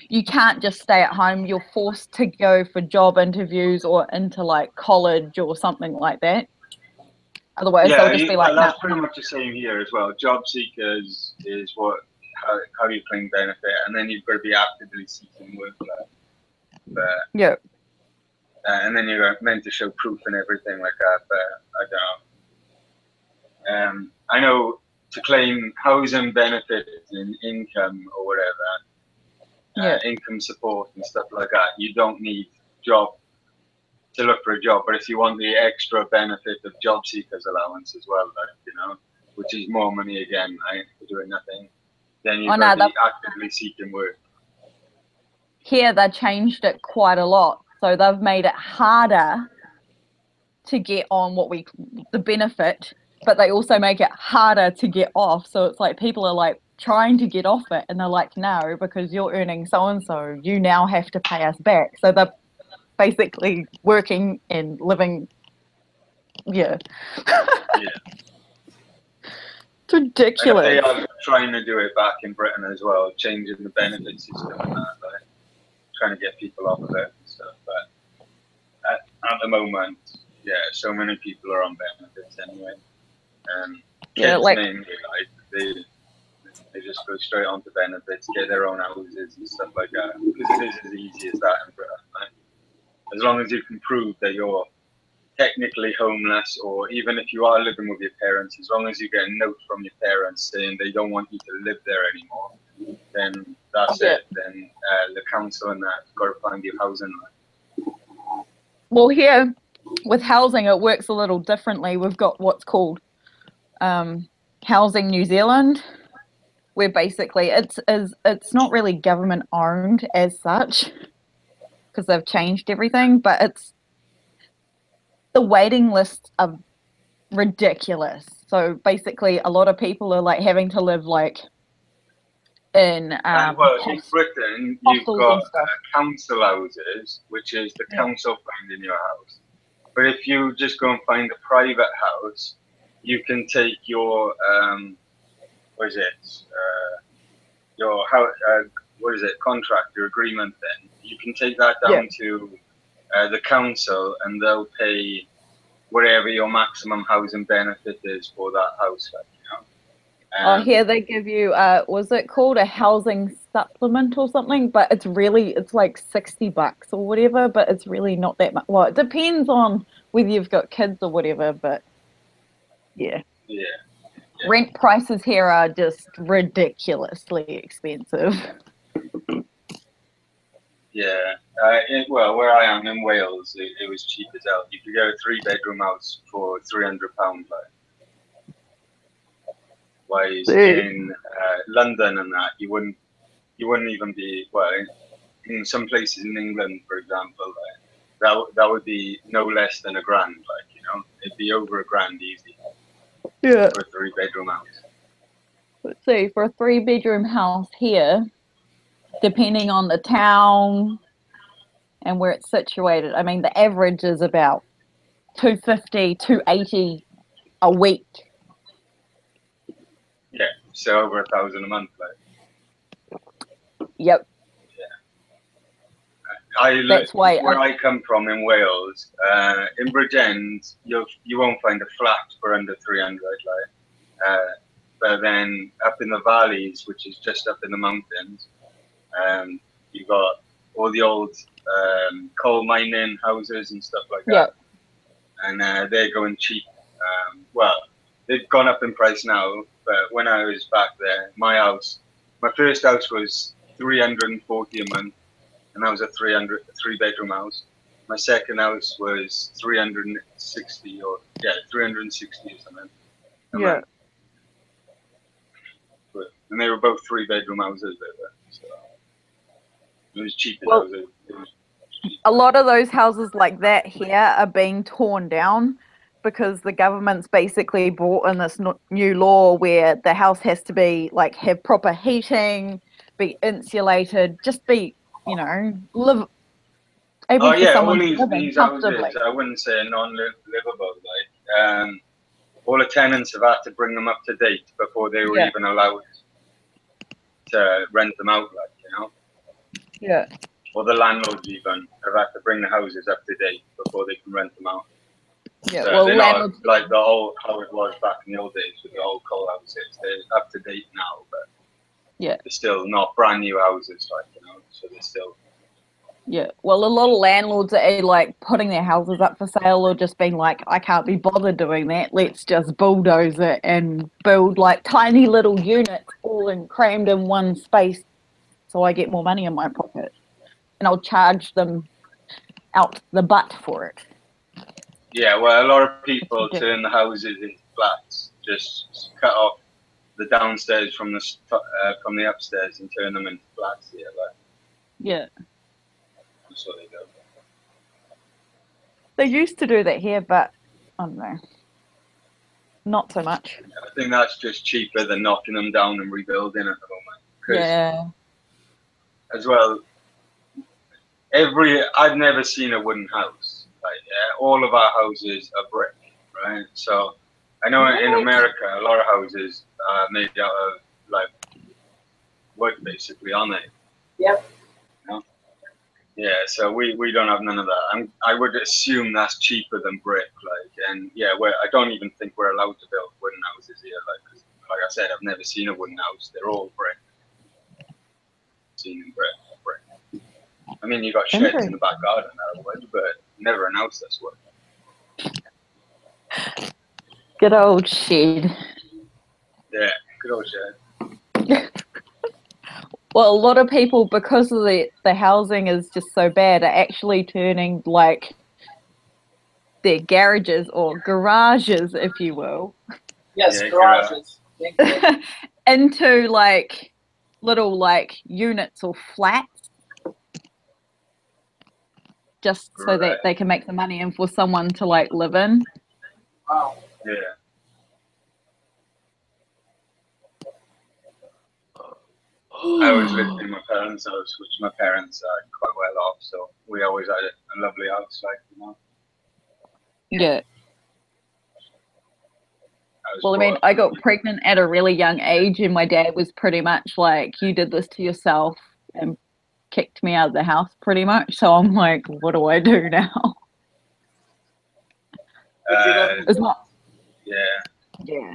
you can't just stay at home. You're forced to go for job interviews or into like college or something like that. Otherwise, Yeah, they'll just be like, that's nah. pretty much the same here as well. Job seekers is how you claim benefit, and then you've got to be actively seeking work. Yeah. And then you're meant to show proof and everything like that. But I don't know. I know to claim housing benefits and income or whatever, income support and stuff like that, you don't need job to look for a job. But if you want the extra benefit of job seekers allowance as well, like, which is more money again, right, for doing nothing, then you've got to be actively seeking work. Here they changed it quite a lot, so they've made it harder to get on the benefit, but they also make it harder to get off. So it's like people are like trying to get off it, and they're like, no, because you're earning so and so, you now have to pay us back. So they're basically working and living. Yeah. It's ridiculous. And they are trying to do it back in Britain as well, changing the benefit system and that, like, trying to get people off of it and stuff. But at the moment, so many people are on benefits anyway. Kids mainly, like, they just go straight on to benefits, get their own houses and stuff like that, because it is as easy as that in Britain. Right? As long as you can prove that you're technically homeless, or even if you are living with your parents, as long as you get a note from your parents saying they don't want you to live there anymore, then that's it. Then the council and that got to find you housing. Well, here with housing, it works a little differently. We've got what's called Housing New Zealand, where basically it's not really government owned as such, because they've changed everything, but it's the waiting lists are ridiculous. So basically, a lot of people are like having to live like in in Britain, you've got council houses, which is the council finding your house. But if you just go and find a private house, you can take your contract, your agreement. Then you can take that down to the council, and they'll pay whatever your maximum housing benefit is for that house. Here they give you was it called a housing supplement or something? But it's like $60 or whatever. But it's really not that much. Well, it depends on whether you've got kids or whatever. But yeah. Rent prices here are just ridiculously expensive. Well, where I am in Wales, it was cheap as hell. You could get a 3-bedroom house for £300. Whereas in London and that, you wouldn't even be, well, in some places in England, for example, that would be no less than £1,000. It'd be over £1,000 easy. Yeah. For a 3-bedroom house. Let's see, for a 3-bedroom house here, depending on the town and where it's situated, I mean, the average is about $250, $280 a week. Yeah, so over $1,000 a month, like. Yep. That's why where I come from in Wales, in Bridgend, you won't find a flat for under 300, like. But then up in the valleys, which is just up in the mountains, you've got all the old coal mining houses and stuff like that. And they're going cheap. Well, they've gone up in price now, but when I was back there, my first house was $340 a month, and that was a 3-bedroom house. My second house was 360 or something. Yeah. And they were both 3-bedroom houses there. So it was cheap. Well, a lot of those houses like that here are being torn down because the government's basically brought in this new law where the house has to be like have proper heating, be insulated, just be, live able for someone to live in comfortably. Houses, I wouldn't say non-livable. Like all the tenants have had to bring them up to date before they were even allowed to rent them out, like, Yeah. Or the landlords even have had to bring the houses up to date before they can rent them out. Yeah, So well, they're not landlords. like the old how it was back in the old days with the old coal houses. They're up to date now, but Yeah. they're still not brand new houses, like, you know. So they're still. Yeah, well, a lot of landlords are like putting their houses up for sale or just being like, I can't be bothered doing that. Let's just bulldoze it and build like tiny little units all crammed in one space so I get more money in my pocket. And I'll charge them out the butt for it. Yeah, well, a lot of people ridiculous. turn the houses into flats. Just cut off the downstairs from the upstairs and turn them into flats. Yeah, like Yeah. that's what they do. They used to do that here, but I don't know. Not so much. I think that's just cheaper than knocking them down and rebuilding at the moment. 'Cause Yeah. as well, I've never seen a wooden house. Like, all of our houses are brick, right? So I know in What? America, a lot of houses are made out of like wood, basically, aren't they? Yep. You know? Yeah, so we don't have none of that. I would assume that's cheaper than brick, like, and yeah, I don't even think we're allowed to build wooden houses here, like, 'cause, like I said, I've never seen a wooden house. They're all brick. Seen in brick. I mean, you got sheds in the back garden that are wood, but never an house that's wood. Good old shed. Yeah, good old shed. Well, a lot of people, because of the housing is just so bad, are actually turning like their garages or garages, if you will, Yes, Yeah, garages. Thank you. into like little like units or flats, just so that Right. they can make the money and for someone to like live in. Wow. Yeah. I always lived in my parents' house, which my parents are quite well off, so we always had a lovely house, like, you know. Yeah. was Well, I mean, poor. I got pregnant at a really young age, and my dad was pretty much like, "You did this to yourself," and kicked me out of the house, pretty much. So I'm like, "What do I do now?" It's not. Yeah. Yeah.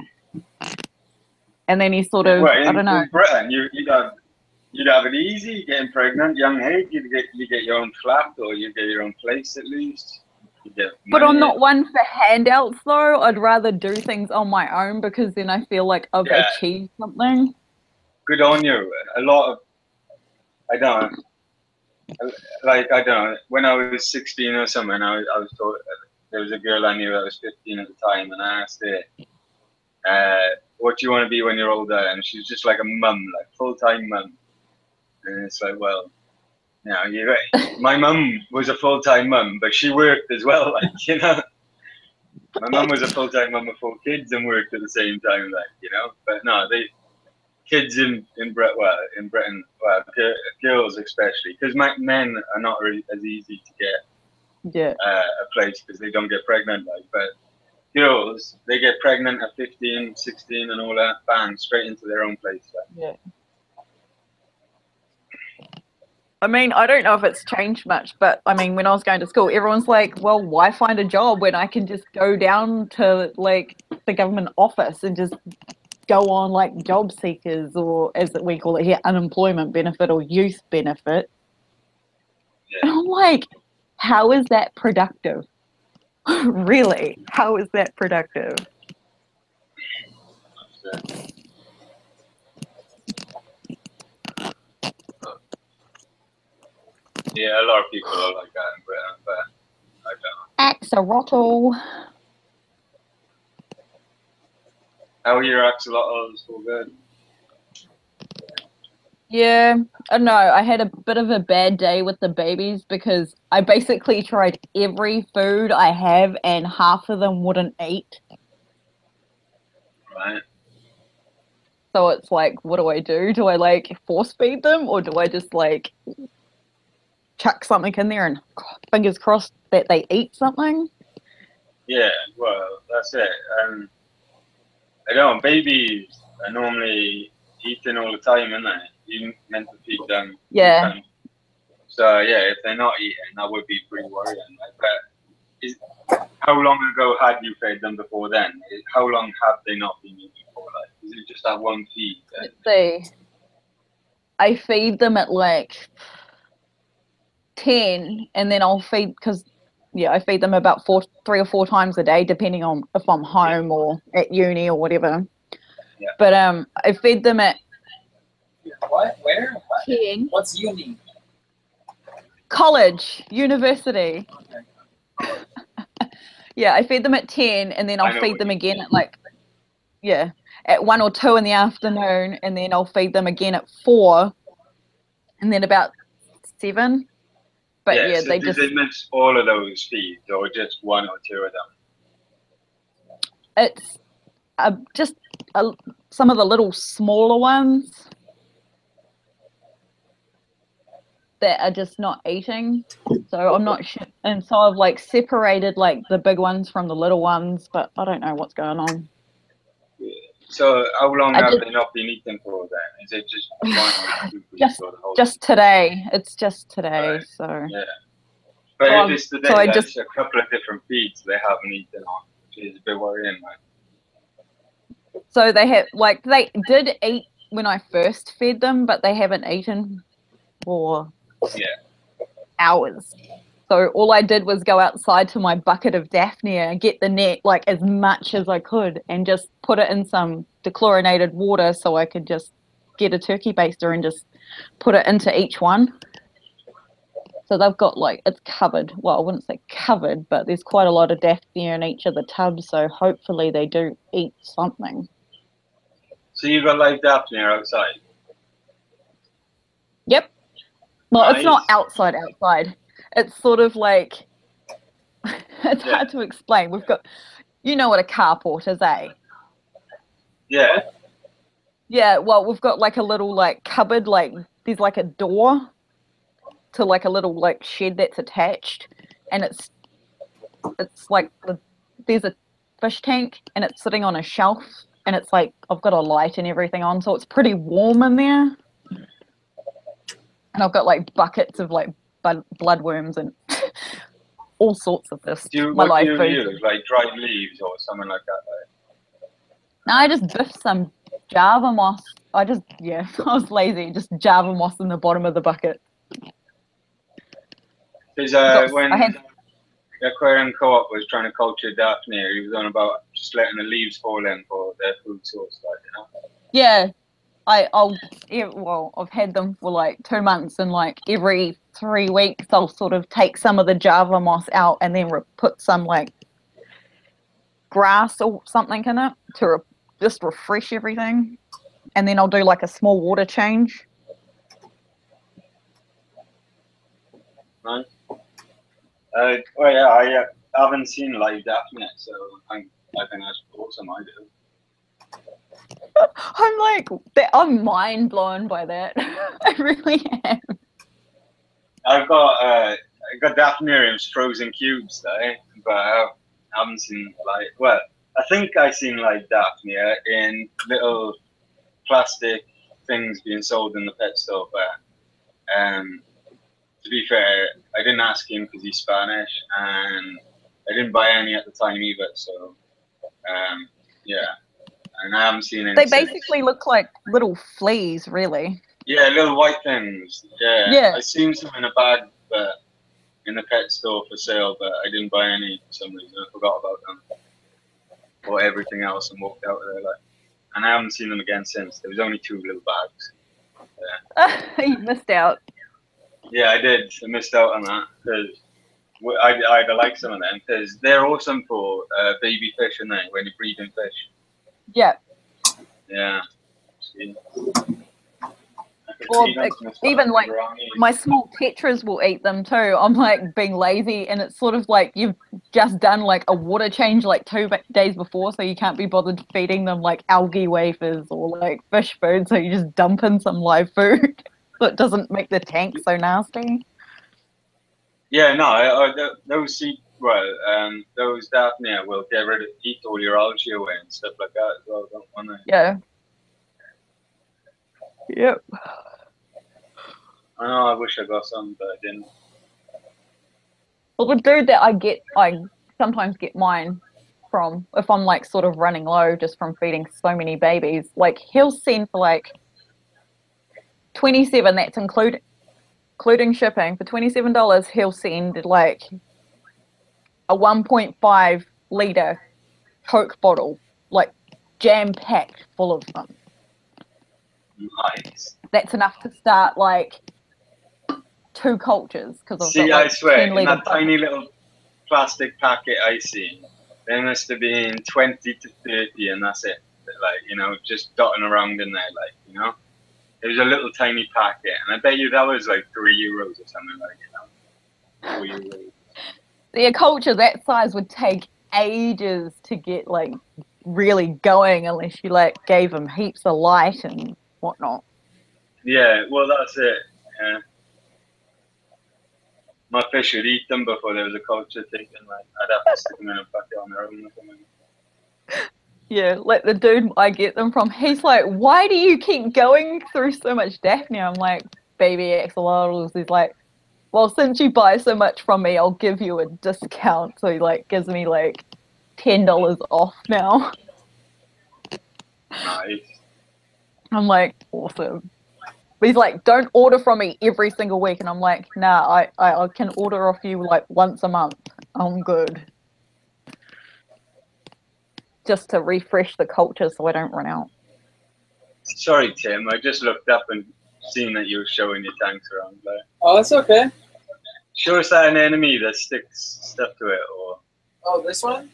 And then he sort Yeah, of, well, I don't know. in Britain, you'd have it easy getting pregnant, young age. You get your own flat, or you get your own place at least. You get But I'm money. not one for handouts, though. I'd rather do things on my own because then I feel like I've Yeah. achieved something. Good on you. A lot of, I don't know, like, I don't know, when I was 16 or something, I was told, there was a girl I knew that was 15 at the time, and I asked her, what do you want to be when you're older? And she's just like a mum, like full-time mum. And it's like, well, you know, you're right. My mum was a full-time mum, but she worked as well, like, you know. My mum was a full-time mum of 4 kids and worked at the same time, like, you know. But no, kids in Britain, well, girls especially, because men are not really as easy to get Yeah. a place because they don't get pregnant, like, but girls, they get pregnant at 15, 16 and all that, bang, straight into their own place. Like. Yeah. I mean, I don't know if it's changed much, but I mean, when I was going to school, everyone's like, well, why find a job when I can just go down to like the government office and just go on like job seekers, or as we call it here, unemployment benefit or youth benefit. Yeah. And I'm like, how is that productive? Really? How is that productive? Yeah, a lot of people are like that in Britain, but I don't know. Axolotl. How are your axolotls? All good? Yeah, I don't know. I had a bit of a bad day with the babies because I basically tried every food I have and half of them wouldn't eat. Right. So it's like, what do I do? Do I like force feed them, or do I just like chuck something in there and fingers crossed that they eat something? Yeah, well, that's it. I don't know, babies are normally eating all the time, aren't they? You meant to feed them. Yeah. So yeah, if they're not eating, that would be pretty worrying. Like, but how long ago had you fed them before then? How long have they not been eating for? Like, is it just that one feed? Let's see. I feed them at like 10, and then I'll feed, because I feed them about 3 or 4 times a day, depending on if I'm home or at uni or whatever. Yeah. But I feed them at What? Where? 10. What's uni? College, university. Okay. Yeah, I feed them at 10, and then I I'll know feed what them you again mean. at like, at 1 or 2 in the afternoon, and then I'll feed them again at 4, and then about 7. But yeah, yeah, so they do just, they miss all of those feeds or just 1 or 2 of them? it's just some of the little smaller ones that are just not eating. So I'm not sure. And so I've like separated like the big ones from the little ones, but I don't know what's going on. So how long I have just- they not been eating for then? Is it just 1 or 2 feeds Just- or the whole Just today. It's just today. Right. So Yeah. But So if it's today, so I that's just- a couple of different feeds they haven't eaten on, which is a bit worrying, man. So they did eat when I first fed them, but they haven't eaten for hours. So all I did was go outside to my bucket of Daphnia and get the net like as much as I could and just put it in some dechlorinated water so I could just get a turkey baster and just put it into each one. So they've got like, it's covered. Well, I wouldn't say covered, but there's quite a lot of Daphnia in each of the tubs. So hopefully they do eat something. So you've got live Daphne outside? Yep. Well, it's not Nice. outside. It's sort of like, it's Yeah. hard to explain. We've got, you know what a carport is, eh? Yeah. Yeah, well, we've got like a little like cupboard, like there's like a door to like a little like shed that's attached, and it's like there's a fish tank and it's sitting on a shelf, and it's like I've got a light and everything on, so it's pretty warm in there. And I've got like buckets of like bloodworms and all sorts of this. What do you food. use? Like dried leaves or something like that? Right? No, I just biffed some Java moss. I was lazy. Just Java moss in the bottom of the bucket. Because when I had- the aquarium co-op was trying to culture Daphne, he was on about just letting the leaves fall in for their food source, like, you know? Yeah, I've had them for like 2 months, and like every 3 weeks I'll sort of take some of the Java moss out and then put some like grass or something in it to just refresh everything, and then I'll do like a small water change. Nice. I haven't seen live Daphne, so I think that's awesome. I do. I'm like, I'm mind blown by that. I really am. I got Daphniariums frozen cubes though, but I haven't seen like. Well, I think I seen like Daphnia in little plastic things being sold in the pet store, but to be fair, I didn't ask him because he's Spanish, and I didn't buy any at the time either. So, yeah, and I haven't seen any. They basically look like little fleas, really. Yeah, little white things. Yeah. Yeah. I seen some in a bag, but in the pet store for sale, but I didn't buy any for some reason. I forgot about them or everything else and walked out of there like. And I haven't seen them again since. There was only 2 little bags. Yeah. You missed out. Yeah, I did. I missed out on that because I'd like some of them because they're awesome for baby fish, and they when you're breeding fish. Yeah. Yeah. See. Well, even like my small tetras will eat them too. I'm like being lazy, and it's sort of like you've just done like a water change like 2 days before, so you can't be bothered feeding them like algae wafers or like fish food, so you just dump in some live food so it doesn't make the tank so nasty. Yeah, no, those those Daphnia will eat all your algae away and stuff like that as well, don't they? Yeah. Yep. I know. I wish I got some, but I didn't. Well, the dude that I sometimes get mine from, if I'm like sort of running low just from feeding so many babies, like he'll send for like 27, that's including shipping, for $27 he'll send like a 1.5 liter Coke bottle, like jam packed full of them. Nice. That's enough to start like 2 cultures, because I've See, got like I swear, 10 in liter that tiny little plastic packet I see, there must have been 20 to 30, and that's it. Like, you know, just dotting around in there, like, you know. It was a little tiny packet, and I bet you that was like €3 or something, like, you know. €4. See, a culture that size would take ages to get like really going, unless you like gave them heaps of light and whatnot. Yeah, well, that's it. Yeah. My fish would eat them before there was a culture taken. Like, I'd have to stick them in a bucket on their own or something. Yeah, like the dude I get them from, he's like, why do you keep going through so much Daphne? I'm like, baby axolotls. He's like, well, since you buy so much from me, I'll give you a discount. So he like gives me like $10 off now. Nice. I'm like, awesome. But he's like, don't order from me every single week. And I'm like, nah, I can order off you like once a month. I'm good. Just to refresh the culture so I don't run out. Sorry, Tim. I just looked up and seen that you were showing your tanks around. Like, Oh, that's okay. sure, is that an enemy that sticks stuff to it, or? Oh, this one?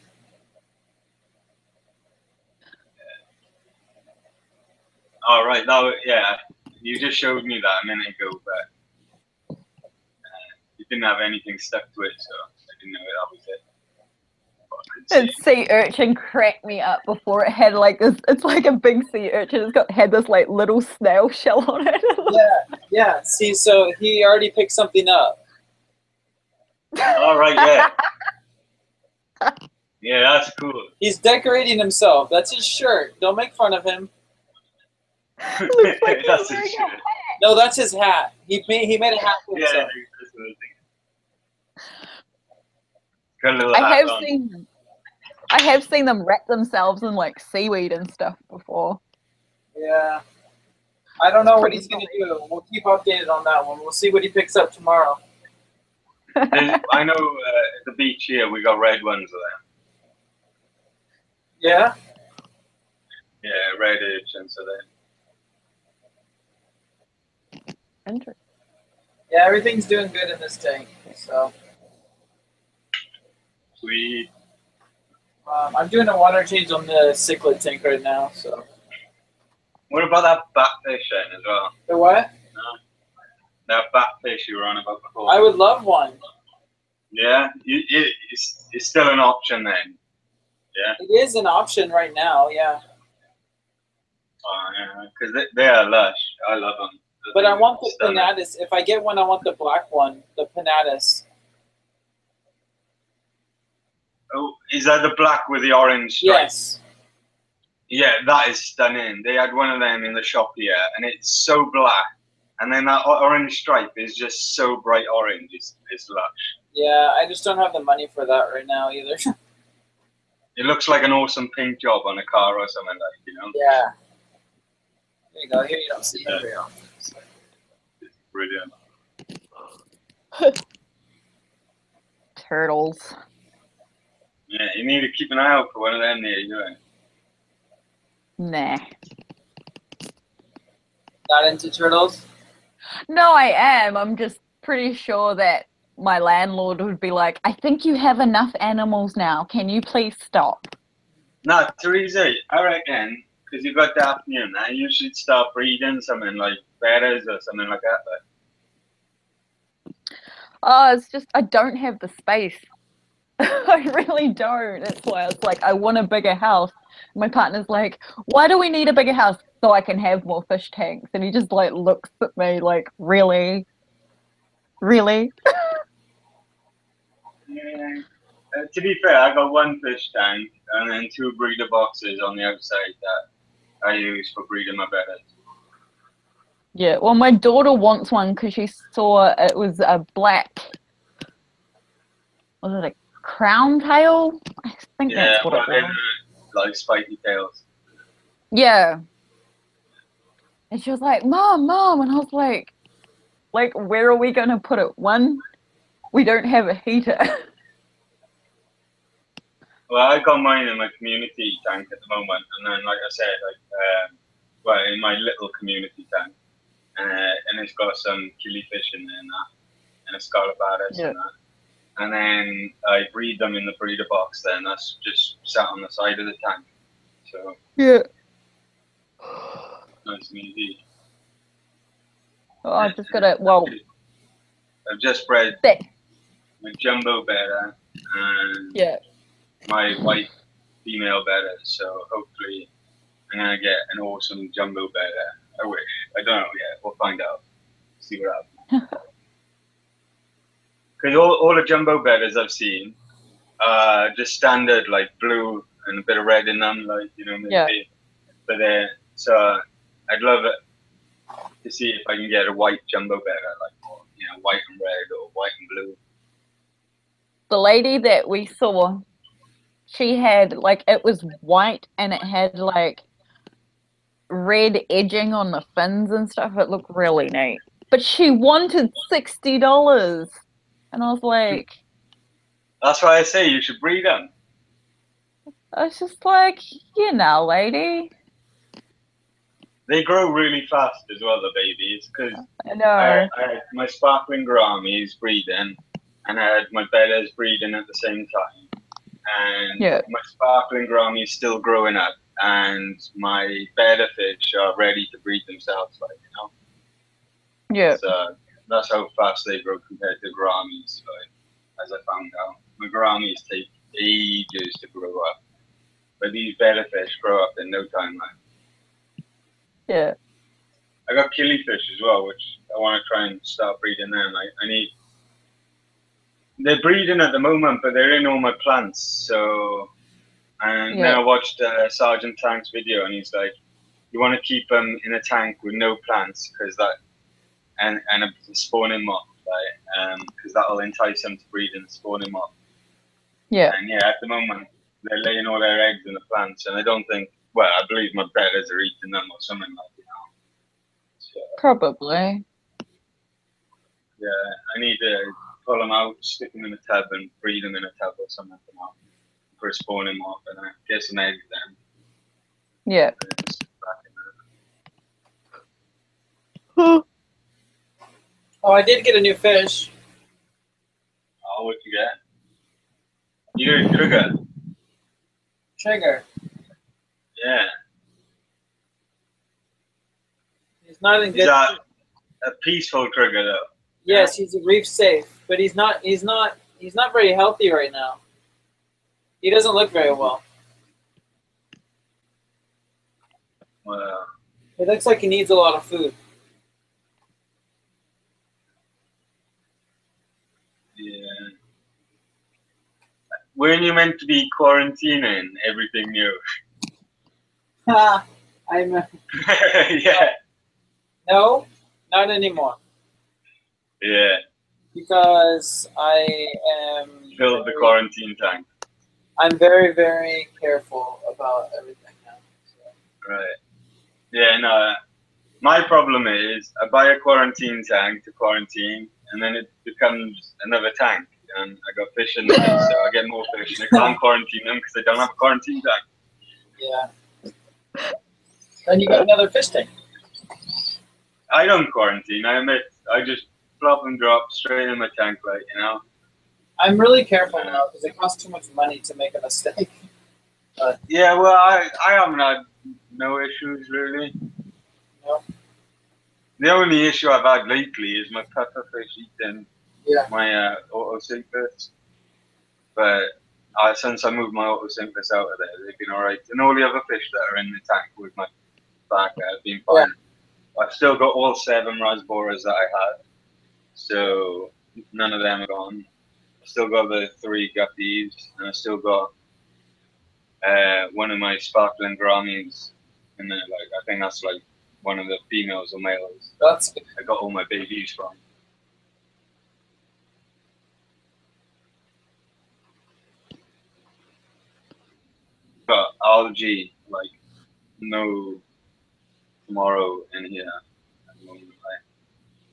Oh, right. That, yeah. You just showed me that a minute ago, but you didn't have anything stuck to it, so I didn't know that was it. And sea urchin cracked me up before. It had like this, it's like a big sea urchin. Had this like little snail shell on it. Yeah. See, so he already picked something up. All right, yeah. Yeah, that's cool. He's decorating himself. That's his shirt. Don't make fun of him. Looks like That's he's his wearing shirt. No, that's his hat. He made a hat for Yeah, himself. that's what I think. Got a little I hat have on. seen them. I have seen them wrap themselves in like seaweed and stuff before. Yeah. I don't know what he's going to do. We'll keep updated on that one. We'll see what he picks up tomorrow. I know at the beach here we got red ones there. Yeah? Yeah, red urchins are there. Interesting. Yeah, everything's doing good in this tank. So Sweet. I'm doing a water change on the cichlid tank right now. So What about that batfish then as well? the what? That batfish you were on about before. I would love one. Yeah, it's still an option then. Yeah. It is an option right now. Yeah. Because they are lush. I love them. But I want the Panatus. If I get one, I want the black one, the Panatus. Oh, is that the black with the orange stripes? Yes. Yeah, that is stunning. They had one of them in the shop here, and it's so black. And then that orange stripe is just so bright orange. It's lush. Yeah, I just don't have the money for that right now either. It looks like an awesome paint job on a car or something like, you know? Yeah. There you go. Here you don't see it very often. It's brilliant. Turtles. Yeah, you need to keep an eye out for one of them near you. Nah. Not into turtles? No, I am. I'm just pretty sure that my landlord would be like, I think you have enough animals now. Can you please stop? No, Teresa, I reckon, because you've got Daphne in there, you should start breeding something like bears or something like that. Oh, it's just, I don't have the space. I really don't. That's why I was like, I want a bigger house. My partner's like, why do we need a bigger house? So I can have more fish tanks. And he just like looks at me like, really? Really? Yeah. To be fair, I got one fish tank and then 2 breeder boxes on the outside that I use for breeding my bedders. Yeah, well, my daughter wants one because she saw it was a black, was it a crown tail. I think Yeah, that's what well, it they're was. like spiky tails. Yeah. And she was like, Mom, Mom. And I was like, where are we going to put it? One, we don't have a heater. Well, I got mine in my community tank at the moment, and then, like I said, well, in my little community tank, and it's got some killifish in there and that, and a scarabaeus Yeah. and that. And then I breed them in the breeder box there, and that's just sat on the side of the tank. So Yeah. nice and easy. Oh, I just got to, well, I've just bred that, my jumbo better and yeah. my white female better, so hopefully I'm gonna get an awesome jumbo better. I wish. I don't know yet. We'll find out. See what happens. Because all the jumbo bedders I've seen, just standard like blue and a bit of red in them, like maybe. Yeah. But so I'd love it to see if I can get a white jumbo better, like white and red or white and blue. The lady that we saw, she had, it was white and it had, red edging on the fins and stuff. It looked really neat. But she wanted $60. And I was like... That's why I say you should breed them. I was just like, lady. They grow really fast as well, the babies, because I know. I had my sparkling gouramis breeding, and I had my bedders breeding at the same time. And my sparkling gouramis still growing up, and my bedder fish are ready to breed themselves, Yeah. So that's how fast they grow compared to gouramis, as I found out. My gouramis take ages to grow up, but these bedder fish grow up in no time, Yeah. I got killifish as well, which I want to try and start breeding them. I need. They're breeding at the moment, but they're in all my plants. So, and then I watched Sergeant Tank's video, and he's like, "You want to keep them in a tank with no plants, because that, and a spawning moth, right? Because that'll entice them to breed and spawning moth." Yeah. And at the moment they're laying all their eggs in the plants, and I don't think. Well, I believe my bedders are eating them or something like that. So, probably. Yeah, I need to pull them out, stick them in a tub, and breed them in a tub or something for a spawning moth, and I get some eggs then. Yeah. Oh, I did get a new fish. Oh, what'd you get? You got a trigger. Trigger. Yeah. He's not in good. Is that a peaceful trigger though? Yes, he's a reef safe, but he's not very healthy right now. He doesn't look very well. Well, It looks like he needs a lot of food. yeah. Weren't you meant to be quarantining everything new? I'm. Yeah. No, not anymore. Yeah. Because I am. Filled the quarantine tank. I'm very, very careful about everything now. So. Right. Yeah, no. My problem is I buy a quarantine tank to quarantine, and then it becomes another tank, and I got fish in there, so I get more fish, and I can't quarantine them because I don't have a quarantine tank. Yeah. Then you got another fish tank. I don't quarantine. I just plop and drop straight in my tank, I'm really careful now because it costs too much money to make a mistake. Yeah, well, I haven't had no issues really. No. The only issue I've had lately is my pufferfish eating my autosyncus. But since I moved my autosyncus out of there, they've been alright. And all the other fish that are in the tank with my back have been fine. Yeah. I've still got all 7 rasboras that I had. So none of them are gone. I still got the 3 guppies, and I still got one of my sparkling gouramis, and then I think that's one of the females or males. That's good. I got all my babies from. algae, like no tomorrow in here at the moment. Like,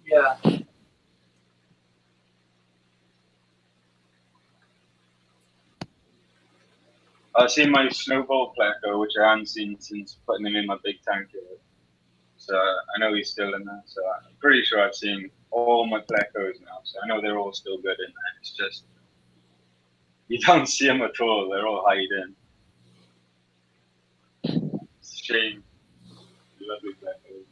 Yeah. I've seen my snowball pleco, which I haven't seen since putting him in my big tank here. So I know he's still in there. So I'm pretty sure I've seen all my plecos now. So I know they're all still good in there. It's just you don't see them at all. They're all hiding. It's a shame. Lovely plecos.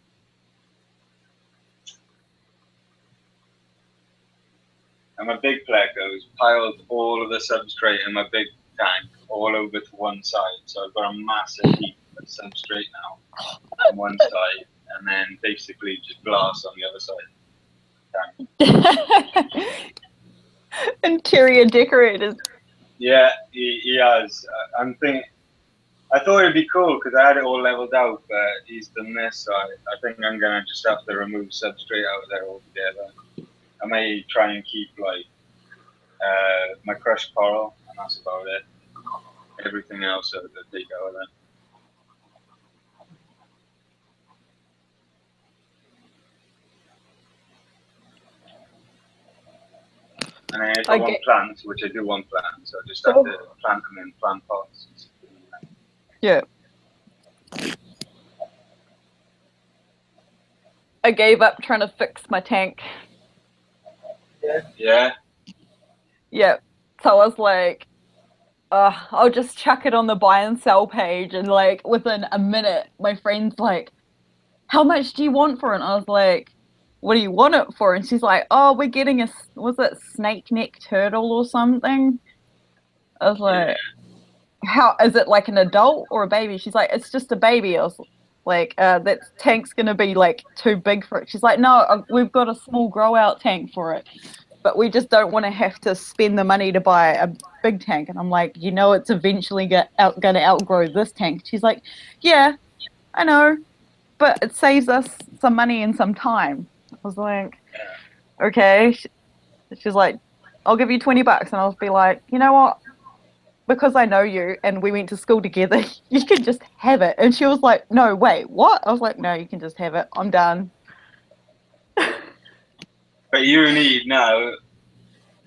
And my big plecos piled all of the substrate in my big tank all over to one side. So I've got a massive heap of substrate now on one side, and then basically just glass on the other side. Interior decorators. Yeah, he has. I'm thinking. I thought it'd be cool because I had it all leveled out, but he's done this, so I think I'm gonna just have to remove substrate out of there altogether. I may try and keep like my crushed coral, and that's about it. Everything else I'll take out of there. And then if I want plants, which I do want plants, so I just have to plant them in plant pots. Yeah. I gave up trying to fix my tank. Yeah. Yeah. So I was like, I'll just chuck it on the buy and sell page, and like within a minute, my friend's like, "How much do you want for it?" And I was like, "What do you want it for?" And she's like, "Oh, we're getting was it snake neck turtle or something?" I was like, "How is it, like an adult or a baby?" She's like, "It's just a baby." I was like, "That tank's gonna be like too big for it." She's like, "No, we've got a small grow out tank for it, but we just don't want to have to spend the money to buy a big tank." And I'm like, it's eventually going to outgrow this tank. She's like, "Yeah, I know, but it saves us some money and some time." I was like, "Okay." She's like, "I'll give you $20." And I'll be like, "You know what? Because I know you and we went to school together, you can just have it." And she was like, "No, wait, what?" I was like, "No, you can just have it. I'm done." But you need now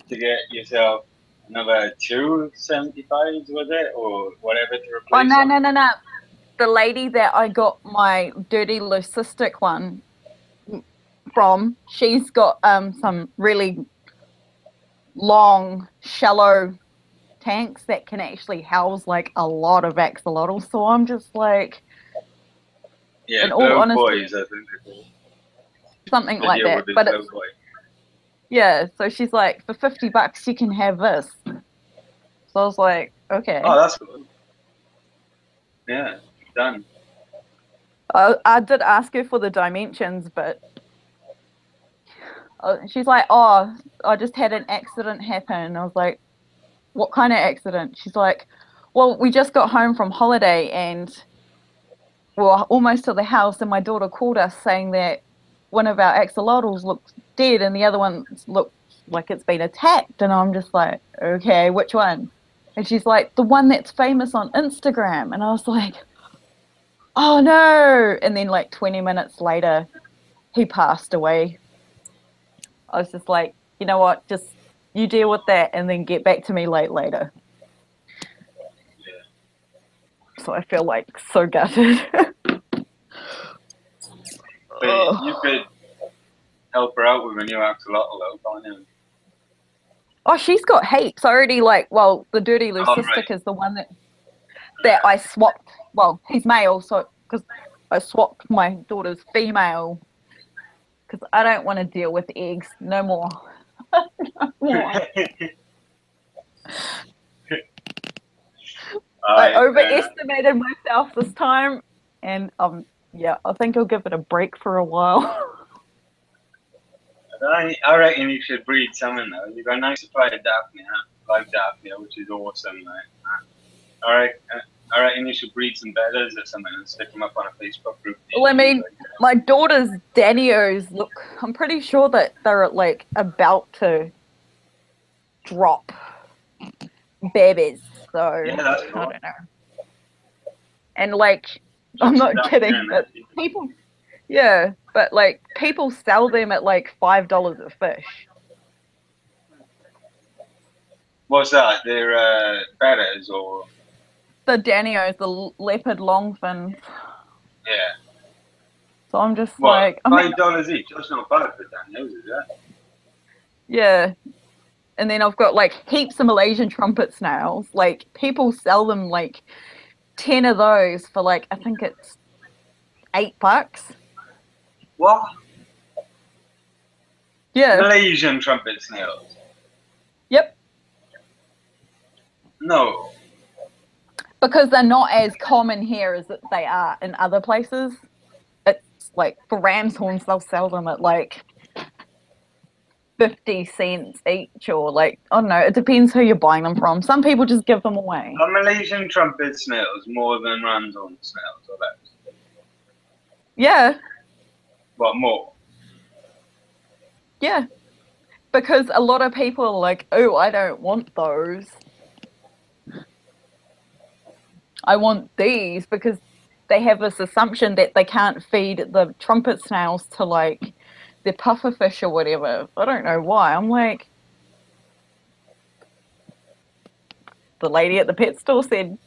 to get yourself another 275s, was it, or whatever to replace. Oh no! The lady that I got my dirty leucistic one from, she's got some really long, shallow tanks that can actually house like a lot of axolotls. So I'm just like, in all honesty, boys, I think they're called. Something like that. But it's, yeah, so she's like, for $50 you can have this. So I was like, okay. Oh, that's good. Yeah, done. I did ask her for the dimensions, but she's like, "Oh, I just had an accident happen." I was like, "What kind of accident?" She's like, "Well, we just got home from holiday and we're almost to the house, and my daughter called us saying that one of our axolotls looks dead and the other one looks like it's been attacked." And I'm just like, "Okay, which one?" And she's like, "The one that's famous on Instagram." And I was like, "Oh no." And then like 20 minutes later, he passed away. I was just like, "You know what? Just you deal with that and then get back to me later." Yeah. So I feel like so gutted. But you could help her out with a new axolotl, can't you? Oh, she's got heaps. I already the dirty leucistic is the one that I swapped. Well, he's male, so because I swapped my daughter's female because I don't want to deal with eggs no more. No more. I overestimated myself this time, and I think I'll give it a break for a while. I reckon you should breed something though. You've got a nice supply of Daphnia, like Daphnia, which is awesome. Right? I reckon you should breed some bedders or something and stick them up on a Facebook group. Well, I mean, my daughter's Danios look. I'm pretty sure that they're like about to drop babies. So yeah, that's cool. I don't know. And like, I'm not Just kidding, down but there. people, yeah, but like people sell them at like $5 a fish. What's that? They're betters or The Danios, the leopard longfins. yeah. So I'm just What? like, I mean, $5 each. That's not bad for Daniels, is that? yeah. And then I've got like heaps of Malaysian trumpet snails. Like people sell them like 10 of those for like, I think it's $8. What? Yeah. Malaysian trumpet snails? Yep. No. Because they're not as common here as they are in other places. It's like for ram's horns, they'll sell them at like 50 cents each, or like, I don't know, it depends who you're buying them from. Some people just give them away. Are Malaysian trumpet snails more than ramshorn snails or less? Yeah, What, more? yeah. Because a lot of people are like, oh, I don't want those. I want these, because they have this assumption that they can't feed the trumpet snails to like their pufferfish or whatever. I don't know why. I'm like, the lady at the pet store said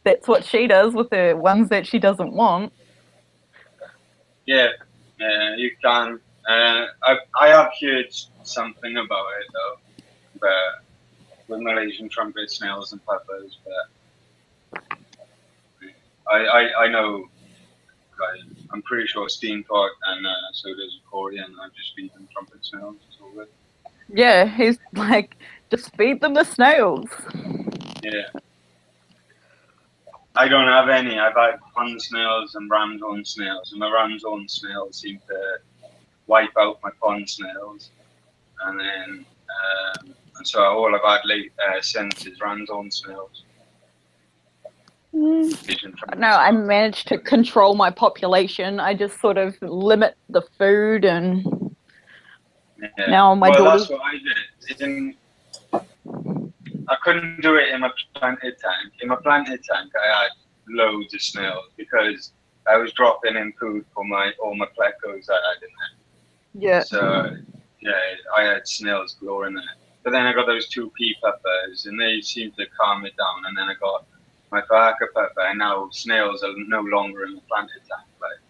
that's what she does with the ones that she doesn't want. Yeah, you can. I have heard something about it though, but with Malaysian trumpet snails and puffers, but I know, like, I'm pretty sure Steam Pot and so does Corey, and I just feed them trumpet snails. It's all good. Yeah, he's like, just feed them the snails. Yeah. I don't have any. I've had pond snails and ramshorn snails, and my ramshorn snails seem to wipe out my pond snails, and then and so all I've had since is ramshorn snails. No, I managed to control my population. I just sort of limit the food, and Yeah. now my well, daughter's... that's what I did. I couldn't do it in my planted tank. In my planted tank, I had loads of snails because I was dropping in food for all my plecos I had in there. Yeah. So yeah, I had snails galore in there. But then I got those two pea peppers, and they seemed to calm it down. And then I got my Barker pepper, and now snails are no longer in the planted tank. Like,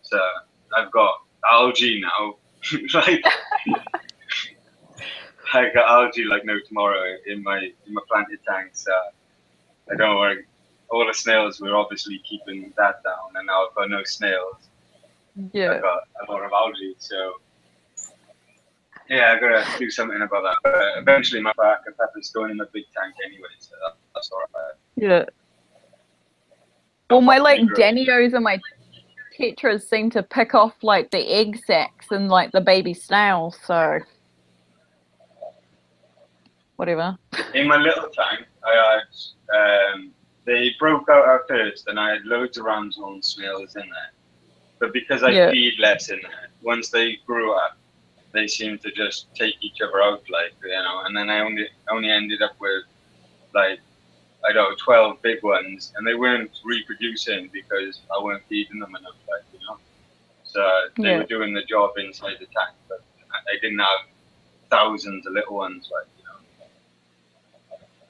so I've got algae now. Like, I got algae like no tomorrow in my planted tank. So I don't worry. All the snails were obviously keeping that down, and now I've got no snails. Yeah. I've got a lot of algae, so yeah, I gotta do something about that. But eventually, my Barker pepper's going in the big tank anyway, so that's alright. Yeah. Well, my like Danios and my Tetras seem to pick off like the egg sacs and like the baby snails, so whatever. In my little tank, I had they broke out at first, and I had loads of ramshorn snails in there. But because I feed less in there, once they grew up, they seemed to just take each other out, like, you know. And then I only ended up with like, I don't know, 12 big ones, and they weren't reproducing because I weren't feeding them enough, like, you know. So they were doing the job inside the tank, but I didn't have thousands of little ones, like, you know.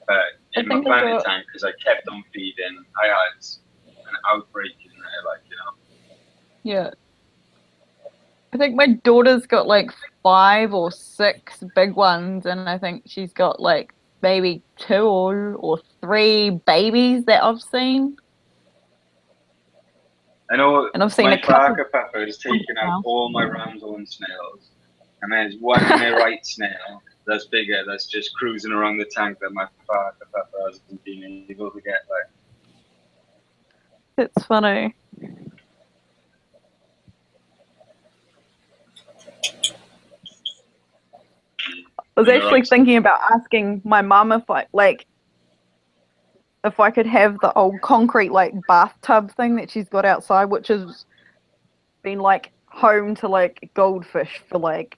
But in my planted tank, because I kept on feeding, I had an outbreak in there, like, you know. Yeah. I think my daughter's got like 5 or 6 big ones, and I think she's got like maybe 2 or 3 babies that I've seen. I know, and I've seen my a couple. Barker pepper has taken out all my ramshorn snails, and there's one right snail that's bigger that's just cruising around the tank that my Barker pepper hasn't been able to get, like. It's funny. I was actually thinking about asking my mum if I could have the old concrete like bathtub thing that she's got outside, which has been like home to like goldfish for like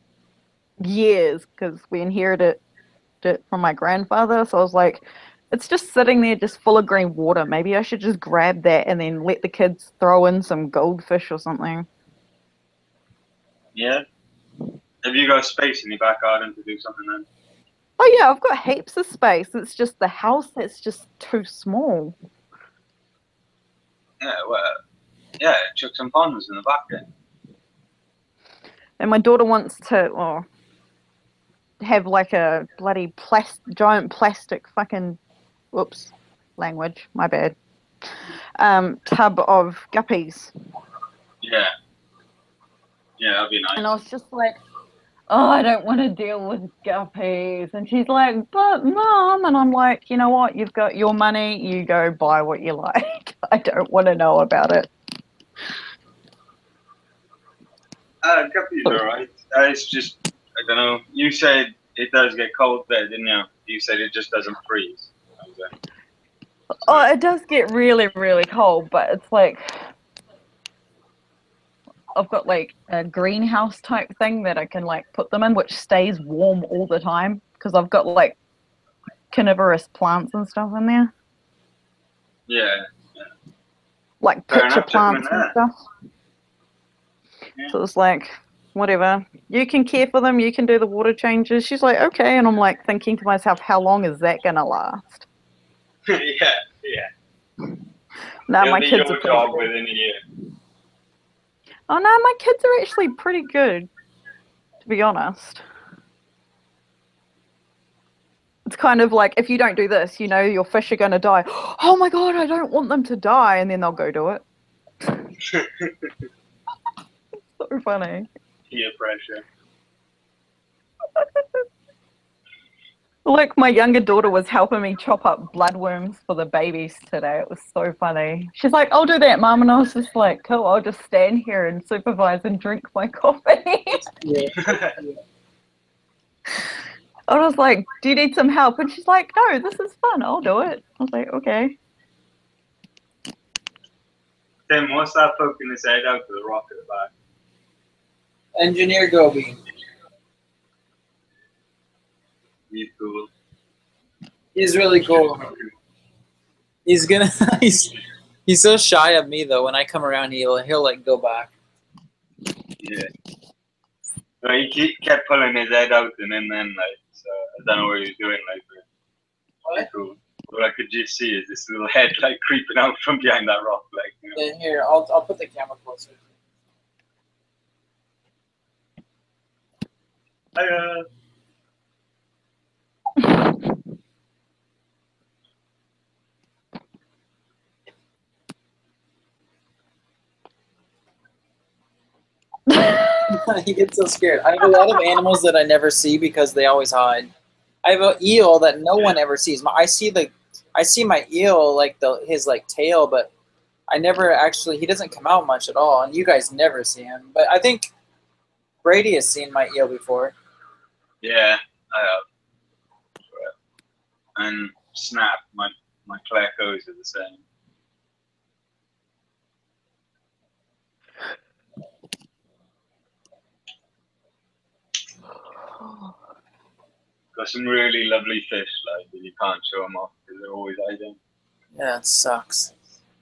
years because we inherited it from my grandfather. So I was like, It's just sitting there just full of green water. Maybe I should just grab that and then let the kids throw in some goldfish or something. Yeah. Have you got space in your back garden to do something then? Oh yeah, I've got heaps of space. It's just the house that's just too small. Yeah, well, yeah, chuck some ponds in the back then. And my daughter wants to have like a bloody giant plastic fucking, whoops, language, my bad, tub of guppies. Yeah. Yeah, that'd be nice. And I was just like, oh, I don't want to deal with guppies. And she's like, but Mom. And I'm like, you know what? You've got your money. You go buy what you like. I don't want to know about it. Guppy's alright. It's just, I don't know. You said it does get cold there, didn't you? You said it just doesn't freeze. Oh, it does get really, really cold, but it's like I've got like a greenhouse type thing that I can like put them in, which stays warm all the time because I've got like carnivorous plants and stuff in there, Yeah. like Fair pitcher enough, plants and yeah. stuff. Yeah. So it's like, whatever. You can care for them. You can do the water changes. She's like, okay. And I'm like thinking to myself, how long is that going to last? Yeah. No, It'll my be kids your are job pretty good. within a year. Oh, no, my kids are actually pretty good, to be honest. It's kind of like, if you don't do this, you know, your fish are going to die. Oh my God, I don't want them to die. And then they'll go do it. So funny. Peer pressure. Look, my younger daughter was helping me chop up bloodworms for the babies today. It was so funny. She's like, I'll do that, Mum. And I was just like, cool, I'll just stand here and supervise and drink my coffee. I was like, do you need some help? And she's like, no, this is fun. I'll do it. I was like, okay. Tim, what's that poking his head out to the rock at the back? Engineer Gobi. He's cool. He's really cool. He's gonna. He's so shy of me though. When I come around, he'll like go back. Yeah. Well, he kept pulling his head out and then like, so I don't know what he was doing like. What? Cool. All I could just see is this little head like creeping out from behind that rock, like. You know? Yeah, here, I'll put the camera closer. Hiya. He gets so scared. I have a lot of animals that I never see because they always hide. I have an eel that no one ever sees. I see my eel like his like tail, but I never actually. He doesn't come out much at all, and you guys never see him. But I think Brady has seen my eel before. Yeah, I have. And Snap, my Clarkos are the same. Got some really lovely fish, like, but you can't show them off because they're always hiding. Yeah, it sucks.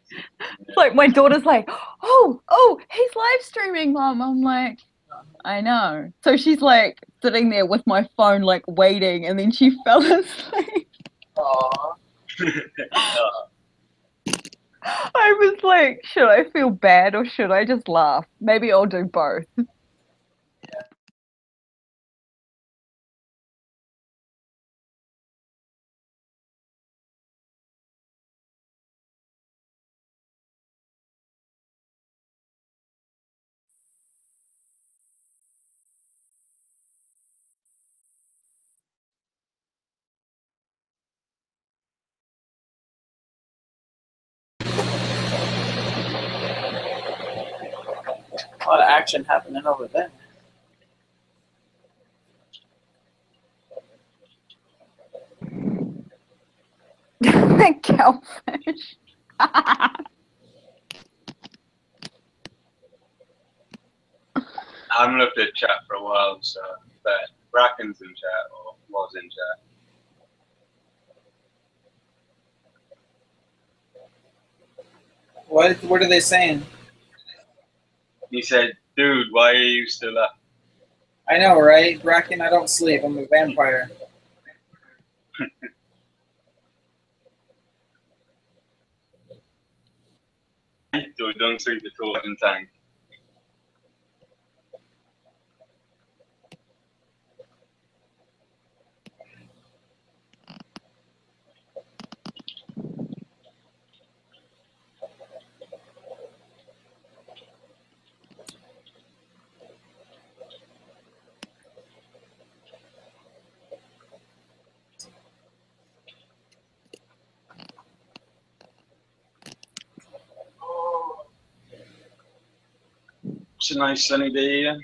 It's like my daughter's like, oh, he's live streaming, Mom. I'm like, I know. So she's like sitting there with my phone, like waiting, and then she fell asleep. Aww. I was like, should I feel bad or should I just laugh? Maybe I'll do both. A lot of action happening over there. Cowfish. I haven't looked at chat for a while, so but Bracken's in chat or was in chat. What are they saying? He said, "Dude, why are you still up?" I know, right? Bracken, I don't sleep. I'm a vampire. Dude, don't sleep at all in tank. It's a nice sunny day here.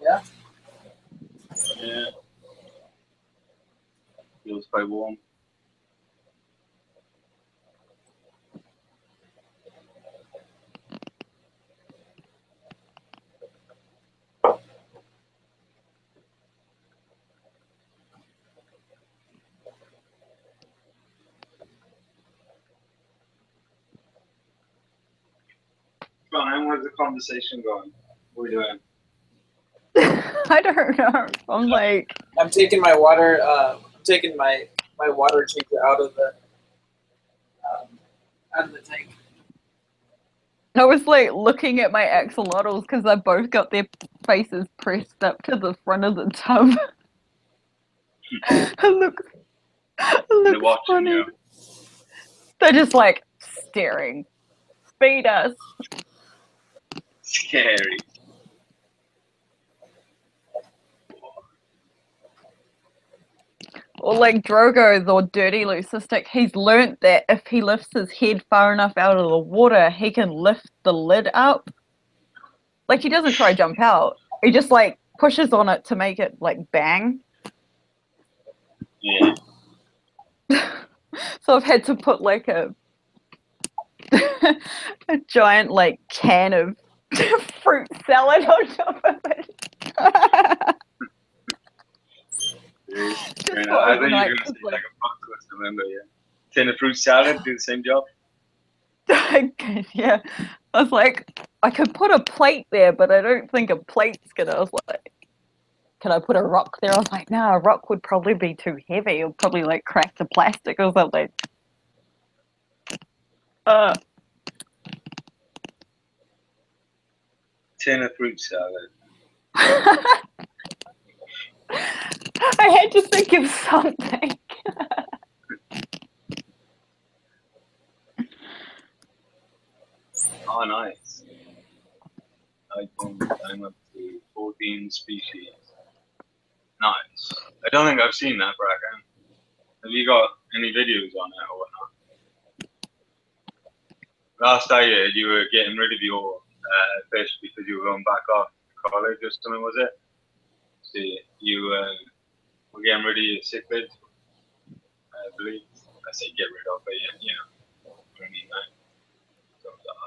Yeah. Yeah. Feels quite warm. Fine, where's the conversation going? What are we doing? I don't know. I'm like, I'm taking my water. I'm taking my water taker out of the tank. I was like looking at my axolotls because they both got their faces pressed up to the front of the tub. it looks They're watching funny. you. They're just like staring. Feed us. Scary. Or like Drogo, the dirty leucistic, he's learnt that if he lifts his head far enough out of the water, he can lift the lid up. Like he doesn't try to jump out. He just like pushes on it to make it like bang. Yeah. So I've had to put like a a giant like can of fruit salad on top of it. Just I for thought you were overnight, going to 'cause, say like a breakfast, remember, yeah. Tin of fruit salad, do the same job. yeah. I was like, I could put a plate there, but I don't think a plate's gonna. I was like, can I put a rock there? I was like, no, a rock would probably be too heavy. It'll probably like crack the plastic or something. Tin of fruit salad. I had to think of something. Oh, nice. I'm up to 14 species. Nice. I don't think I've seen that, Bracken. Have you got any videos on it or whatnot? Last I heard, you were getting rid of your fish because you were going back off to college or something, was it? So you were getting rid of your cichlids, I believe. I say get rid of, but you know, what I mean, like, something like that.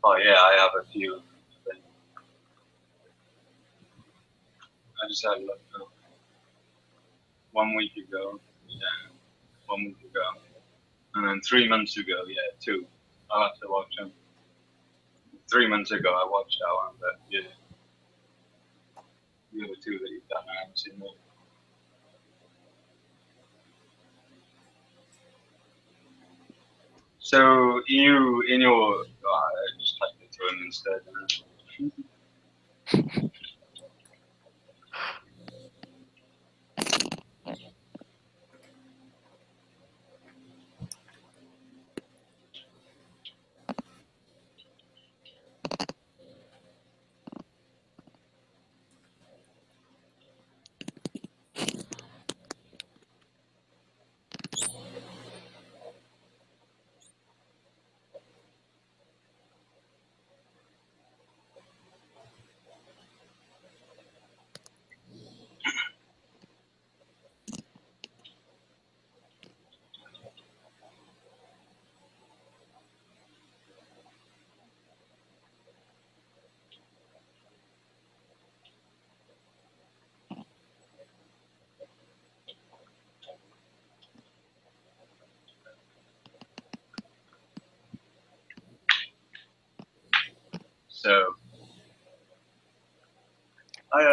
Oh yeah, I have a few. I just had a look now. 1 week ago, yeah, 1 week ago, and then 3 months ago, yeah, two. I'll have to watch them. 3 months ago, I watched that one, but yeah, the other two that you've done, I haven't seen them. So you, in your, I just typed it to him instead.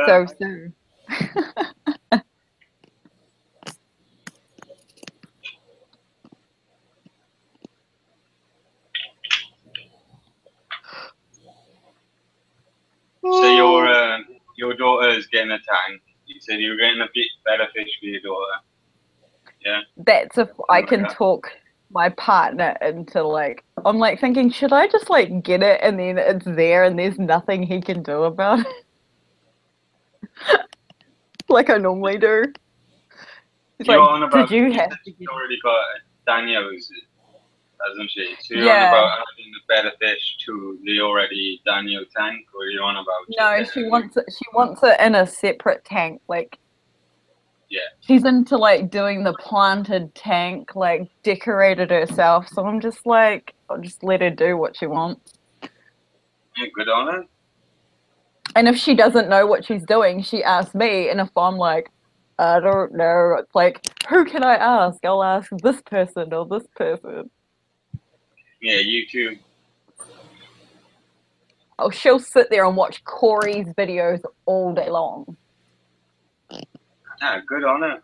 so soon. So your daughter is getting a tank. You said you were getting a bit better fish for your daughter. Yeah. That's if I can talk my partner into like, I'm like thinking, should I just like get it and then it's there and there's nothing he can do about it? Like I normally do. He's You're like, on about, did you have to she's get already got Daniel's, hasn't she? So you're Yeah. on about adding the better fish to the already Daniel tank, or you're on about? No, she wants it. She wants it in a separate tank. Like, Yeah. she's into like doing the planted tank, like decorated herself. So I'm just like, I'll just let her do what she wants. Yeah, good on her. And if she doesn't know what she's doing, she asks me. And if I'm like, I don't know, it's like, who can I ask? I'll ask this person or this person. Yeah, YouTube. Oh, she'll sit there and watch Corey's videos all day long. Yeah, good on her.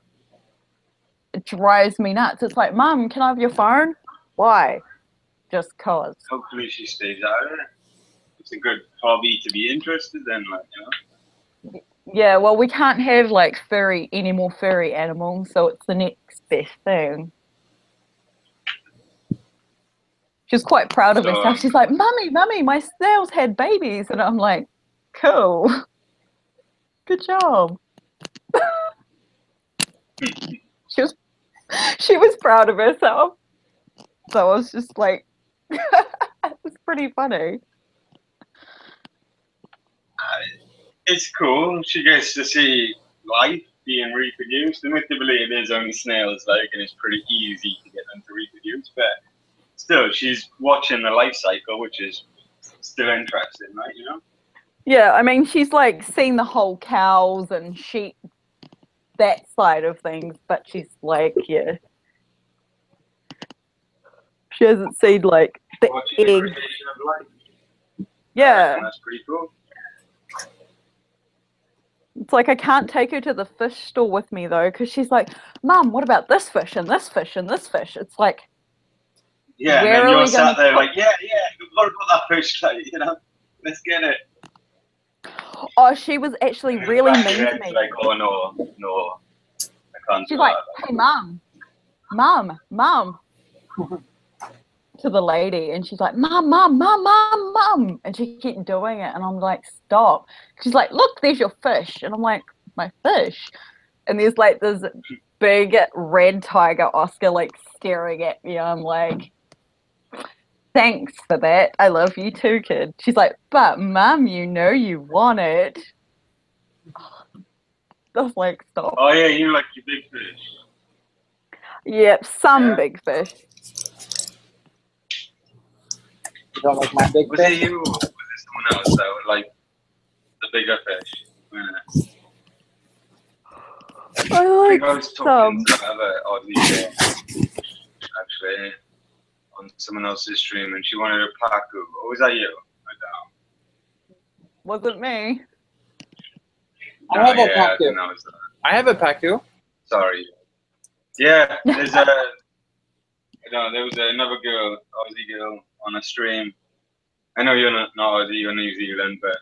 It drives me nuts. It's like, Mum, can I have your phone? Why? Just cause. Hopefully she stays out of it. It's a good hobby to be interested in, like, you know. Yeah, well, we can't have like any more furry animals, so it's the next best thing. She's quite proud of herself. She's like, Mummy, my snails had babies. And I'm like, cool. Good job. She was proud of herself. So I was just like, it's pretty funny. It's cool. She gets to see life being reproduced. Admittedly, it is only snails, like, and it's pretty easy to get them to reproduce. But still, she's watching the life cycle, which is still interesting, right? You know? Yeah, I mean, she's like seen the whole cows and sheep, that side of things, but she's like, yeah. She hasn't seen like the Watching the eggs. creation of life. Yeah. That's pretty cool. It's like I can't take her to the fish store with me though, because she's like, Mum, what about this fish and this fish and this fish? It's like, yeah, where and then are you're we sat there gonna like, yeah, what about that fish? Like, you know, let's get it. Oh, she was actually And really back mean your to head's me. like, oh no, I can't She's do like, that. hey, Mum, to the lady, and she's like, Mum, and she kept doing it, and I'm like, stop. She's like, look, there's your fish, and I'm like, my fish, and there's like this big red tiger Oscar like staring at me. I'm like, thanks for that. I love you too, kid. She's like, but Mum, you know you want it. I was like, stop. Oh yeah, you like your big fish. Yep, some Yeah. big fish. You don't like my big Was it fish? you or was it someone else that would like the bigger fish? Yeah. I I like think I was talking some. to another Aussie girl, actually, on someone else's stream, and she wanted a paku. Or was that you? I don't Wasn't me. I know. have a Yeah, I paku. think that was that. I have a paku. Sorry. Yeah, there's a. There was another girl, Aussie girl, on a stream. I know you're not Aussie, you're New Zealand, but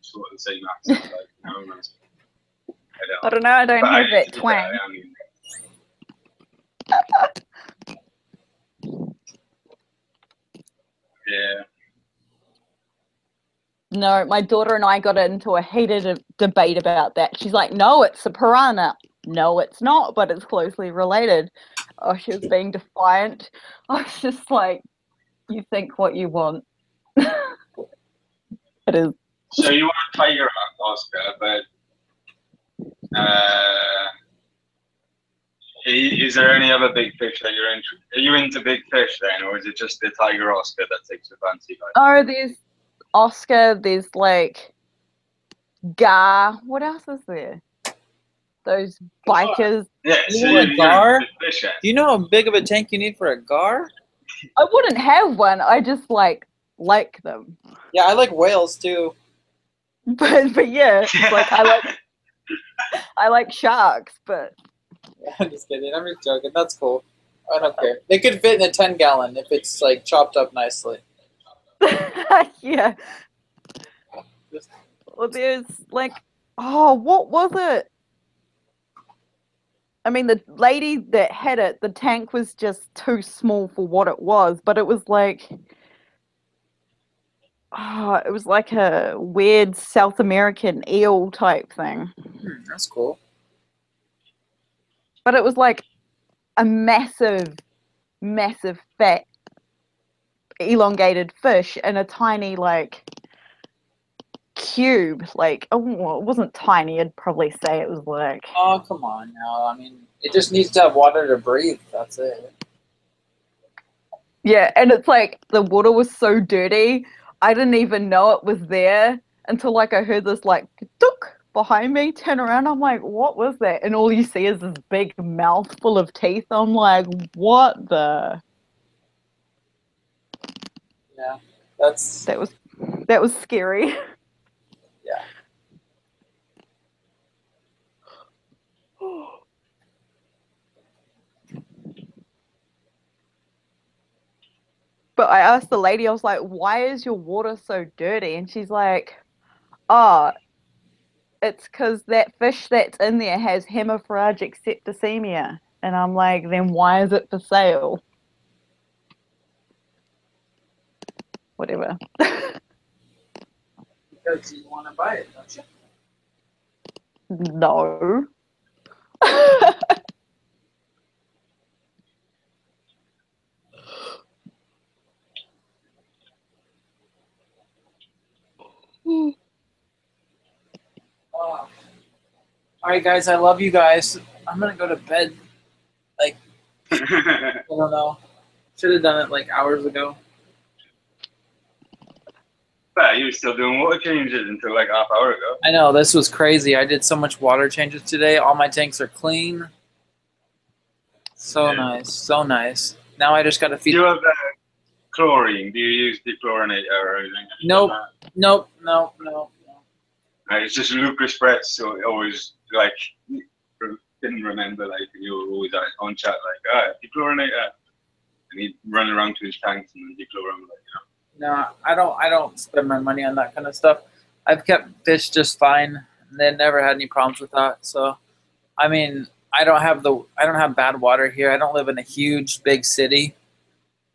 sort of the same accent. Like, you know, I don't know. I don't But have that to be twang. fair, I mean, yeah. No, my daughter and I got into a heated debate about that. She's like, no, it's a piranha. No, it's not, but it's closely related. Oh, she was being defiant. I was just like, you think what you want. It is. So you want a tiger Oscar, but is there any other big fish that you're into? Are you into big fish then, or is it just the tiger Oscar that takes your fancy? Like? Oh, there's Oscar, there's like Gar. What else is there? Those bikers. Yeah, so You want a gar? into big fish then. Do you know how big of a tank you need for a gar? I wouldn't have one. I just like them. Yeah, I like whales too. But yeah, it's like I like I like sharks, but I'm just kidding. I'm just joking. That's cool. I don't care. They could fit in a 10-gallon if it's like chopped up nicely. yeah. Just- Well, there's like, oh, what was it? I mean, the lady that had it, the tank was just too small for what it was, but it was like, oh, it was like a weird South American eel type thing. That's cool. But it was like a massive, massive, fat, elongated fish in a tiny, like, cube. Like, oh, well, it wasn't tiny. I'd probably say it was like, Oh, come on now. I mean, it just needs to have water to breathe. That's it. yeah. And it's like the water was so dirty, I didn't even know it was there until like I heard this like tuk behind me. Turn around, I'm like, what was that? And all you see is this big mouth full of teeth. I'm like, what the? Yeah, that's That was scary. yeah. But I asked the lady, I was like, why is your water so dirty? And she's like, oh, it's because that fish that's in there has hemorrhagic septicemia. And I'm like, then why is it for sale? Whatever. Because you want to buy it, don't you? No. All right, guys. I love you guys. I'm gonna go to bed. Like, I don't know. Should have done it like hours ago. But you were still doing water changes until like half hour ago. I know, this was crazy. I did so much water changes today. All my tanks are clean. So Yeah. nice, so nice. Now I just got to Do feed. you have chlorine? Do you use dechlorinator or anything? Nope. Nope, nope, nope. It's just Lucas Brett, so it always like didn't remember like you were always on chat like dechlorinator, and he'd run around to his tanks and then dechlor them like No, I don't spend my money on that kind of stuff. I've kept fish just fine. They never had any problems with that. So, I mean, I don't have bad water here. I don't live in a huge big city.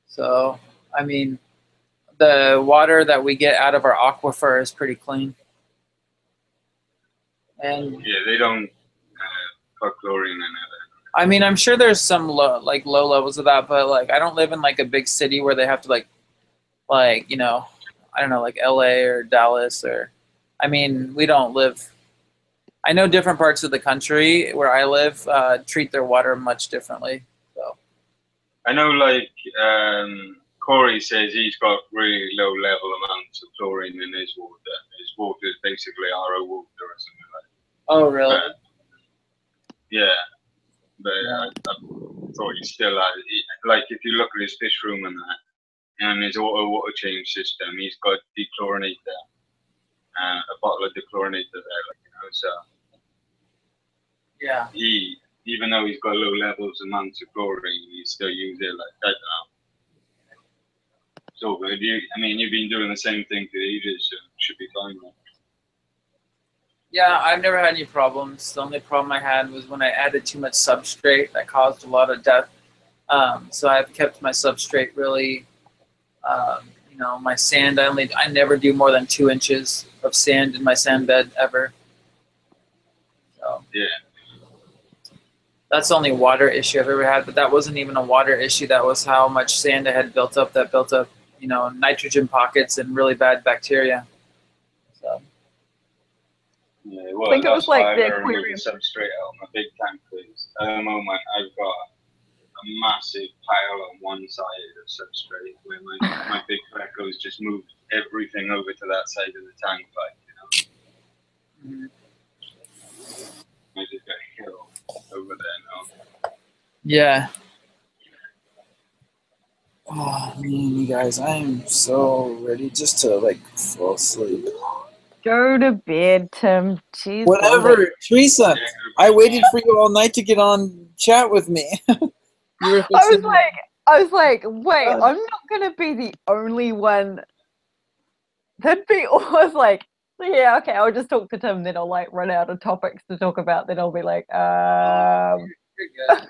So, I mean, the water that we get out of our aquifer is pretty clean. And yeah, they don't put chlorine in it. I mean, I'm sure there's some low levels of that, but like I don't live in like a big city where they have to like you know, I don't know, like LA or Dallas or, I mean, we don't live. I know different parts of the country where I live treat their water much differently. So I know like Corey says he's got really low level amounts of chlorine in his water. His water is basically RO water or something like that. Oh, really? Yeah, but I thought he still had like if you look at his fish room and that, and his water change system, he's got dechlorinator, a bottle of dechlorinator there, like so. Yeah. He, even though he's got low levels amounts of chlorine, he still uses it like that now. So good. I mean, you've been doing the same thing for ages, so it should be fine. Right? Yeah, I've never had any problems. The only problem I had was when I added too much substrate that caused a lot of death. So I've kept my substrate really, you know, my sand, I never do more than 2 inches of sand in my sand bed ever. So Yeah. that's the only water issue I've ever had, but that wasn't even a water issue. That was how much sand I had built up, you know, nitrogen pockets and really bad bacteria. So. Yeah, I well, think it was that's like why the I removed aquarium. the substrate out of my big tank, please. At the moment, I've got a massive pile on one side of substrate where my big freckles just moved everything over to that side of the tank, like, you know. I just got a hill over there now. Yeah. Oh man, you guys, I am so ready just to like fall asleep. Go to bed, Tim. Jeez, Whatever, Teresa. I waited for you all night to get on chat with me. You were I fixing was like, wait, I'm not gonna be the only one. That'd be almost like, yeah, okay, I'll just talk to Tim, then I'll like run out of topics to talk about, then I'll be like, You're good.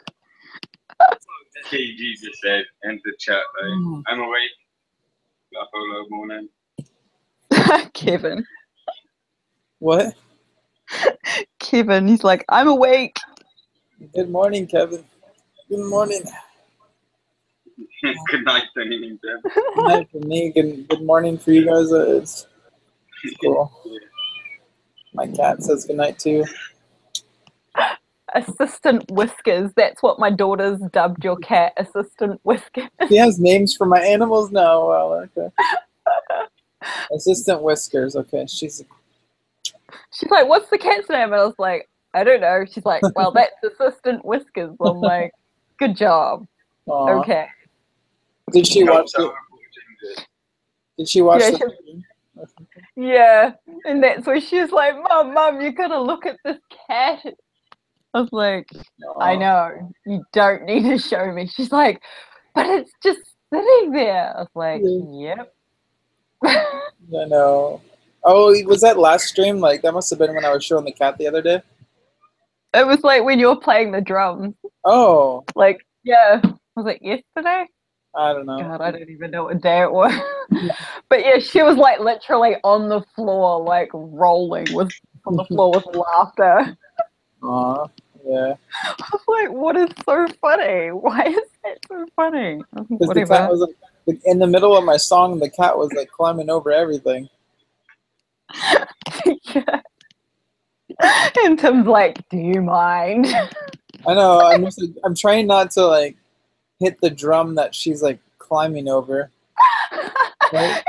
KG just said in the chat, like, I'm awake. Hello, morning. Kevin. What? Kevin, he's like, I'm awake. Good morning, Kevin. Good morning. Good night, Danny. Good night for me. Good morning for you guys. It's cool. My cat says good night too. Assistant Whiskers. That's what my daughter's dubbed your cat, Assistant Whiskers. She has names for my animals now. Well, okay. Assistant Whiskers. Okay, she's like, what's the cat's name? And I was like, I don't know. She's like, well, that's Assistant Whiskers. I'm like, good job. Aw. Okay. Did she watch it? Did she watch Yeah, the Yeah, and that's where she was like, Mom, you gotta look at this cat. I was like, I know, you don't need to show me. She's like, but it's just sitting there. I was like, yep. I know. Oh, was that last stream? Like, that must have been when I was showing the cat the other day. It was like when you were playing the drums. Oh. Like, yeah. Was it yesterday? I don't know. God, I don't even know what day it was. But yeah, she was like literally on the floor, like rolling on the floor with laughter. Aw, yeah. I was like, what is so funny? Why is that so funny? Because the cat was like, in the middle of my song, the cat was like climbing over everything. Yeah. And Tim's like, do you mind? I know. I'm trying not to like hit the drum that she's like climbing over. Right?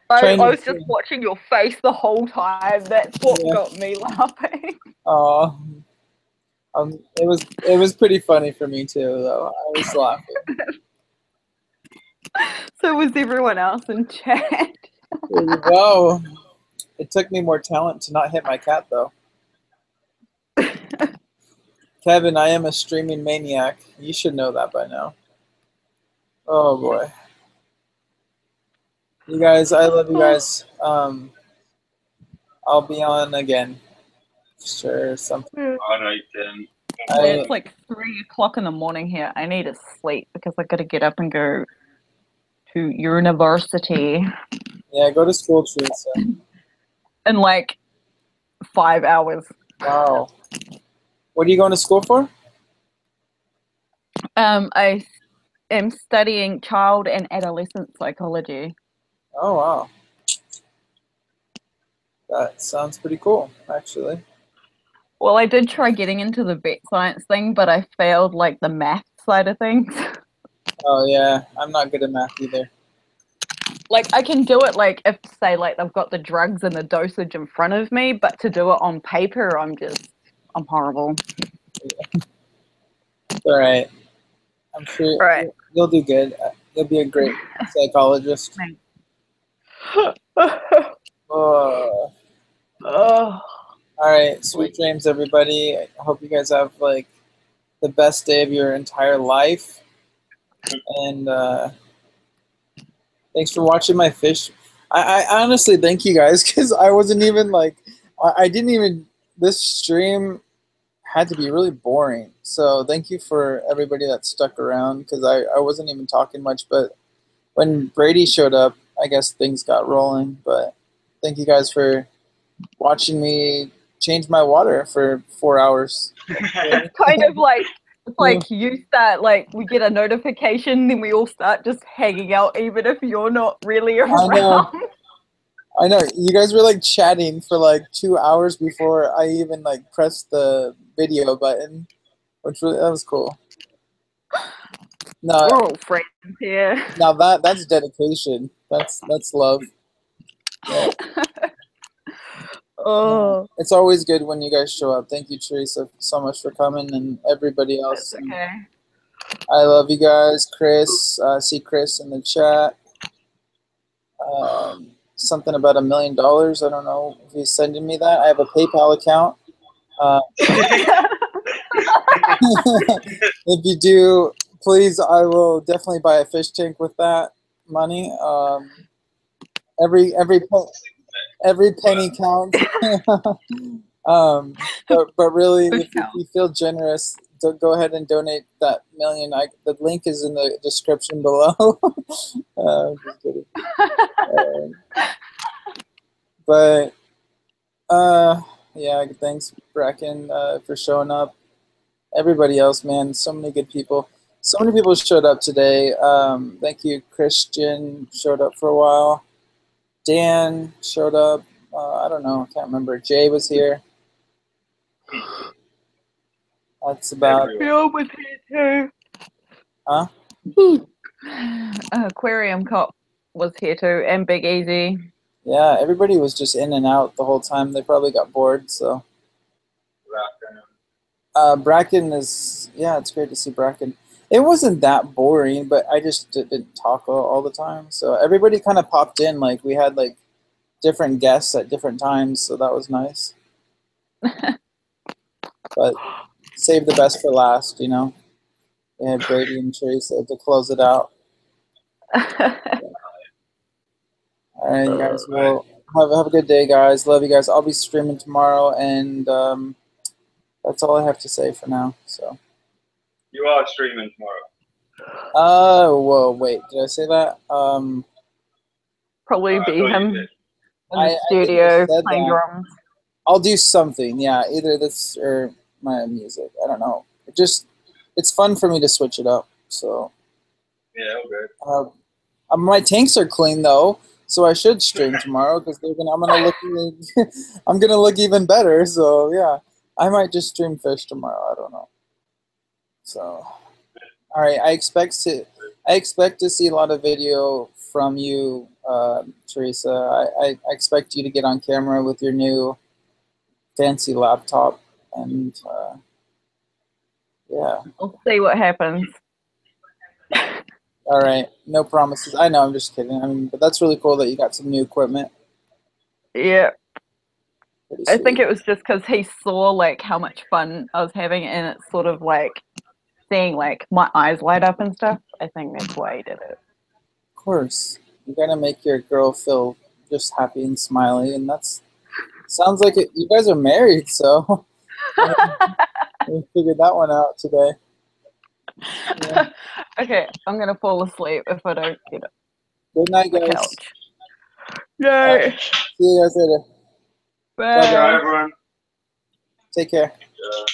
I was just watching your face the whole time. That's what got me laughing. Oh, it was pretty funny for me too, though. I was laughing. So was everyone else in chat. Wow, it took me more talent to not hit my cat, though. Kevin, I am a streaming maniac. You should know that by now. Oh boy. You guys, I love you guys. I'll be on again. Sure, something. All right, then. It's like 3 o'clock in the morning here. I need to sleep because I got to get up and go to university. Yeah, go to school, Teresa. In like 5 hours. Wow. What are you going to school for? I am studying child and adolescent psychology. Oh, wow. That sounds pretty cool, actually. Well, I did try getting into the vet science thing, but I failed like the math side of things. Oh, yeah. I'm not good at math either. Like, I can do it, like, if, say, like, I've got the drugs and the dosage in front of me, but to do it on paper, I'm horrible. It's all right. I'm sure you'll do good. You'll be a great psychologist. Oh. All right. Sweet dreams, everybody. I hope you guys have, like, the best day of your entire life. And thanks for watching my fish. I honestly thank you guys because I wasn't even like, I didn't even, this stream had to be really boring. So thank you for everybody that stuck around because I wasn't even talking much. But when Brady showed up, I guess things got rolling. But thank you guys for watching me change my water for 4 hours. Kind of like, it's like you start, like, we get a notification, then we all start just hanging out, even if you're not really around. I know. You guys were like chatting for like 2 hours before I even like pressed the video button, which was, that was cool. No, we're all friends here. Now that's dedication. That's love. Yeah. Oh, it's always good when you guys show up. Thank you, Teresa, so much for coming, and everybody else. That's okay. I love you guys, Chris. See Chris in the chat. something about $1 million. I don't know if he's sending me that. I have a PayPal account. If you do, please, I will definitely buy a fish tank with that money. Every penny counts. But really, if you feel generous, go ahead and donate that $1 million. The link is in the description below. Just kidding. But yeah, thanks Bracken for showing up. Everybody else, man, so many good people. So many people showed up today. Thank you, Christian showed up for a while. Dan showed up. I don't know, I can't remember. Jay was here. That's about it. Bill was here Huh? too. Aquarium Cop was here too, and Big Easy. Yeah, everybody was just in and out the whole time. They probably got bored, so. Bracken is, yeah, it's great to see Bracken. It wasn't that boring, but I just didn't talk all the time. So everybody kind of popped in. Like, we had, like, different guests at different times, so that was nice. But save the best for last, you know. We had Brady and Teresa to close it out. All right, guys. Well, have a good day, guys. Love you guys. I'll be streaming tomorrow, and that's all I have to say for now. So. You are streaming tomorrow. Well, wait. Did I say that? Probably be him in the I studio think I said playing that. drums. I'll do something. Yeah, either this or my music. I don't know. It's fun for me to switch it up. So. Yeah, okay. My tanks are clean though, so I should stream tomorrow because I'm gonna look even better. So yeah, I might just stream fish tomorrow. I don't know. So, all right. I expect to see a lot of video from you, Teresa. I expect you to get on camera with your new fancy laptop, and yeah. We'll see what happens. All right, no promises. I know, I'm just kidding. I mean, but that's really cool that you got some new equipment. Yeah. Pretty I think sweet. it was just because he saw like how much fun I was having, and it's sort of like seeing like my eyes light up and stuff. I think that's why he did it. Of course, you gotta make your girl feel just happy and smiley, and sounds like it. You guys are married, so we figured that one out today. Yeah. Okay, I'm gonna fall asleep if I don't get up Good night, the guys. couch. Yay! See you guys later. Bye. Bye, everyone. Take care. Yeah.